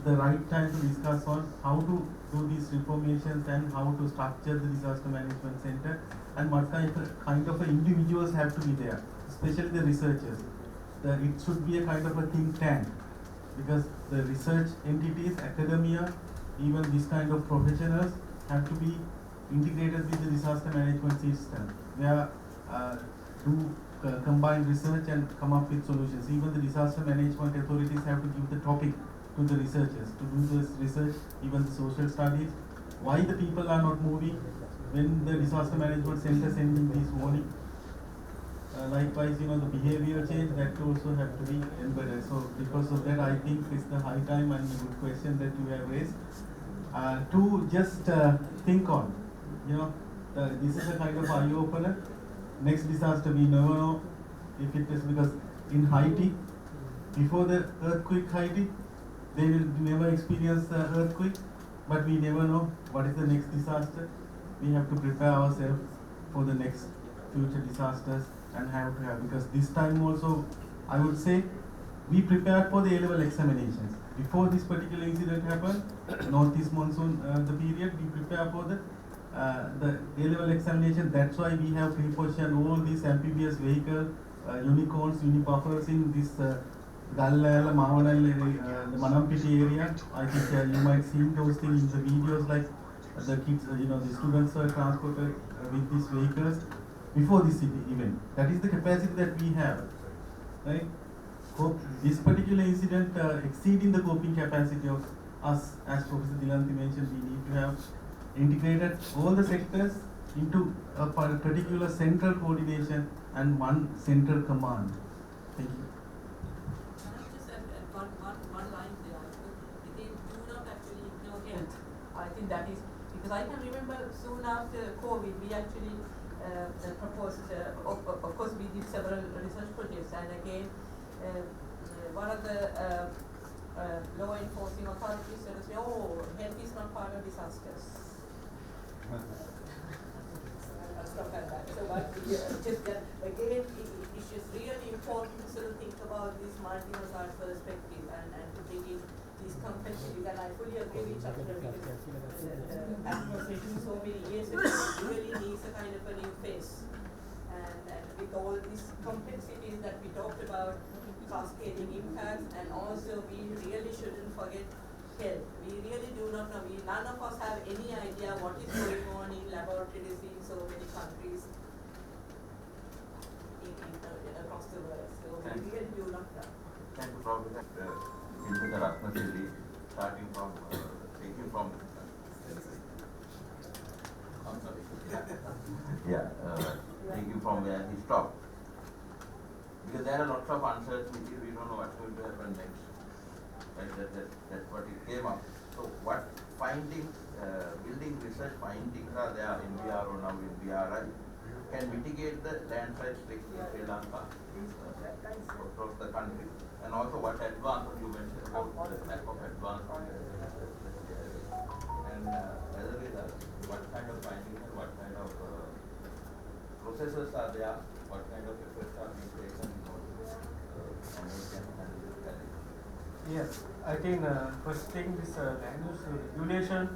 F: the right time to discuss on how to do these reformations and how to structure the disaster management center and what kind of individuals have to be there, especially the researchers. It should be a kind of a think tank, because the research entities, academia, even this kind of professionals have to be integrated with the disaster management system. They are do combine research and come up with solutions. Even the disaster management authorities have to give the topic to the researchers to do this research, even the social studies. Why the people are not moving when the disaster management center sending this warning. Likewise, the behavioral change that also have to be embedded. So because of that, I think it's the high time and a good question that you have raised to just think on. This is a kind of eye opener. Next disaster, we never know if it is, because in Haiti, before the earthquake Haiti, they will never experience the earthquake, but we never know what is the next disaster. We have to prepare ourselves for the next future disasters and have to have, because this time also, I would say, we prepared for the A-level examinations. Before this particular incident happened, northeast monsoon, the period, we prepared for the A-level examination. That's why we have pre-positioned all these amphibious vehicles, unicorns, unibuffers in this Gallala, Mavanal, the Manampiti area. I think you might see those things in the videos, like the kids, the students are transported with these vehicles before this event. That is the capacity that we have, right? Hope this particular incident exceeding the coping capacity of us, as Professor Dilanthi mentioned. We need to have integrated all the sectors into a particular central coordination and one central command. Thank you.
I: One line there. They do not actually ignore health. I think that is, because I can remember soon after COVID, we actually proposed, of course we did several research projects, and again, one of the law enforcing authorities said, oh, health is not part of disasters. Stuff like that. So what just that, again, it's just really important to sort of think about this multi-hazard perspective and to bring in these companies children because administration so many years ago really needs a kind of a new face. And with all these complexities that we talked about, cascading impacts, and also we really shouldn't forget health. We really do not know, none of us have any idea what is going on in laboratories in so many countries across the world. So we really do not know.
C: Thank you, Prabath. Into the Rathnasiri, starting from, taking from, I'm sorry. Taking from where he stopped. Because there are lots of uncertainty, we don't know what will happen next. Right? That's what it came up. So what findings, building research findings are there in BRO now in BRI, can mitigate the landslide risk in Sri Lanka across the country. And also what advances you mentioned about the lack of advancement. And whether what kind of findings and what kind of processes are there, what kind of efforts are being taken in order to handle this challenge.
G: Yes, I think first thing this land use regulation,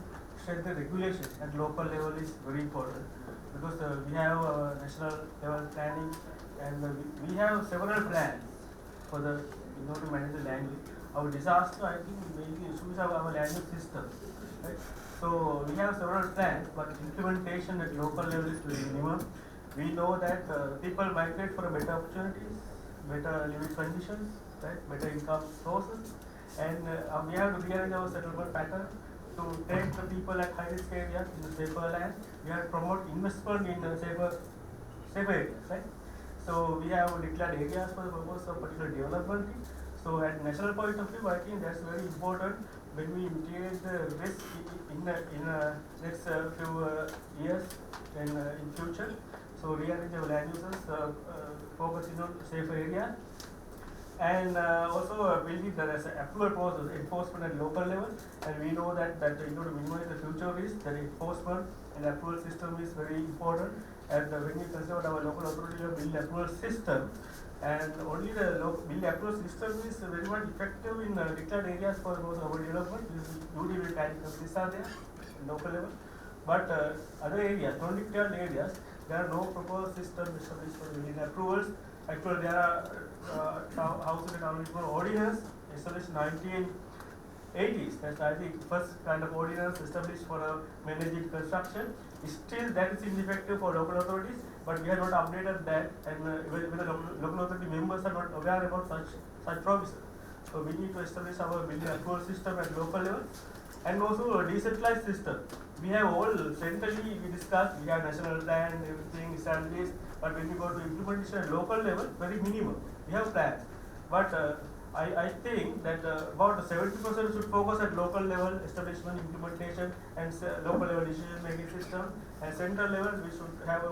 G: set the regulation at local level is very important because we have national level planning and we have several plans for the in order to manage the land use. Our disaster, I think, mainly issues of our land use system. Right? So we have several plans, but implementation at local level is very minimum. We know that people migrate for better opportunities, better living conditions, right? Better income sources, and we have to rearrange our settlement pattern to take the people at high-risk areas in the safer land. We have to promote investment in safer areas, right? So we have declared areas for the purpose of particular development. So at national point of view, I think that's very important when we mitigate the risk in next few years and in future. So rearrange our land uses, focusing on safer areas, and also building the approval process, enforcement at local level. And we know that in order to minimize the future risk, that enforcement and approval system is very important. And when we consider our local authority build approval system, and only the build approval system is very much effective in declared areas for those urban development. UD will carry this are there in local level, but other areas, non-declared areas, there are no proposed system established for building approvals. Actually, there are housing and development ordinance established in 1980s. That's I think first kind of ordinance established for managing construction. Still, that is ineffective for local authorities, but we have not updated that, and when the local authority members are not aware about such provisions. So we need to establish our building approval system at local level, and also a decentralized system. We have all centrally we discussed, we have national plan, everything established, but when we go to implementation at local level, very minimum. We have plans, but I think that about 70% should focus at local level establishment, implementation, and local level decision making system. And central level we should have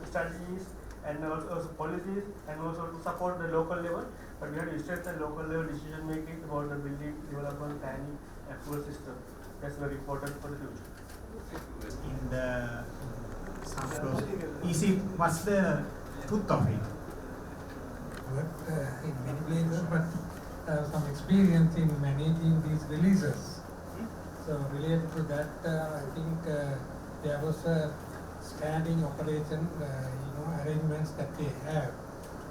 G: strategies and also policies, and also to support the local level. But we have to strengthen local level decision making about the building, development, planning, approval system. That's very important for the future.
J: In the what's the truth of it?
K: In many places, but some experience in managing these releases. So related to that, I think there was a standing operation, arrangements that they have,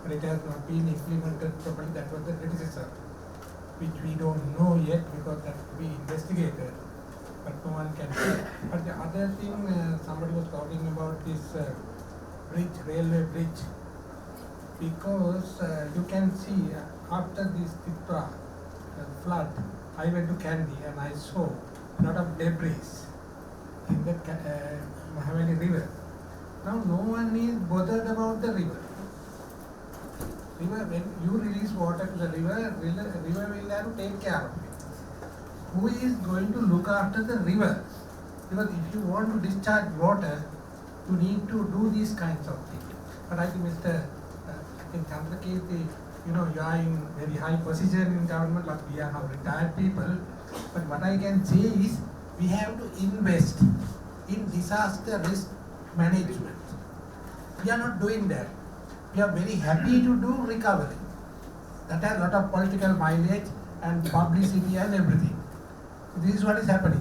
K: but it has not been implemented properly. That was the criticism, which we don't know yet because that will be investigated, but no one can say. But the other thing, somebody was talking about this bridge, railway bridge. Because you can see after this Chathura flood, I went to Kandy and I saw a lot of debris in the Mahavali river. Now no one is bothered about the river. When you release water to the river will have to take care of it. Who is going to look after the river? Because if you want to discharge water, you need to do these kinds of things. But I think in Chandrakeerthi, you are in very high position in government, but we are now retired people. But what I can say is, we have to invest in disaster risk management. We are not doing that. We are very happy to do recovery. That has a lot of political mileage and publicity and everything. This is what is happening.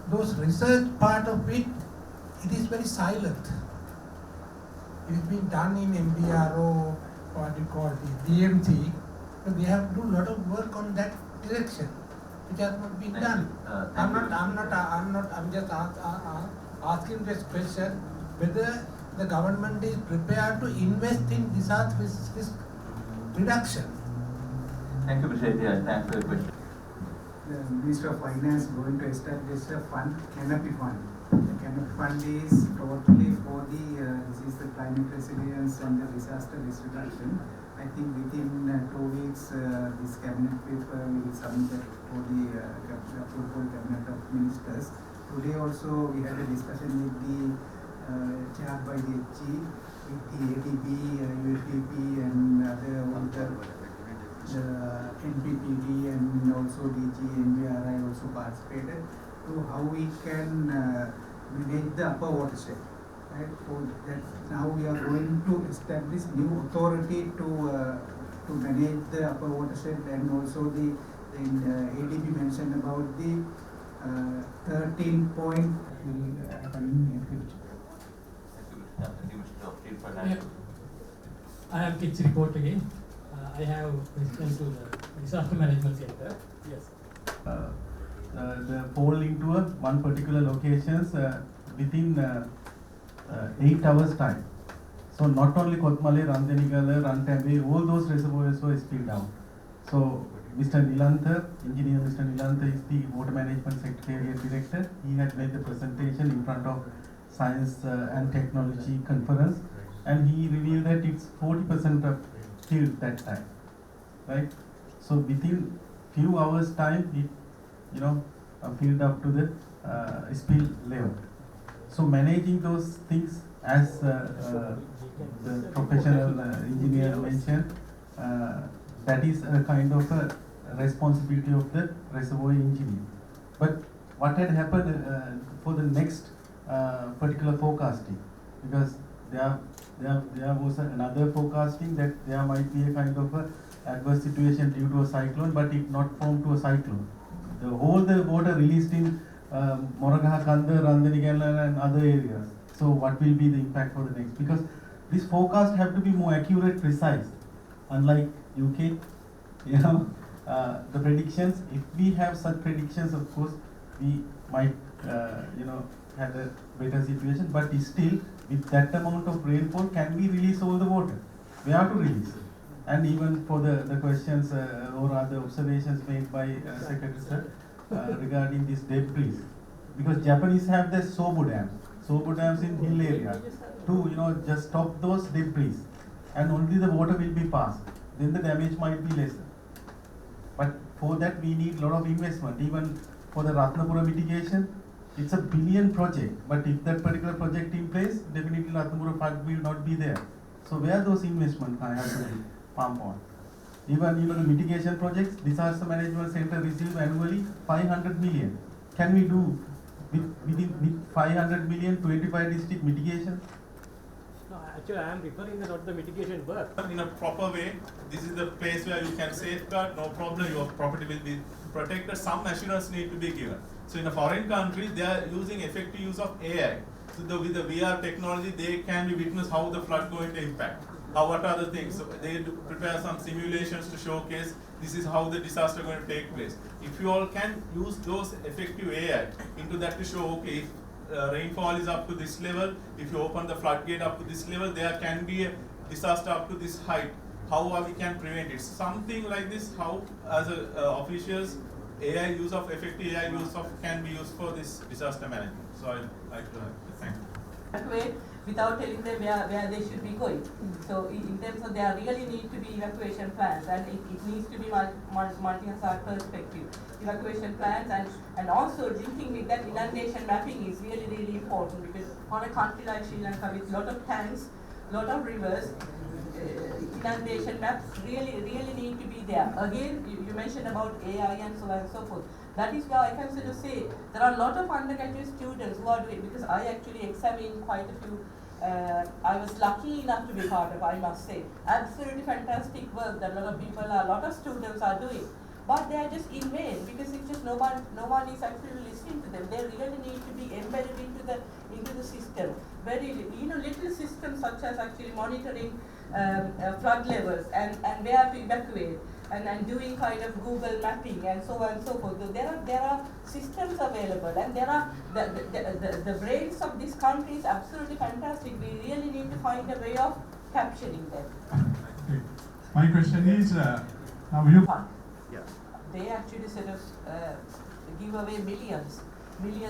K: Those research part of it, it is very silent. It is being done in MBRO, what you call the DMT, but they have to do a lot of work on that direction, which has not been done. I'm just asking this question, whether the government is prepared to invest in disaster risk reduction.
C: Thank you, Mr. Ethiah. Thanks for your question.
D: The Minister of Finance going to establish a fund, Canopy Fund. The Canopy Fund is totally for this is the climate resilience and the disaster risk reduction. I think within 2 weeks, this cabinet paper will be submitted for the approval cabinet of ministers. Today also we had a discussion with the chaired by the HG, with the ADB, USDP and the NPPD and also DG, NBRI also participated to how we can manage the upper watershed. Right? For that, now we are going to establish new authority to manage the upper watershed, and also the ADB mentioned about the 13 point will happen in future.
C: Thank you, Mr. Finance.
L: Yeah. I am Kids Report again. I have listened to the Disaster Management Center. Yes.
F: The fall into one particular locations within 8 hours time. So not only Kotmale, Ranjanigala, Rantambe, all those reservoirs were spilled down. So Mr. Dilanthi, engineer Mr. Dilanthi is the Water Management Secretariat Director. He had made the presentation in front of Science and Technology Conference, and he revealed that it's 40% of filled that time, right? So within few hours time, it filled up to the spill level. So managing those things, as the professional engineer mentioned, that is a kind of a responsibility of the reservoir engineer. But what had happened for the next particular forecasting, because there was another forecasting that there might be a kind of a adverse situation due to a cyclone, but it not formed to a cyclone. The water released in Moragaha, Kanda, Ranjanigala and other areas. So what will be the impact for the next? Because this forecast have to be more accurate, precise. Unlike UK, the predictions, if we have such predictions, of course, we might, have a better situation, but still, with that amount of rainfall, can we release all the water? We have to release. And even for the questions or other observations made by Secretary Sir regarding this debris, because Japanese have the Sobu dams in hill area to just stop those debris, and only the water will be passed. Then the damage might be lesser. But for that we need a lot of investment. Even for the Rathnasiri mitigation, it's a billion project. But if that particular project in place, definitely Rathnasiri flood will not be there. So where those investment have to be pumped on? Even the mitigation projects, Disaster Management Center receive annually 500 million. Can we do with 500 million 25 district mitigation?
L: No, actually I am referring not the mitigation work.
M: In a proper way, this is the place where you can safeguard, no problem, your property will be protected. Some assurance need to be given. So in a foreign country, they are using effective use of AI. So with the VR technology, they can be witness how the flood going to impact. What are the things? So they prepare some simulations to showcase this is how the disaster going to take place. If you all can use those effective AI into that to show, okay, if rainfall is up to this level, if you open the floodgate up to this level, there can be a disaster up to this height. How we can prevent it? Something like this, how as officials, AI use of effective AI use of can be used for this disaster management. So I'd like to thank you.
I: That way, without telling them where they should be going. So in terms of there really need to be evacuation plans, and it needs to be multi-hazard perspective. Evacuation plans and also linking with that inundation mapping is really, really important, because on a country like Sri Lanka with lot of tanks, lot of rivers, inundation maps really need to be there. Again, you mentioned about AI and so on and so forth. That is why I can sort of say there are a lot of undergraduate students who are doing, because I actually examined quite a few. I was lucky enough to be part of, I must say. Absolutely fantastic work that a lot of students are doing. but they are just in vain because it's just no one is actually listening to them. They really need to be embedded into the system. Very little systems such as actually monitoring flood levels and where to evacuate and doing kind of Google mapping and so on and so forth. So there are systems available, and there are the brains of this country is absolutely fantastic. We really need to find a way of capturing them.
N: Okay. My question is, now you.
I: They actually sort of give away millions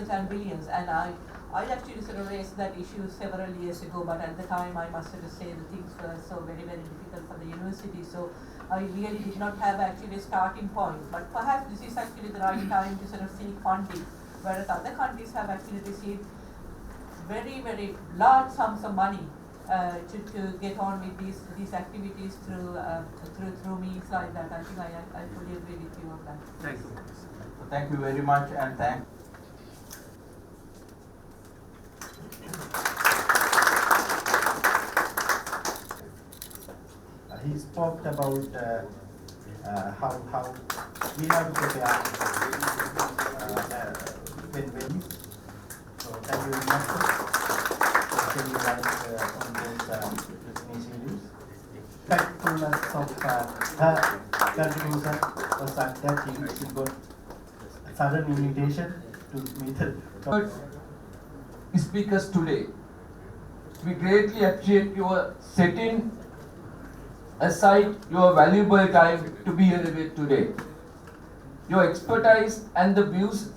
I: and billions, and I actually sort of raised that issue several years ago, but at the time I must sort of say the things were so very, very difficult for the university, so I really did not have actually a starting point. But perhaps this is actually the right time to sort of seek funding, whereas other countries have actually received very, very large sums of money to get on with these activities through means like that. I think I fully agree with you on that.
C: Thank you. Thank you very much, and thank.
A: He spoke about how we have to prepare when. So thank you very much. Can you write on those initiatives? Factfulness of her contribution was such that she got a sudden invitation to meet her.
O: Speakers today, we greatly appreciate your setting aside your valuable time to be here with today. Your expertise and the views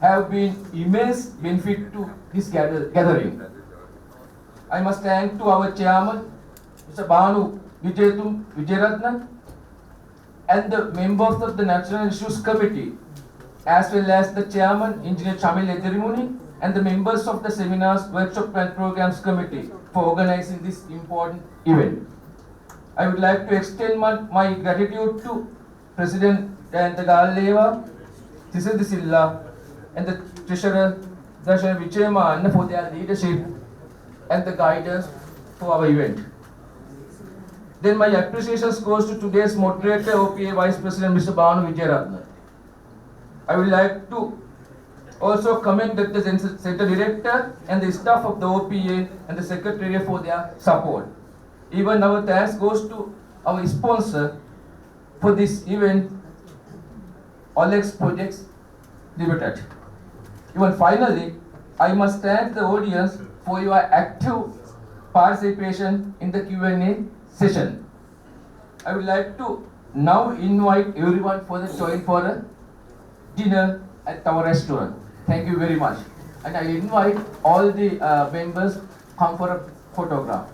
O: have been immense benefit to this gathering. I must thank to our chairman, Mr. Banu Vijayaratna, and the members of the National Issues Committee, as well as the chairman, Engineer Chamil Edirimuni, and the members of the Seminars, Workshop and Programs Committee for organizing this important event. I would like to extend my gratitude to President Galeva, Tisil Silla, and the Treasurer, Darshan Vichema, for their leadership and the guidance for our event. Then my appreciations goes to today's moderator, OPA Vice President Mr. Banu Vijayaratna. I would like to also commend the Center Director and the staff of the OPA and the Secretariat for their support. Even our thanks goes to our sponsor for this event, Alex Projects Limited. Even finally, I must thank the audience for your active participation in the Q&A session. I would like to now invite everyone for the join for a dinner at our restaurant. Thank you very much. And I invite all the members come for a photograph.